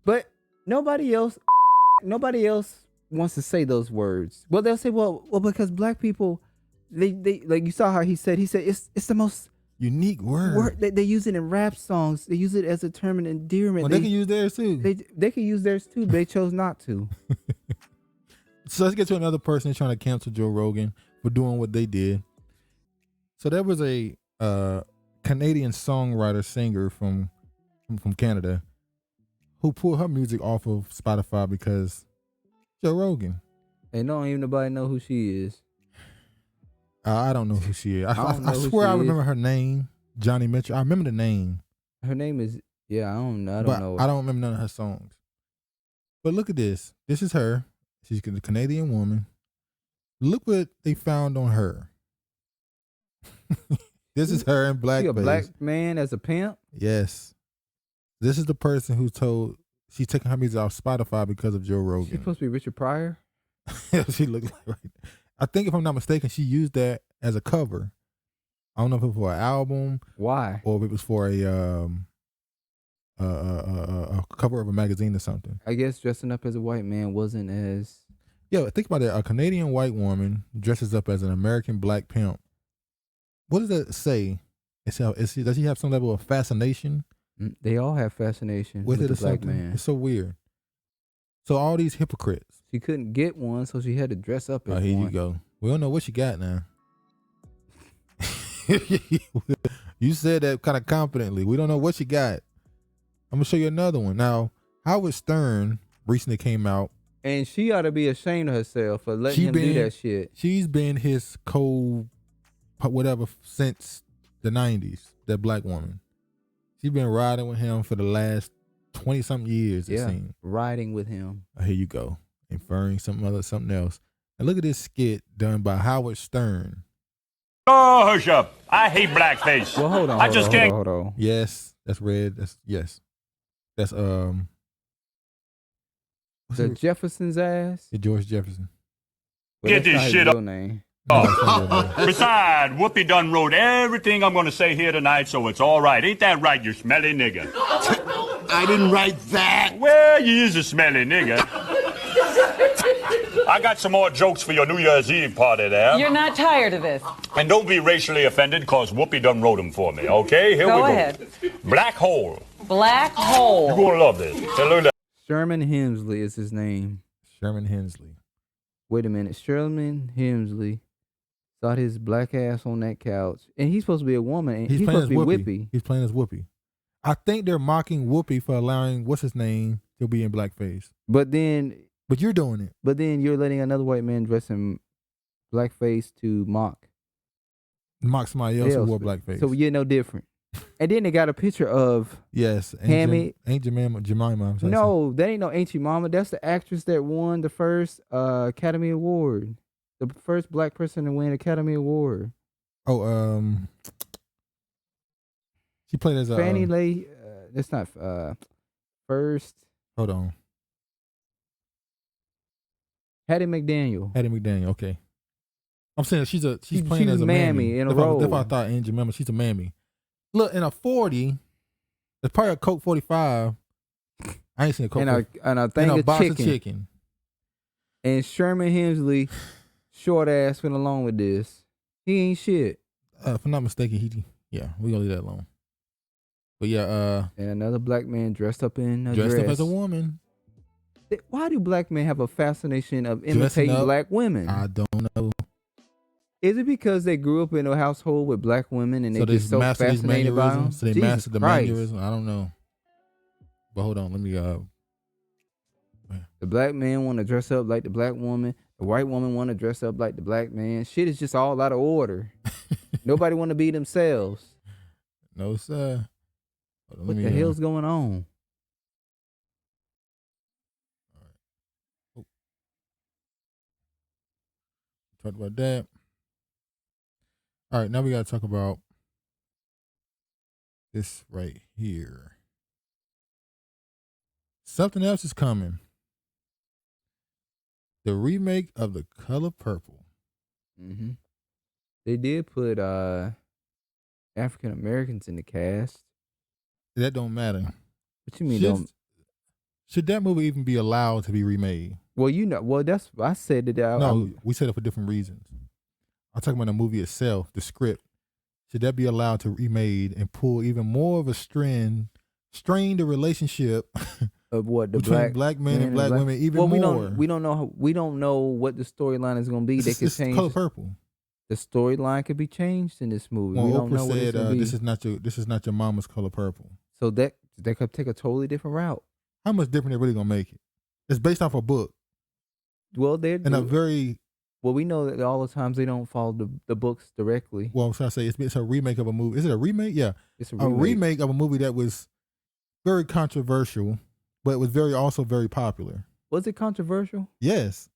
But nobody else wants to say those words. Well, they'll say, well, because black people, they like, you saw how he said it's the most unique word. They use it in rap songs. They use it as a term of endearment. Well, they can use theirs too. They can use theirs too, but they chose not to. So let's get to another person trying to cancel Joe Rogan for doing what they did. So there was a Canadian songwriter singer from Canada who pulled her music off of Spotify because Joe Rogan. And don't even nobody know who she is. I don't know who she is. I swear I remember her name, Johnny Mitchell. I remember the name. Her name is Yeah, I don't know. I don't remember none of her songs. But look at this. This is her. She's a Canadian woman. Look what they found on her. This is her in blackface. She a black man as a pimp? Yes. This is the person who told she's taking her music off Spotify because of Joe Rogan. She's supposed to be Richard Pryor? She looked like right. I think if I'm not mistaken, she used that as a cover. I don't know if it was for an album. Why? Or if it was for a cover of a magazine or something. I guess dressing up as a white man wasn't as... Yeah, think about it. A Canadian white woman dresses up as an American black pimp. What does that say? Does she have some level of fascination? They all have fascination with the black man. It's so weird. So all these hypocrites. She couldn't get one, so she had to dress up as one. Here you go. We don't know what she got now. You said that kind of confidently. We don't know what she got. I'm going to show you another one. Now, Howard Stern recently came out. And she ought to be ashamed of herself for letting him do that shit. She's been his whatever since the 90s, that black woman. She's been riding with him for the last 20-something years, it seems. Riding with him. Here you go. Inferring something else. And look at this skit done by Howard Stern. Oh, hush up. I hate blackface. Well, hold on. Hold on. Yes, that's red. That's the Jefferson's ass? George Jefferson. Well, get this shit up. Name. Oh. Besides, Whoopi done wrote everything I'm going to say here tonight, so it's all right. Ain't that right, you smelly nigga? I didn't write that. Well, you is a smelly nigga. I got some more jokes for your New Year's Eve party there. You're not tired of this. And don't be racially offended, because Whoopi done wrote them for me, okay? Here we go. Go ahead. Black hole. Black hole. You're going to love this. Tell her that. Sherman Hemsley is his name. Sherman Hemsley. Wait a minute. Sherman Hemsley saw his black ass on that couch. And he's supposed to be a woman. And he's supposed to be Whoopi. He's playing as Whoopi. I think they're mocking Whoopi for allowing, what's his name, to be in blackface. But you're doing it. But then you're letting another white man dress in blackface to mock somebody else who wore blackface. So you're no different. And then they got a picture of Aunt Jemima. No, that ain't no Aunt Jemima. That's the actress that won the first Academy Award. The first black person to win Academy Award. Oh, she played as Fannie Lay. That's not first. Hold on. Hattie McDaniel. Okay. I'm saying she's playing as a mammy in a role. That's why I thought Aunt Jemima. She's a mammy. Look, in a 40, it's probably a Coke 45. I ain't seen a Coke. And a thing of box chicken. of chicken. And Sherman Hemsley, short ass, went along with this. He ain't shit. If I'm not mistaken, we're gonna leave that alone. But yeah, and another black man dressed up in a dress. Dressed up as a woman. Why do black men have a fascination of imitating black women? I don't know. Is it because they grew up in a household with black women and they just so fascinated by them? So they mastered the mannerism? I don't know. But hold on, let me The black man want to dress up like the black woman. The white woman want to dress up like the black man. Shit is just all out of order. Nobody want to be themselves. No, sir. What the hell's going on? All right. Talked about that. All right, now we got to talk about this right here. Something else is coming. The remake of The Color Purple. Mm-hmm. They did put African Americans in the cast. That don't matter. What you mean? Should that movie even be allowed to be remade? Well, that's I said that. We said it for different reasons. I'm talking about the movie itself, the script. Should that be allowed to be remade and pull even more of a strain the relationship of what the between black men and black women even more? We don't know what the storyline is going to be. They could change. Color Purple. The storyline could be changed in this movie. Well, we don't Oprah know what it's going to be. This is not your mama's Color Purple. So that they could take a totally different route. How much different they really gonna make it? It's based off a book. Well, we know that all the times they don't follow the books directly. Well, so I say it's a remake of a movie. Is it a remake? Yeah, it's a remake of a movie that was very controversial, but it was also very popular. Was it controversial? Yes.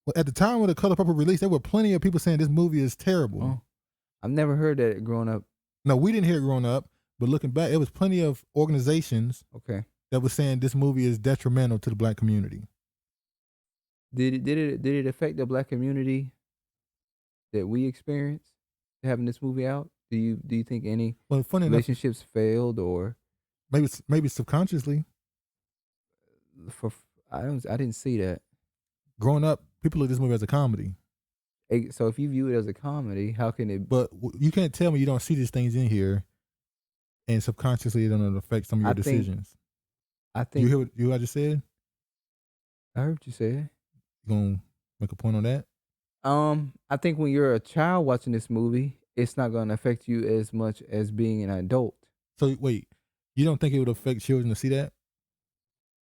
Well, at the time when The Color Purple released, there were plenty of people saying this movie is terrible. Oh, I've never heard that growing up. No, we didn't hear it growing up, but looking back, it was plenty of organizations that were saying this movie is detrimental to the black community. Did it affect the black community that we experienced having this movie out? Do you think any relationships failed or maybe subconsciously? I didn't see that. Growing up, people look at this movie as a comedy. So if you view it as a comedy, how can it? But you can't tell me you don't see these things in here, and subconsciously it don't affect some of your decisions. I think you hear what I just said. I heard what you said. You gonna make a point on that? I think when you're a child watching this movie, it's not gonna affect you as much as being an adult. So wait, you don't think it would affect children to see that?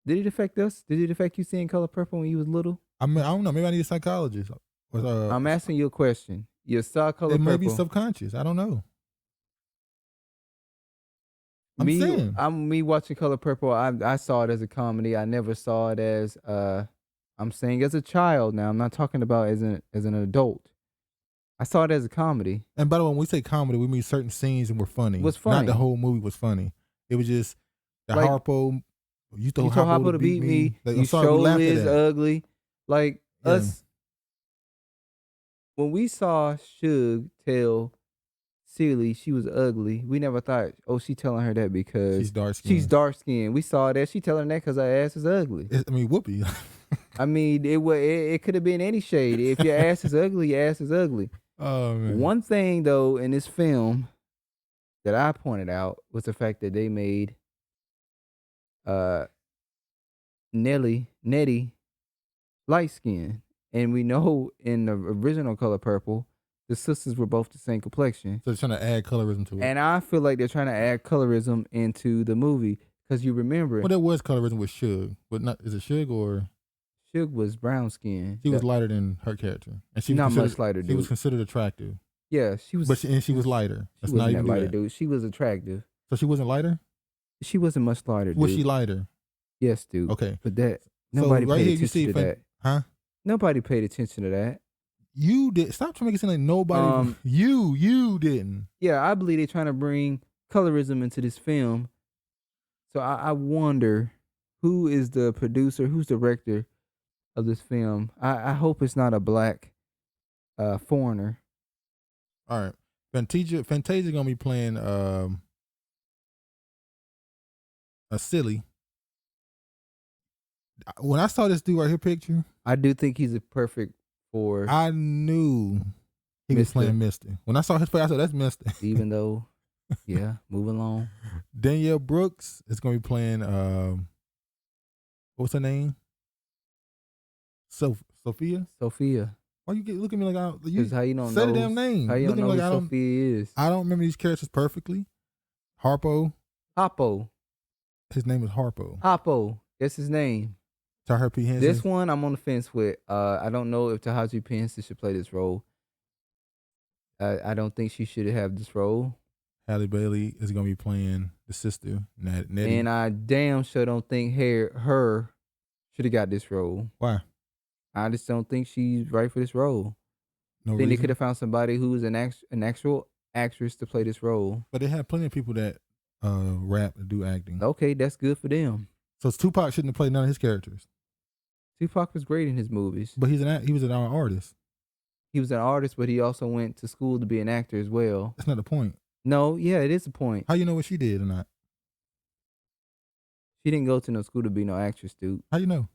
Did it affect us? Did it affect you seeing Color Purple when you was little? I mean, I don't know. Maybe I need a psychologist. I'm asking you a question. You saw Color Purple. It may be subconscious. I don't know. Me watching Color Purple. I saw it as a comedy. I never saw it as I'm saying as a child. Now I'm not talking about as an adult. I saw it as a comedy. And by the way, when we say comedy, we mean certain scenes and were funny. Was funny. Not the whole movie was funny. It was just the like, Harpo. You told Harpo to beat me. Like, you showed Liz ugly. Like us. When we saw Suge tell Celie she was ugly, we never thought, oh, she telling her that because she's dark skinned. We saw that she telling that because her ass is ugly. I mean, whoopee. I mean, it could have been any shade. If your ass is ugly, your ass is ugly. Oh man. One thing though in this film that I pointed out was the fact that they made Nettie light skinned. And we know in the original Color Purple, the sisters were both the same complexion. So they're trying to add colorism to it. And I feel like they're trying to add colorism into the movie because you remember. Well, there was colorism with Suge, but not is it Suge or? Suge was brown skinned. She was lighter than her character, and she not was much lighter. She was considered attractive. Yeah, she was. But she was lighter. That's not even lighter, dude. She was attractive. So she wasn't lighter. She wasn't much lighter. Was she lighter? Yes, dude. Okay, but that nobody paid attention to that. Huh? Nobody paid attention to that. You did. Stop trying to make it sound like nobody. You didn't. Yeah, I believe they're trying to bring colorism into this film. So I wonder who is the producer, who's the director of this film. I hope it's not a black foreigner. All right, Fantasia gonna be playing a silly. When I saw this dude right here picture, I do think he's a perfect for. I knew he was playing Mister. When I saw his face, I said, "That's Mister." Even though, yeah, moving along. Danielle Brooks is gonna be playing. What's her name? Sophia. Sophia. Why you look at me like you? How you don't say know the damn name? How you don't know who Sophia is? I don't remember these characters perfectly. Harpo. His name is Harpo. Harpo. That's his name. Taher P. Henson. This one I'm on the fence with. I don't know if Tahaji P. Henson should play this role. I don't think she should have this role. Halle Bailey is going to be playing the sister, Nettie. And I damn sure don't think her should have got this role. Why? I just don't think she's right for this role. No I think reason? they could have found somebody who's an actual actress to play this role. But they have plenty of people that rap and do acting. Okay, that's good for them. So Tupac shouldn't have played none of his characters. Tupac was great in his movies. But he was an artist. He was an artist, but he also went to school to be an actor as well. That's not the point. No, yeah, it is a point. How you know what she did or not? She didn't go to no school to be no actress, dude. How you know?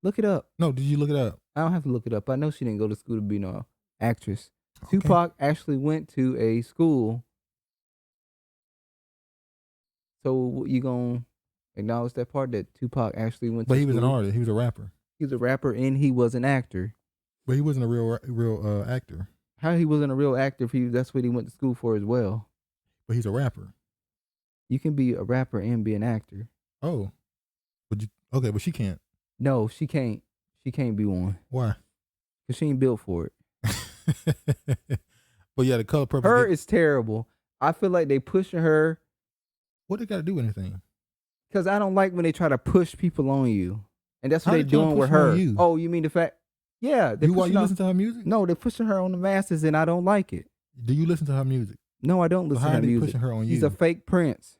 Look it up. No, did you look it up? I don't have to look it up. I know she didn't go to school to be no actress. Okay. Tupac actually went to a school. So you gonna acknowledge that part that Tupac actually went to school? But he was an artist. He was a rapper. He was a rapper and he was an actor. But he wasn't a real actor. How he wasn't a real actor if that's what he went to school for as well. But he's a rapper. You can be a rapper and be an actor. Oh. But she can't. No, she can't. She can't be one. Why? Because she ain't built for it. But yeah, the Color Purple. Her is terrible. I feel like they pushing her. What they got to do with anything? Because I don't like when they try to push people on you. And that's what How they're they trying to doing with push on her. you? Oh, you mean the fact? Yeah. You listen to her music? No, they're pushing her on the masses, and I don't like it. Do you listen to her music? No, I don't listen how to are her they music. pushing her on She's you? a fake prince.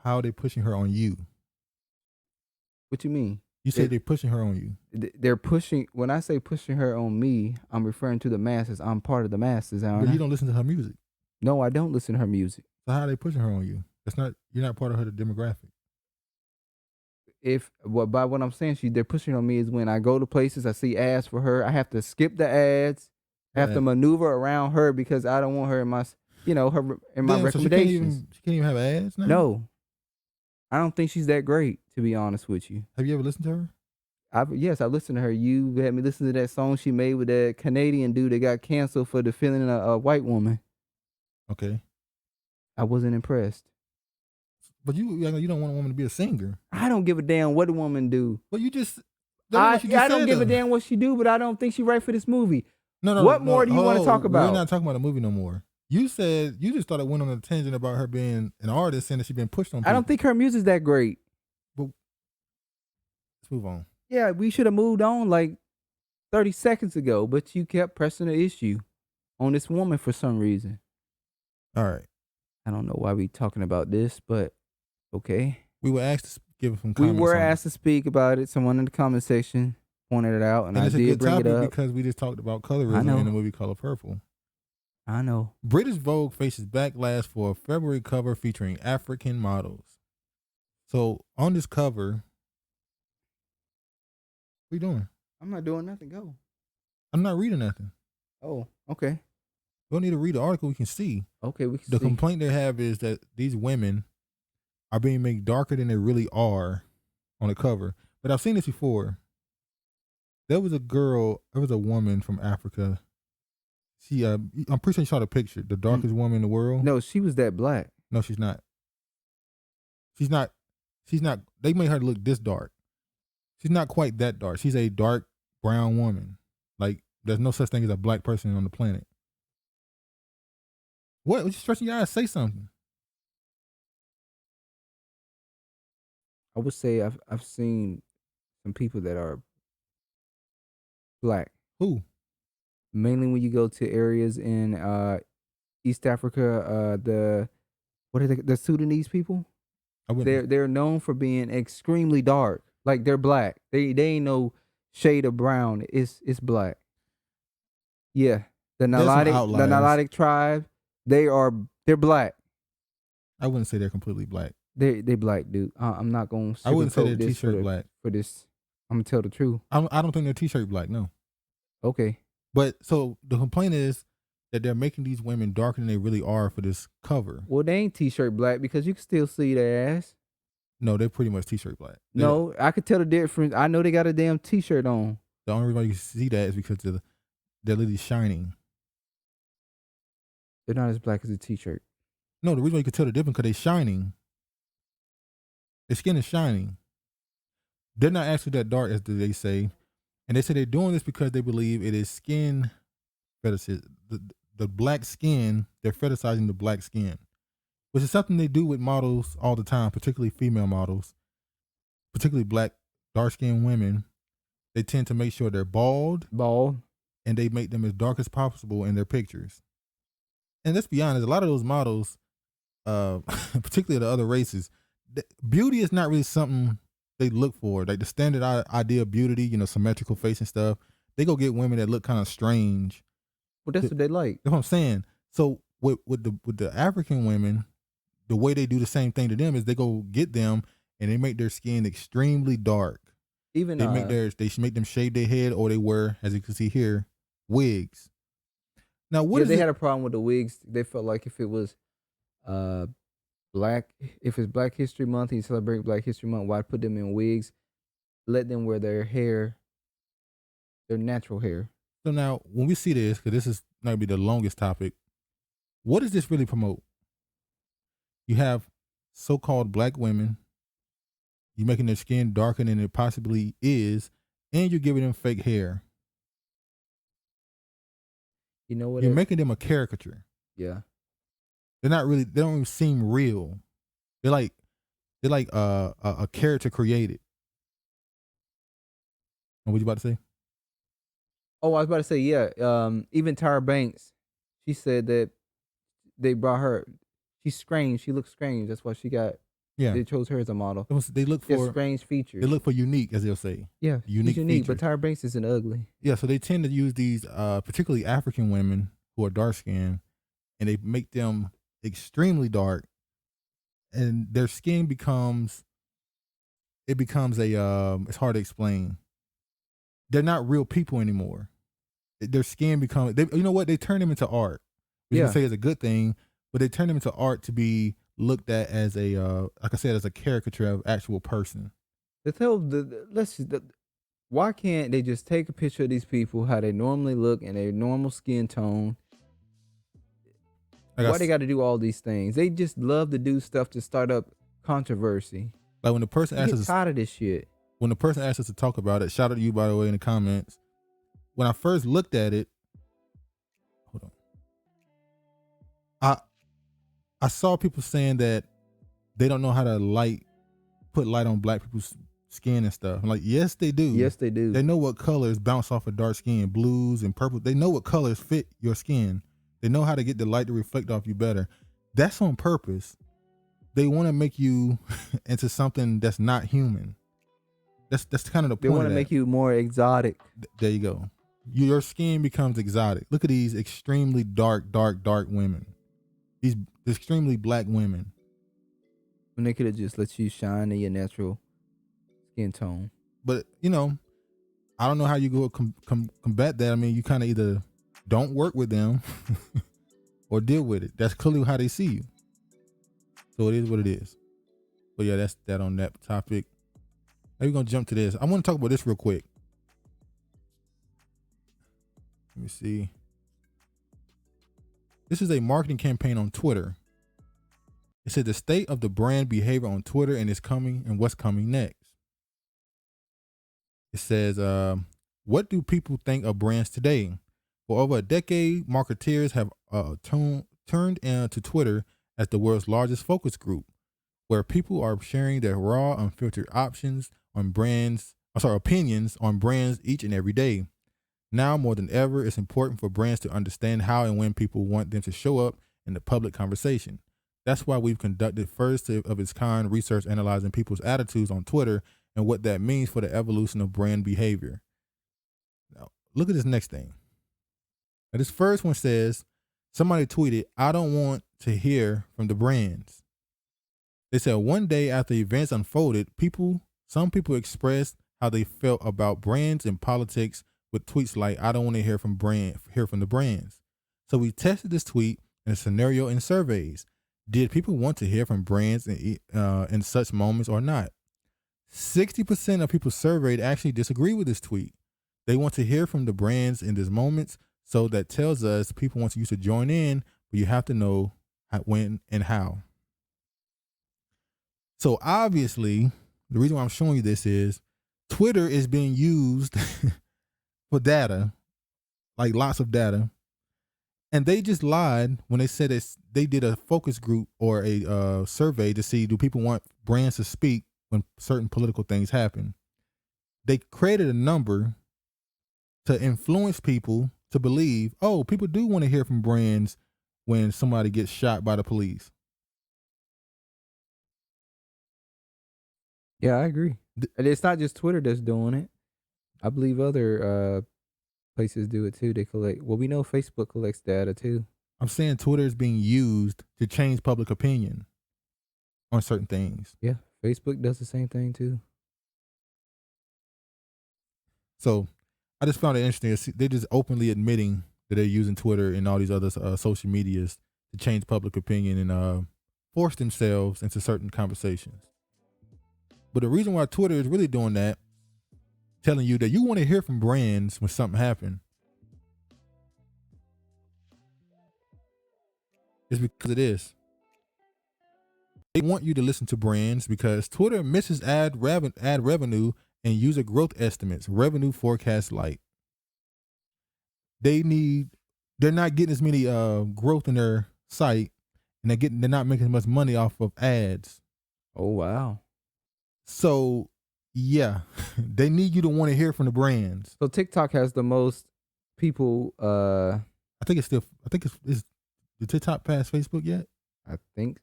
How are they pushing her on you? What you mean? You said they're pushing her on you. They're pushing. When I say pushing her on me, I'm referring to the masses. I'm part of the masses. But you don't listen to her music. No, I don't listen to her music. So how are they pushing her on you? You're not part of her demographic. By what I'm saying, they're pushing on me is when I go to places, I see ads for her. I have to skip the ads. I have to maneuver around her because I don't want her in my, her in my recommendations. So she can't even have ads now? No, I don't think she's that great, to be honest with you. Have you ever listened to her? Yes, I listened to her. You had me listen to that song she made with that Canadian dude that got canceled for defending a white woman. Okay. I wasn't impressed. But you don't want a woman to be a singer. I don't give a damn what a woman do. Well, I don't give a damn what she do, but I don't think she right for this movie. No. What more do you want to talk about? We're not talking about a movie no more. You said you just thought it went on a tangent about her being an artist and that she's been pushed on people. I don't think her music's that great. But let's move on. Yeah, we should have moved on like 30 seconds ago, but you kept pressing the issue on this woman for some reason. All right. I don't know why we talking about this, but okay. We were asked to give some comments. We were asked to speak about it. Someone in the comment section pointed it out, and I it's did a good bring it topic up. because we just talked about colorism in the movie Color Purple. I know. British Vogue faces backlash for a February cover featuring African models. So on this cover, what are you doing? I'm not doing nothing. Go. I'm not reading nothing. Oh, okay. We don't need to read the article. We can see. Okay, we can The see. complaint they have is that these women are being made darker than they really are on the cover. But I've seen this before. There was a woman from Africa. She, I'm pretty sure you saw the picture. The darkest woman in the world. No, she was that black. No, she's not. She's not. They made her look this dark. She's not quite that dark. She's a dark brown woman. Like, there's no such thing as a black person on the planet. What? You stretching your eyes? Say something. I would say I've seen some people that are black. Who? Mainly when you go to areas in East Africa, the Sudanese people? They're known for being extremely dark. Like, they're black. They ain't no shade of brown. It's black. Yeah. The Nilotic tribe, they're black. I wouldn't say they're completely black. They black, dude. I'm not gonna. I wouldn't say sugarcoat their this t-shirt black. For this. I'm gonna tell the truth. I don't think their t-shirt black. No. Okay. But so the complaint is that they're making these women darker than they really are for this cover. Well, they ain't t-shirt black because you can still see their ass. No, they're pretty much t-shirt black. No, I could tell the difference. I know they got a damn t-shirt on. The only reason you can see that is because they're literally shining. They're not as black as a t-shirt. No, the reason why you can tell the difference because they're shining. Their skin is shining. They're not actually that dark as they say. And they say they're doing this because they believe it is skin fetishes. The black skin, they're fetishizing the black skin, which is something they do with models all the time, particularly female models, particularly black, dark-skinned women. They tend to make sure they're bald, and they make them as dark as possible in their pictures. And let's be honest, a lot of those models, particularly the other races, beauty is not really something they look for. Like the standard idea of beauty, symmetrical face and stuff. They go get women that look kind of strange. Well, that's what they like. That's what I'm saying. So with the African women, the way they do the same thing to them is they go get them and they make their skin extremely dark. Even they make them shave their head, or they wear, as you can see here, wigs. Now, they had a problem with the wigs. They felt like if it was if it's Black History Month and you celebrate Black History Month, why put them in wigs? Let them wear their hair, their natural hair. So now, when we see this, because this is might be the longest topic, what does this really promote? You have so-called black women, you're making their skin darker than it possibly is, and you're giving them fake hair. You know what? You're making them a caricature. Yeah. They don't even seem real. They're They're like a character created. And what you about to say? Oh, I was about to say, yeah. Even Tyra Banks, she said that they brought her. She's strange. She looks strange. That's why she got. Yeah. They chose her as a model. They look She for has strange features. They look for unique, as they'll say. Yeah, unique she's unique. features. But Tyra Banks isn't ugly. Yeah, so they tend to use these, particularly African women who are dark skinned, and they make them extremely dark, and their skin becomes a it's hard to explain. They're not real people anymore. Their skin becomes, you know what? They turn them into art. We can say it's a good thing, but they turn them into art to be looked at as a, like I said, as a caricature of actual person. Why can't they just take a picture of these people, how they normally look in their normal skin tone? Why they got to do all these things? They just love to do stuff to start up controversy. Like when the person asks us, tired of this shit. When the person asked us to talk about it, shout out to you, by the way, in the comments. When I first looked at it, hold on. I saw people saying that they don't know how to put light on black people's skin and stuff. I'm like, yes, they do. Yes, they do. They know what colors bounce off of dark skin, blues and purple. They know what colors fit your skin. They know how to get the light to reflect off you better. That's on purpose. They want to make you into something that's not human. That's kind of the point. They want to make you more exotic. There you go. Your skin becomes exotic. Look at these extremely dark women. These extremely black women. When they could have just let you shine in your natural skin tone. But, you know, I don't know how you go combat that. I mean, you kind of either don't work with them or deal with it. That's clearly how they see you. So it is what it is. But yeah, that's that on that topic. Now we're going to jump to this. I want to talk about this real quick. Let me see. This is a marketing campaign on Twitter. It said the state of the brand behavior on Twitter and what's coming next. It says, what do people think of brands today? For over a decade, marketeers have turned into Twitter as the world's largest focus group, where people are sharing their raw, unfiltered opinions on brands each and every day. Now more than ever, it's important for brands to understand how and when people want them to show up in the public conversation. That's why we've conducted first of its kind research analyzing people's attitudes on Twitter and what that means for the evolution of brand behavior. Now, look at this next thing. Now, this first one says, somebody tweeted, I don't want to hear from the brands. They said one day after events unfolded, some people expressed how they felt about brands and politics with tweets like, I don't want to hear from the brands. So we tested this tweet in a scenario in surveys. Did people want to hear from brands in such moments or not? 60% of people surveyed actually disagree with this tweet. They want to hear from the brands in these moments. So that tells us people want you to join in, but you have to know when and how. So obviously, the reason why I'm showing you this is Twitter is being used for data, like lots of data. And they just lied when they said they did a focus group or a survey to see, do people want brands to speak when certain political things happen? They created a number to influence people to believe, oh, people do want to hear from brands when somebody gets shot by the police. Yeah, I agree. And it's not just Twitter that's doing it. I believe other places do it too. They collect. Well, we know Facebook collects data too. I'm saying Twitter is being used to change public opinion on certain things. Yeah, Facebook does the same thing too. So I just found it interesting. They're just openly admitting that they're using Twitter and all these other social medias to change public opinion and force themselves into certain conversations. But the reason why Twitter is really doing that, telling you that you want to hear from brands when something happened, is because it is. They want you to listen to brands because Twitter misses ad revenue and user growth estimates, revenue forecast light. They're not getting as many growth in their site, and they're not making as much money off of ads Oh wow. So yeah, they need you to want to hear from the brands. So TikTok has the most people. I think it's did TikTok pass Facebook yet? I think.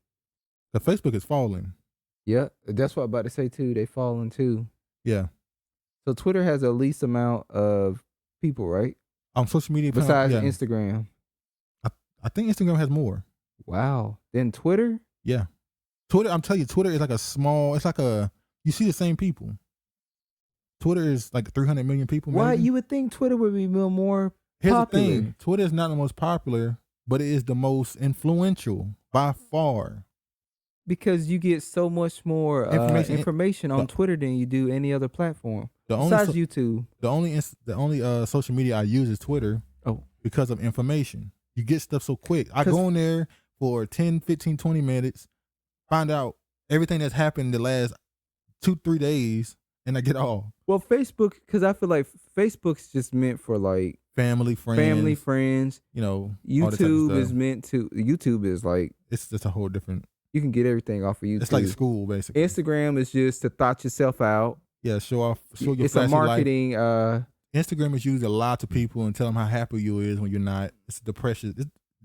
The Facebook is falling. Yeah, that's what I'm about to say too. They falling too. Yeah. So Twitter has the least amount of people, right? On social media, besides yeah. Instagram. I think Instagram has more. Wow. Then Twitter? Yeah. Twitter, I'm telling you, Twitter is like a small, it's like you see the same people. Twitter is like 300 million people. Why? Maybe. You would think Twitter would be more Here's popular. the thing. Twitter is not the most popular, but it is the most influential by far. Because you get so much more information on Twitter than you do any other platform. Besides YouTube. The only social media I use is Twitter. Oh. Because of information. You get stuff so quick. I go on there for 10, 15, 20 minutes, find out everything that's happened the last 2-3 days, and I get all. Well, Facebook, because I feel like Facebook's just meant for like family, friends. You know, YouTube is meant to. YouTube is like it's just a whole different. You can get everything off of YouTube. It's like school, basically. Instagram is just to thought yourself out. Yeah, show your. It's a marketing. Instagram is used a lot to people and tell them how happy you is when you're not. It's depression.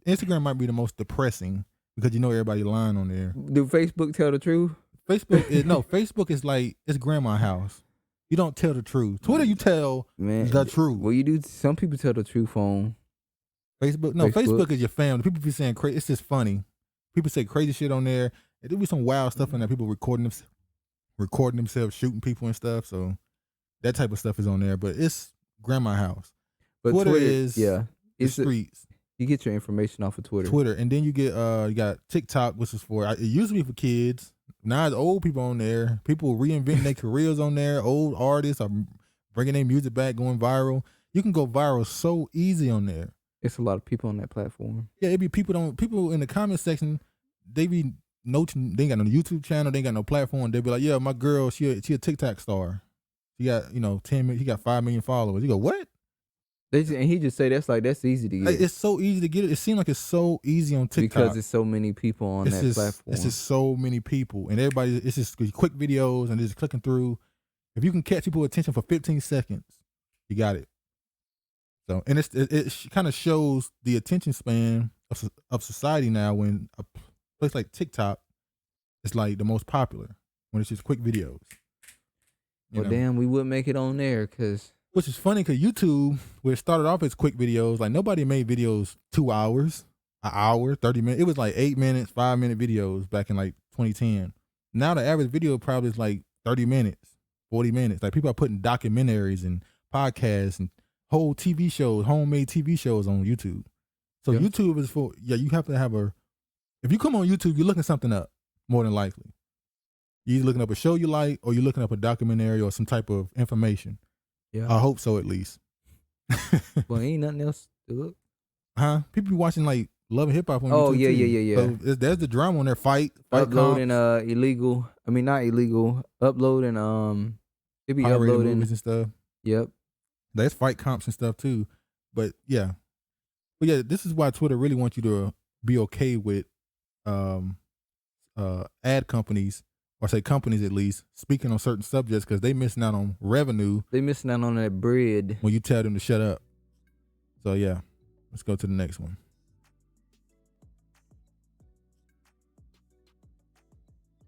Instagram might be the most depressing because you know everybody lying on there. Do Facebook tell the truth? Facebook is like it's grandma's house. You don't tell the truth. Twitter, you tell the truth. Well, you do. Some people tell the truth on Facebook. No, Facebook is your family. People be saying crazy. It's just funny. People say crazy shit on there. There'll be some wild stuff in there. People recording themselves, shooting people and stuff. So that type of stuff is on there. But it's grandma's house. But Twitter is the streets. You get your information off of Twitter. And then you get you got TikTok, which is for it used to be for kids. Now it's old people on there. People reinventing their careers on there. Old artists are bringing their music back, going viral. You can go viral so easy on there. It's a lot of people on that platform. Yeah, it be people in the comment section. They be they ain't got no YouTube channel. They ain't got no platform. They be like, yeah, my girl, she a TikTok star. She got 10 million. He got 5 million followers. You go what? And he just say that's easy to get. Like, it's so easy to get it. It seems like it's so easy on TikTok because there's so many people on that platform. It's just so many people, and everybody. It's just quick videos and just clicking through. If you can catch people's attention for 15 seconds, you got it. So, and it kind of shows the attention span of society now. When a place like TikTok is like the most popular, when it's just quick videos. Well, damn, we would make it on there Which is funny because YouTube, where it started off as quick videos, like nobody made videos 2 hours, an hour, 30 minutes. It was like 8 minutes, 5-minute videos back in like 2010. Now the average video probably is like 30 minutes, 40 minutes. Like people are putting documentaries and podcasts and whole TV shows, homemade TV shows on YouTube. So YouTube is for, you have to have if you come on YouTube, you're looking something up, more than likely. You're either looking up a show you like, or you're looking up a documentary or some type of information. Yeah. I hope so, at least. Well, ain't nothing else to look. Huh? People be watching like Love and Hip Hop on YouTube. Oh, yeah, too. yeah. So there's the drama on there. Fight uploading comps. illegal. I mean, not illegal. Uploading they be Pirated uploading movies and stuff. Yep. There's fight comps and stuff too. But yeah, this is why Twitter really wants you to be okay with ad companies, or say companies at least, speaking on certain subjects, because they missing out on revenue. They missing out on that bread when you tell them to shut up. So yeah, let's go to the next one.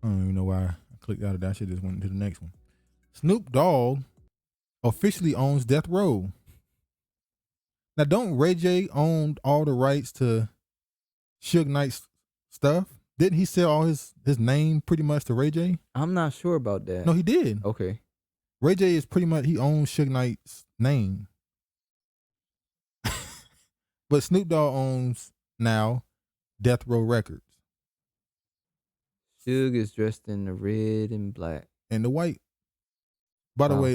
I don't even know why I clicked out of that. I should just went to the next one. Snoop Dogg officially owns Death Row. Now, don't Ray J own all the rights to Suge Knight's stuff? Didn't he sell all his name pretty much to Ray J? I'm not sure about that. No, he did. Okay. Ray J is pretty much, he owns Suge Knight's name. But Snoop Dogg owns now Death Row Records. Suge is dressed in the red and black. And the white. By the way,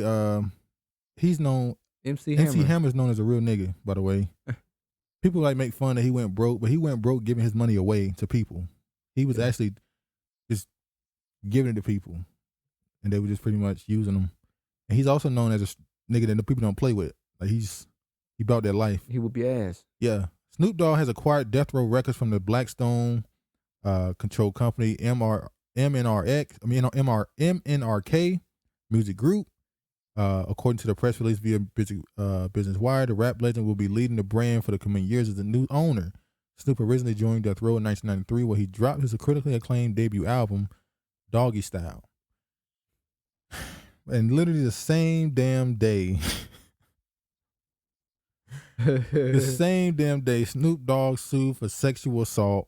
he's known, MC Hammer is known as a real nigga, by the way. People like make fun that he went broke, but he went broke giving his money away to people. He was actually just giving it to people, and they were just pretty much using them. And he's also known as a nigga that the people don't play with. Like he bought that life. He whoop your ass. Yeah. Snoop Dogg has acquired Death Row Records from the Blackstone controlled company MNRK Music Group. According to the press release via Business Wire, the rap legend will be leading the brand for the coming years as the new owner. Snoop originally joined Death Row in 1993, where he dropped his critically acclaimed debut album, Doggy Style. And literally the same damn day, Snoop Dogg sued for sexual assault.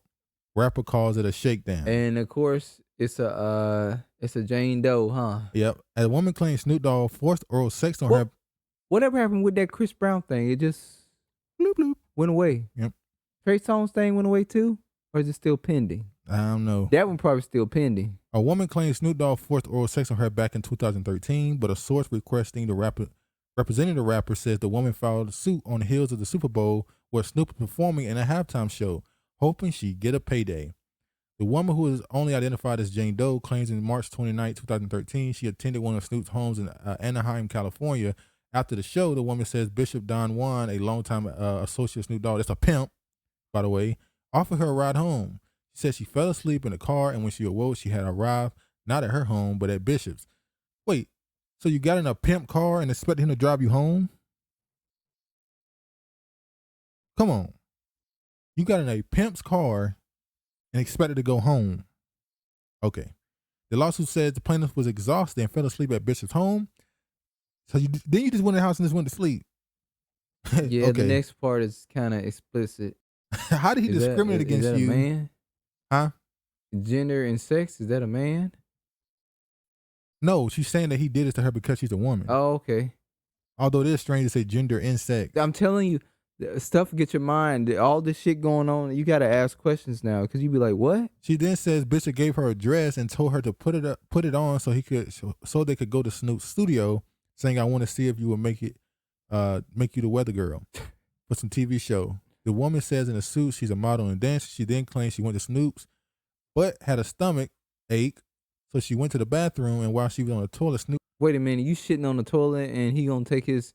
Rapper calls it a shakedown. And of course, it's a Jane Doe, huh? Yep. A woman claims Snoop Dogg forced oral sex on her. Whatever happened with that Chris Brown thing? It just went away. Yep. Trey Songz thing went away too? Or is it still pending? I don't know. That one probably still pending. A woman claims Snoop Dogg forced oral sex on her back in 2013, but a source representing the rapper says the woman filed a suit on the heels of the Super Bowl where Snoop was performing in a halftime show, hoping she'd get a payday. The woman, who is only identified as Jane Doe, claims in March 29, 2013, she attended one of Snoop's homes in Anaheim, California. After the show, the woman says Bishop Don Juan, a longtime associate of Snoop Dogg, that's a pimp, by the way, offered her a ride home. She said she fell asleep in the car, and when she awoke, she had arrived not at her home, but at Bishop's. Wait, so you got in a pimp car and expected him to drive you home? Come on. You got in a pimp's car and expected to go home. Okay. The lawsuit says the plaintiff was exhausted and fell asleep at Bishop's home. So then you just went in the house and just went to sleep. Yeah, okay. The next part is kind of explicit. How did he discriminate against you? you? Is that a man? Huh? Gender and sex, is that a man? No, she's saying that he did it to her because she's a woman. Oh, okay. Although it is strange to say gender and sex. I'm telling you, stuff get your mind. All this shit going on, you got to ask questions now because you be like, what? She then says Bishop gave her a dress and told her to put it on so they could go to Snoop's studio, saying, I want to see if you will make you the weather girl for some TV show. The woman says in a suit she's a model and dancer. She then claims she went to Snoop's but had a stomach ache, so she went to the bathroom, and while she was on the toilet, Snoop. Wait a minute, you shitting on the toilet and he gonna take his?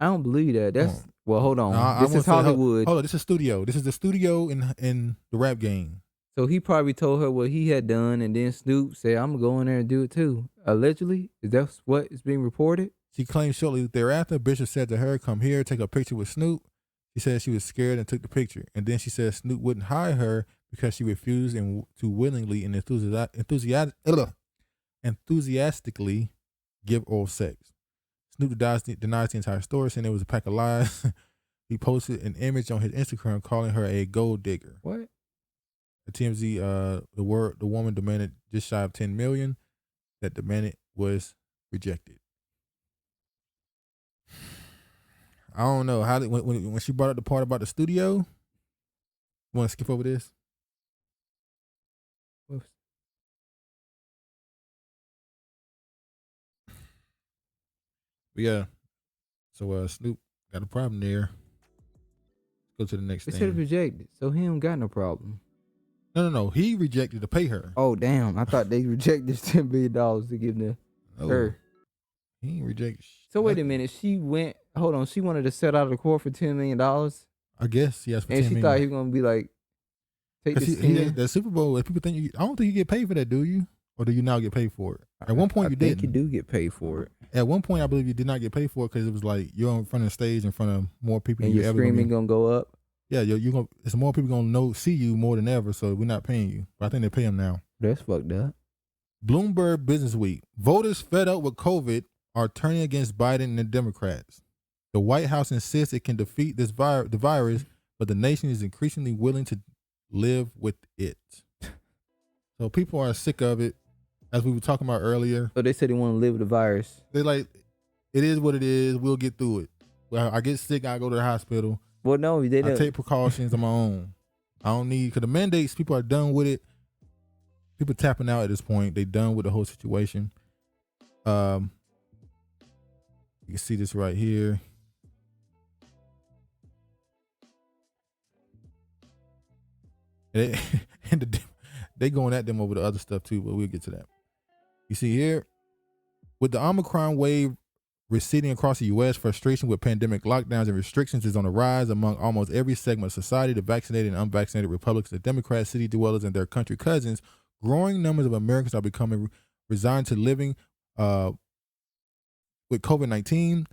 I don't believe that. That's well. Hold on. This is Hollywood. Hold on. This is studio. This is the studio in the rap game. So he probably told her what he had done, and then Snoop said, "I'm gonna go in there and do it too." Allegedly, is that what is being reported? She claims shortly thereafter, Bishop said to her, "Come here, take a picture with Snoop." She said she was scared and took the picture, and then she said Snoop wouldn't hire her because she refused to willingly and enthusiastically give oral sex. Snoop denies the entire story, saying it was a pack of lies. He posted an image on his Instagram calling her a gold digger. What? At TMZ, the woman demanded just shy of $10 million. That demanded was rejected. I don't know how when she brought up the part about the studio. You want to skip over this? Whoops. But yeah, so Snoop got a problem there. Let's go to the next They thing. said it rejected, so he don't got no problem. No. He rejected to pay her. Oh damn! I thought they rejected $10 billion to give her. He ain't rejected. So wait a minute. She went. Hold on. She wanted to set out of the court for $10 million. I guess yes. For and $10 she million. thought he was gonna be like, take this. The Super Bowl. If people think I don't think you get paid for that, do you? Or do you now get paid for it? At one point, I you think did. you do get paid for it. At one point, I believe you did not get paid for it because it was like you're in front of the stage in front of more people. And than your ever screaming gonna go up. Yeah, you're gonna. It's more people gonna see you more than ever. So we're not paying you. But I think they pay him now. That's fucked up. Bloomberg Business Week. Voters fed up with COVID are turning against Biden and the Democrats. The White House insists it can defeat the virus, but the nation is increasingly willing to live with it. So people are sick of it, as we were talking about earlier. So they said they want to live with the virus. They like, it is what it is. We'll get through it. Well, I get sick, I go to the hospital. Well, no, they don't. I take precautions on my own. I don't need, because the mandates, people are done with it. People tapping out at this point. They done with the whole situation. You can see this right here. They going at them over the other stuff too, but we'll get to that. You see here, with the Omicron wave receding across the U.S., frustration with pandemic lockdowns and restrictions is on the rise among almost every segment of society. The vaccinated and unvaccinated Republicans, the Democrats, city dwellers, and their country cousins growing numbers of Americans are becoming resigned to living with COVID-19,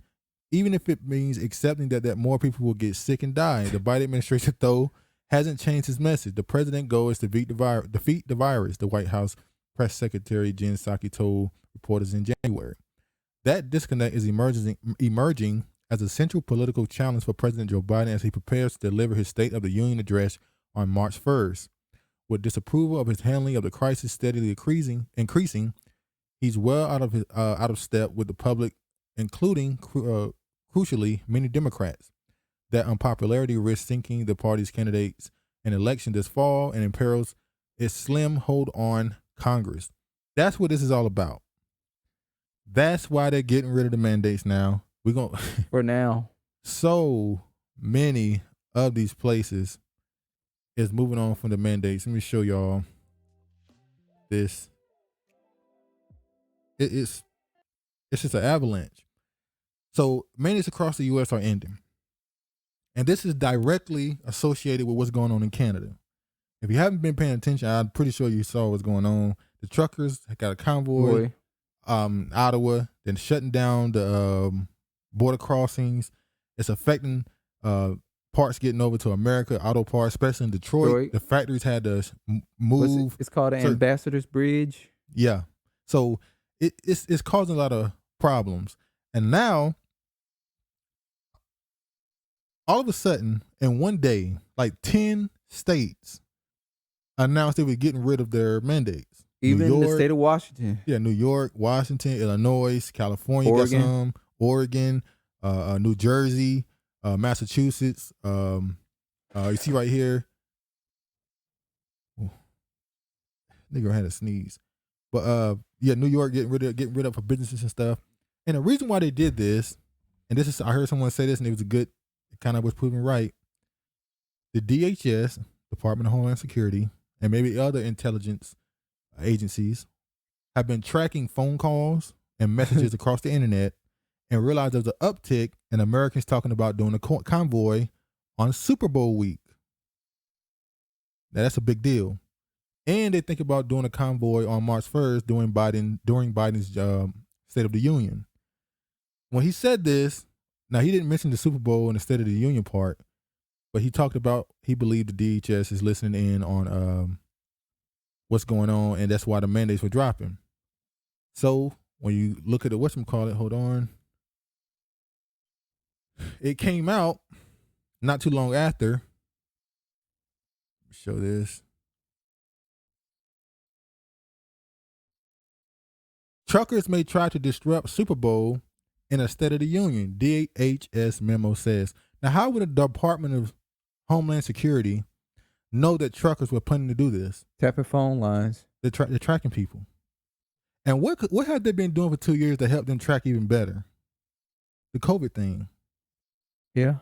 even if it means accepting that more people will get sick and die. The Biden administration, though, hasn't changed its message. The president's goal is to defeat the virus, the White House press secretary Jen Psaki told reporters in January. That disconnect is emerging as a central political challenge for President Joe Biden as he prepares to deliver his State of the Union address on March 1st. With disapproval of his handling of the crisis steadily increasing, he's well out of step with the public, including crucially many Democrats. That unpopularity risks sinking the party's candidates in election this fall and imperils its slim hold on Congress. That's what this is all about. That's why they're getting rid of the mandates now. We're going for now. So many of these places is moving on from the mandates. Let me show y'all this. It's just an avalanche. So mandates across the U.S. are ending. And this is directly associated with what's going on in Canada. If you haven't been paying attention, I'm pretty sure you saw what's going on. The truckers got a convoy, Ottawa, then shutting down the border crossings. It's affecting parts getting over to America, auto parts, especially in Detroit. The factories had to move. It's called the Ambassador's Bridge. Yeah. So it's causing a lot of problems. And now, all of a sudden, in one day, like 10 states announced they were getting rid of their mandates. Even the state of Washington. Yeah, New York, Washington, Illinois, California, Oregon. got some, Oregon, New Jersey, Massachusetts. You see right here. Ooh, nigga had a sneeze. But yeah, New York getting rid of for businesses and stuff. And the reason why they did this, and this is, I heard someone say this, and it was it kind of was proven right. The DHS, Department of Homeland Security, and maybe other intelligence agencies have been tracking phone calls and messages across the internet and realized there's an uptick in Americans talking about doing a convoy on Super Bowl week. Now that's a big deal. And they think about doing a convoy on March 1st during Biden's State of the Union. When he said this, now he didn't mention the Super Bowl and the State of the Union part, but he talked about he believed the DHS is listening in on what's going on, and that's why the mandates were dropping. So when you look at the hold on. It came out not too long after. Show this. Truckers may try to disrupt Super Bowl in a State of the Union, DHS memo says. Now, how would the Department of Homeland Security know that truckers were planning to do this? Tapping phone lines. They're tracking people. And what have they been doing for 2 years to help them track even better? The COVID thing. Yeah.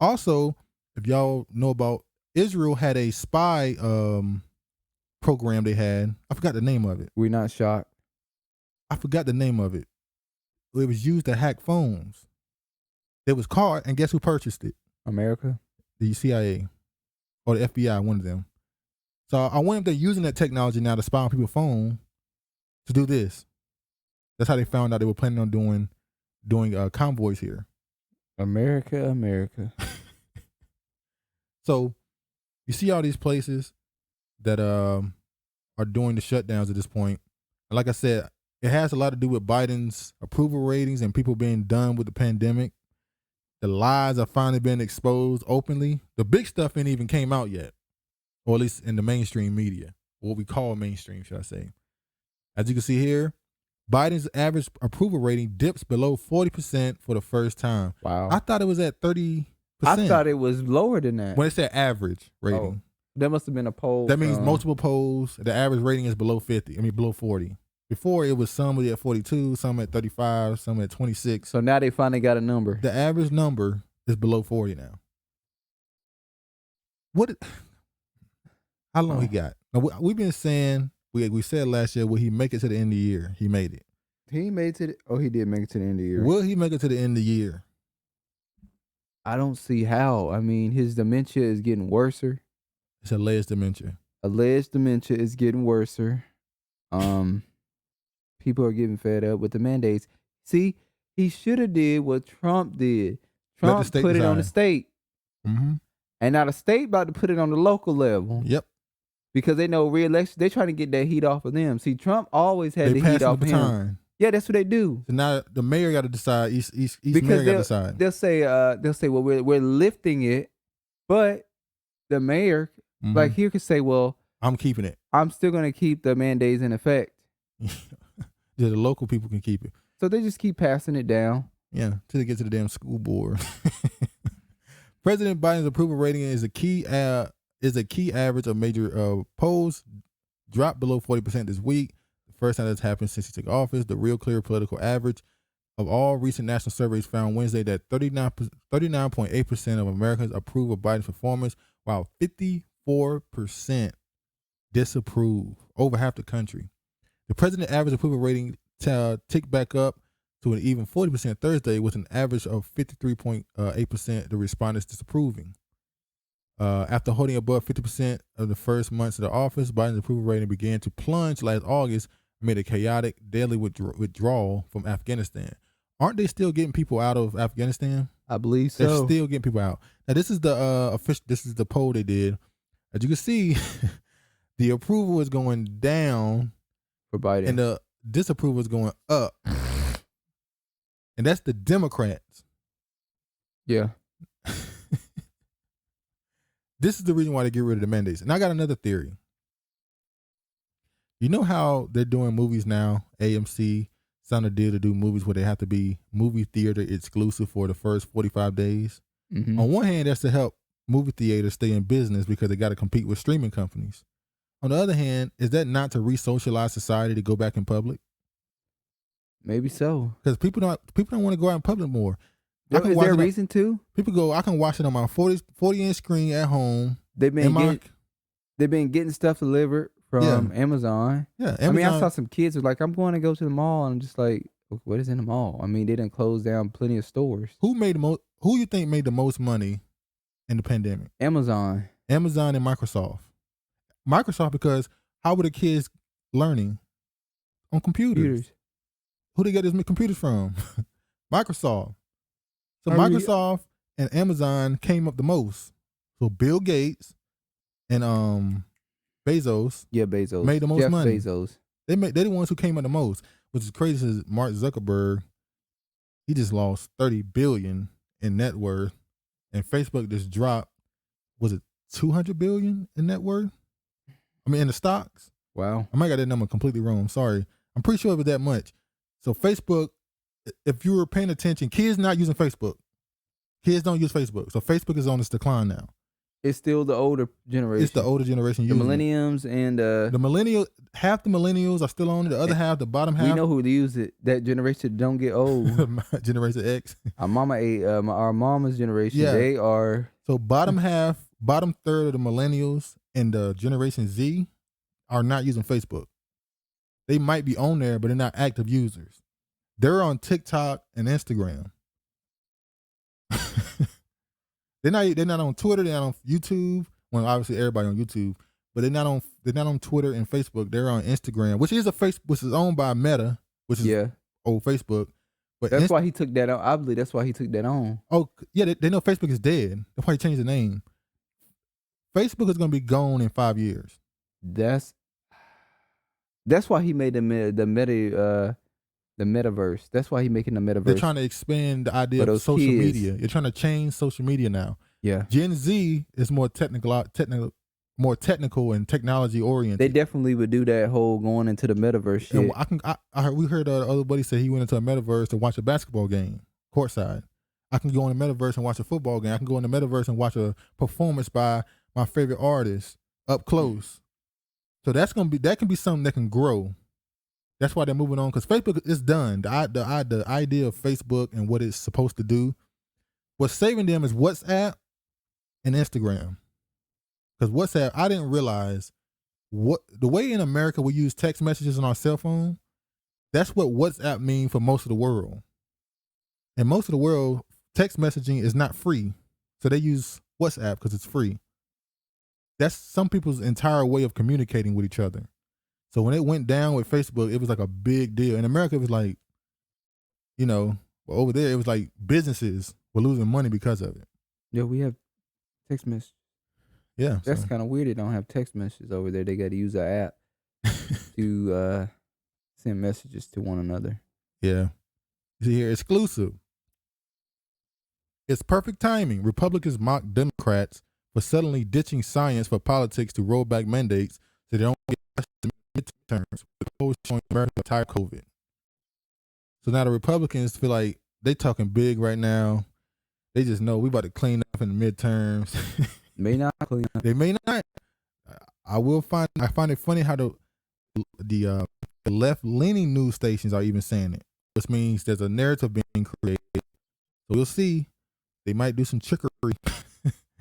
Also, if y'all know about, Israel had a spy program they had. I forgot the name of it. We're not shocked. I forgot the name of it. It was used to hack phones. It was caught, and guess who purchased it? America? The CIA or the FBI, one of them. So I wonder if they're using that technology now to spy on people's phone to do this. That's how they found out they were planning on doing convoys here. America. So you see all these places that are doing the shutdowns at this point. And like I said, it has a lot to do with Biden's approval ratings and people being done with the pandemic. The lies are finally being exposed openly. The big stuff ain't even came out yet, or at least in the mainstream media, what we call mainstream, should I say. As you can see here, Biden's average approval rating dips below 40% for the first time. Wow. I thought it was at 30%. I thought it was lower than that. When it said average rating. That must have been a poll. That means multiple polls. The average rating is below 40. Before it was somebody at 42, some at 35, some at 26. So now they finally got a number. The average number is below 40 now. How long he got? Now, we've been saying, we said last year, will he make it to the end of the year? He made it. He made it he did make it to the end of the year. Will he make it to the end of the year? I don't see how. I mean, his dementia is getting worse. It's alleged dementia. Alleged dementia is getting worser. People are getting fed up with the mandates. See, he should have did what Trump did. Trump put it on the state. Mm-hmm. And now the state about to put it on the local level. Yep. Because they know re-election, they're trying to get that heat off of them. See, Trump always had the heat off of him. Yeah, that's what they do. So now the mayor got to decide. East mayor got to decide. They'll say, well, we're lifting it, but the mayor, like here, could say, well, I'm keeping it. I'm still going to keep the mandates in effect. Yeah, the local people can keep it. So they just keep passing it down. Yeah, till they get to the damn school board. President Biden's approval rating is a key average of major polls dropped below 40% this week. The first time that's happened since he took office. The real clear political average of all recent national surveys found Wednesday that 39.8% of Americans approve of Biden's performance, while 54% disapprove. Over half the country. The president's average approval rating ticked back up to an even 40% Thursday, with an average of 53.8% the respondents disapproving. After holding above 50% of the first months of the office, Biden's approval rating began to plunge last August amid a chaotic, deadly withdrawal from Afghanistan. Aren't they still getting people out of Afghanistan? I believe so. They're still getting people out. Now this is the official. This is the poll they did. As you can see, the approval is going down for Biden, and the disapproval is going up. And that's the Democrats. Yeah. This is the reason why they get rid of the mandates. And I got another theory. You know how they're doing movies now? AMC signed a deal to do movies where they have to be movie theater exclusive for the first 45 days. Mm-hmm. On one hand, that's to help movie theaters stay in business because they got to compete with streaming companies. On the other hand, is that not to re-socialize society to go back in public? Maybe so. Because people don't want to go out in public more. Is there a reason to? People go, I can watch it on my 40-inch screen at home. They've been getting stuff delivered from Amazon. Yeah, Amazon. I mean, I saw some kids who were like, I'm going to go to the mall. And I'm just like, what is in the mall? I mean, they done closed down plenty of stores. Who you think made the most money in the pandemic? Amazon and Microsoft. Microsoft, because how were the kids learning? On computers. Who they get these computers from? Microsoft. So Microsoft and Amazon came up the most. So Bill Gates and Bezos. Yeah, Bezos made the most Jeff money. Bezos. They're the ones who came up the most. Which is crazy because Mark Zuckerberg, he just lost $30 billion in net worth, and Facebook just dropped, was it $200 billion in net worth? I mean, in the stocks. Wow. I might got that number completely wrong. I'm sorry. I'm pretty sure it was that much. So Facebook, if you were paying attention, kids not using Facebook. Kids don't use Facebook. So Facebook is on its decline now. It's still the older generation. It's the older generation the using millennials it. and the millennial, half the millennials are still on it. The other half, the bottom half. We know who use it. That generation don't get old. Generation X. Our mama's generation. Yeah. They are. So bottom third of the millennials and the Generation Z are not using Facebook. They might be on there, but they're not active users. They're on TikTok and Instagram. They're not on Twitter. They're not on YouTube. Well, obviously everybody on YouTube, but they're not on Twitter and Facebook. They're on Instagram, which is which is owned by Meta, which is old Facebook. But that's why he took that on. I believe that's why he took that on. Oh yeah, they know Facebook is dead. That's why he changed the name. Facebook is going to be gone in 5 years. That's why he made the metaverse. That's why he's making the metaverse. They're trying to expand the idea of social media. You're trying to change social media now. Yeah. Gen Z is more technical and technology oriented. They definitely would do that whole going into the metaverse shit. And we heard the other buddy say he went into a metaverse to watch a basketball game courtside. I can go in the metaverse and watch a football game. I can go in the metaverse and watch a performance by my favorite artist up close. So that can be something that can grow. That's why they're moving on, because Facebook is done. The idea of Facebook and what it's supposed to do, what's saving them is WhatsApp and Instagram. Because WhatsApp, I didn't realize the way in America we use text messages on our cell phone. That's what WhatsApp means for most of the world. And most of the world, text messaging is not free, so they use WhatsApp because it's free. that's some people's entire way of communicating with each other. So when it went down with Facebook, it was like a big deal. In America, it was like, over there, it was like businesses were losing money because of it. Yeah, we have text messages. Yeah. That's kind of weird. They don't have text messages over there. They got to use our app to send messages to one another. Yeah. You see here, exclusive. It's perfect timing. Republicans mock Democrats for suddenly ditching science for politics to roll back mandates so they don't get midterms, with polls showing America entire COVID. So now the Republicans feel like they talking big right now. They just know we about to clean up in the midterms. May not clean up. They may not. I find it funny how the left-leaning news stations are even saying it, which means there's a narrative being created. So we'll see. They might do some trickery.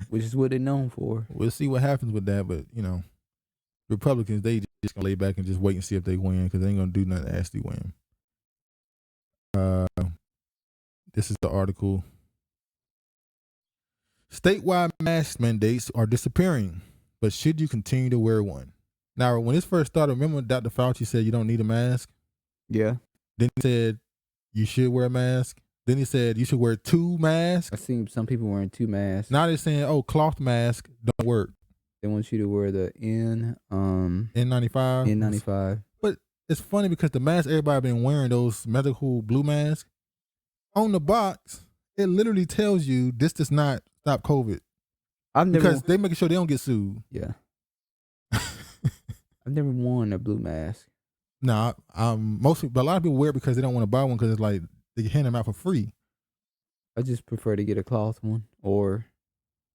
Which is what they're known for. We'll see what happens with that, but Republicans, they just gonna lay back and just wait and see if they win, because they ain't gonna do nothing to actually win. This is the article. Statewide mask mandates are disappearing, but should you continue to wear one? Now, when this first started, remember Dr. Fauci said you don't need a mask? Yeah. Then he said you should wear a mask. Then he said you should wear 2 masks. I've seen some people wearing 2 masks. Now they're saying, cloth mask don't work. They want you to wear the N95. N95. But it's funny because the masks everybody been wearing, those medical blue masks, on the box, it literally tells you this does not stop COVID. Because they making sure they don't get sued. Yeah. I've never worn a blue mask. Nah, but a lot of people wear it because they don't want to buy one because it's like they hand them out for free. I just prefer to get a cloth one, or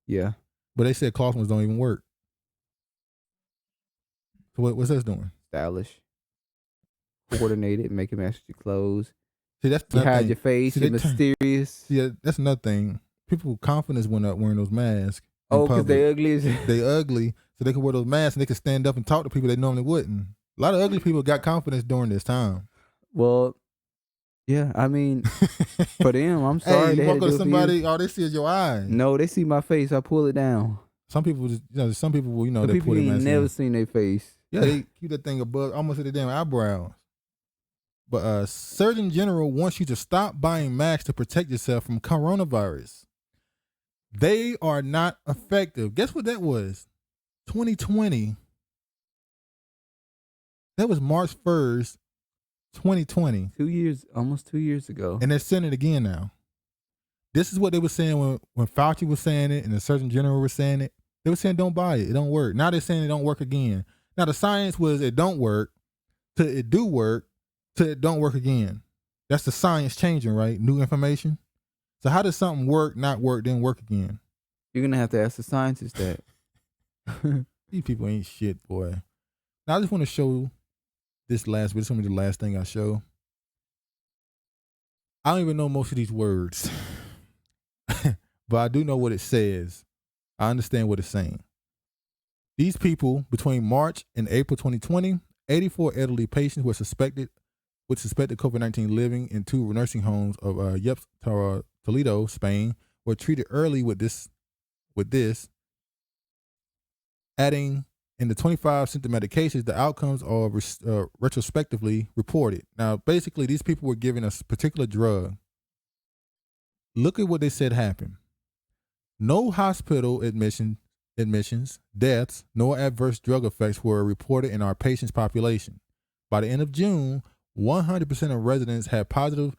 yeah. But they said cloth ones don't even work. So what's this doing? Stylish, coordinated, make it match your clothes. See, that's you hide your face. You're mysterious. Yeah, that's another thing. People confidence went up wearing those masks. Oh, because they ugly. They ugly, so they can wear those masks and they can stand up and talk to people they normally wouldn't. A lot of ugly people got confidence during this time. Well, yeah, I mean, for them, I'm sorry. Hey, you walk up to somebody, all they see is your eyes. No, they see my face. I pull it down. Some people just, some people, they people pull their ain't mask never in. seen their face. Yeah, they keep that thing above, almost to the damn eyebrows. But Surgeon General wants you to stop buying masks to protect yourself from coronavirus. They are not effective. Guess what that was? 2020. That was March 1st, 2020. Almost 2 years ago. And they're saying it again now. This is what they were saying when Fauci was saying it and the Surgeon General was saying it. They were saying don't buy it. It don't work. Now they're saying it don't work again. Now the science was it don't work, to it do work, to it don't work again. That's the science changing, right? New information. So how does something work, not work, then work again? You're going to have to ask the scientists that. These people ain't shit, boy. Now I just want to show this last bit. This is going to be the last thing I show. I don't even know most of these words. But I do know what it says. I understand what it's saying. These people, between March and April 2020, 84 elderly patients were suspected COVID-19 living in 2 nursing homes of Toledo, Spain, were treated early with this, adding in the 25 symptomatic cases, the outcomes are retrospectively reported. Now, basically, these people were given a particular drug. Look at what they said happened. No hospital admissions, deaths, nor adverse drug effects were reported in our patients' population. By the end of June, 100% of residents had positive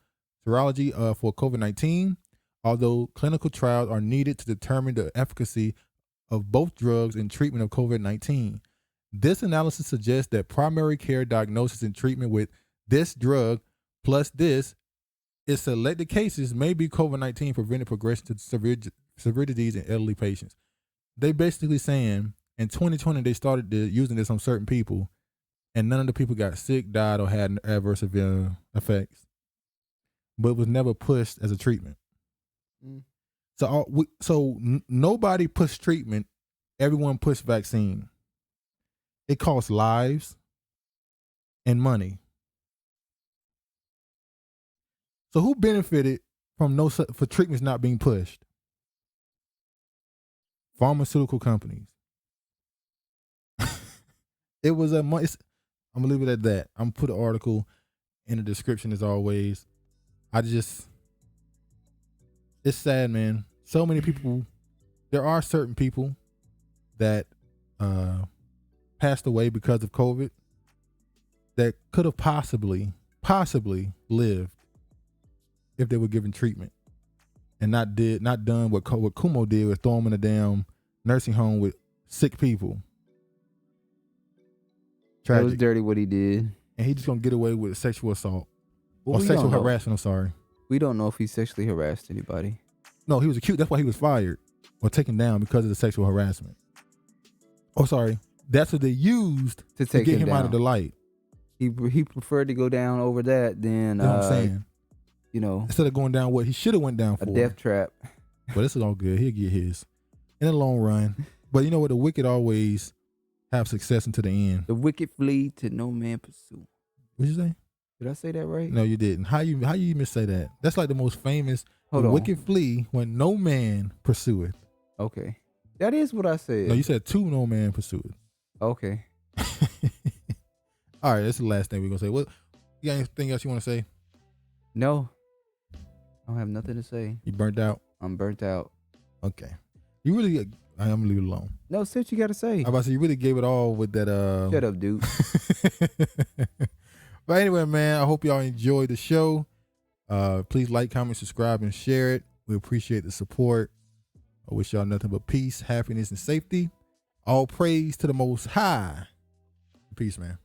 serology for COVID-19, although clinical trials are needed to determine the efficacy of both drugs in treatment of COVID-19. This analysis suggests that primary care diagnosis and treatment with this drug plus this in selected cases may be COVID-19 prevented progression to severe disease in elderly patients. They basically saying in 2020 they started using this on certain people, and none of the people got sick, died, or had adverse effects, but it was never pushed as a treatment. So nobody pushed treatment. Everyone pushed vaccine. It costs lives and money. So who benefited from for treatments not being pushed? Pharmaceutical companies. It was I'm gonna leave it at that. I'm gonna put an article in the description as always. It's sad, man. So many people. There are certain people that passed away because of COVID that could have possibly lived if they were given treatment and not done what Kumo did, with throw them in a damn nursing home with sick people. Tragic. It was dirty what he did. And he just gonna get away with sexual assault. Well, or we sexual don't know. harassment, I'm sorry. We don't know if he sexually harassed anybody. No, he was accused. That's why he was fired or taken down, because of the sexual harassment. Oh, sorry. That's what they used to get him out of the light. He preferred to go down over that than, You know what I'm saying? You know, Instead of going down what he should have went down for. a death trap. But this is all good. He'll get his in the long run. But you know what? The wicked always have success until the end. The wicked flee to no man pursue. What'd you say? Did I say that right? No, you didn't. How you even say that? That's like the most famous. Hold the on. wicked flee when no man pursueth. Okay. That is what I said. No, you said to no man pursueth. Okay. All right, that's the last thing we're gonna say. What? You got anything else you want to say? No. I don't have nothing to say. You burnt out? I'm burnt out. Okay. You really? I'm gonna leave it alone. No, say what you got to say. I about to say you really gave it all with that. Shut up, dude. But anyway, man, I hope y'all enjoyed the show. Please like, comment, subscribe, and share it. We appreciate the support. I wish y'all nothing but peace, happiness, and safety. All praise to the Most High. Peace, man.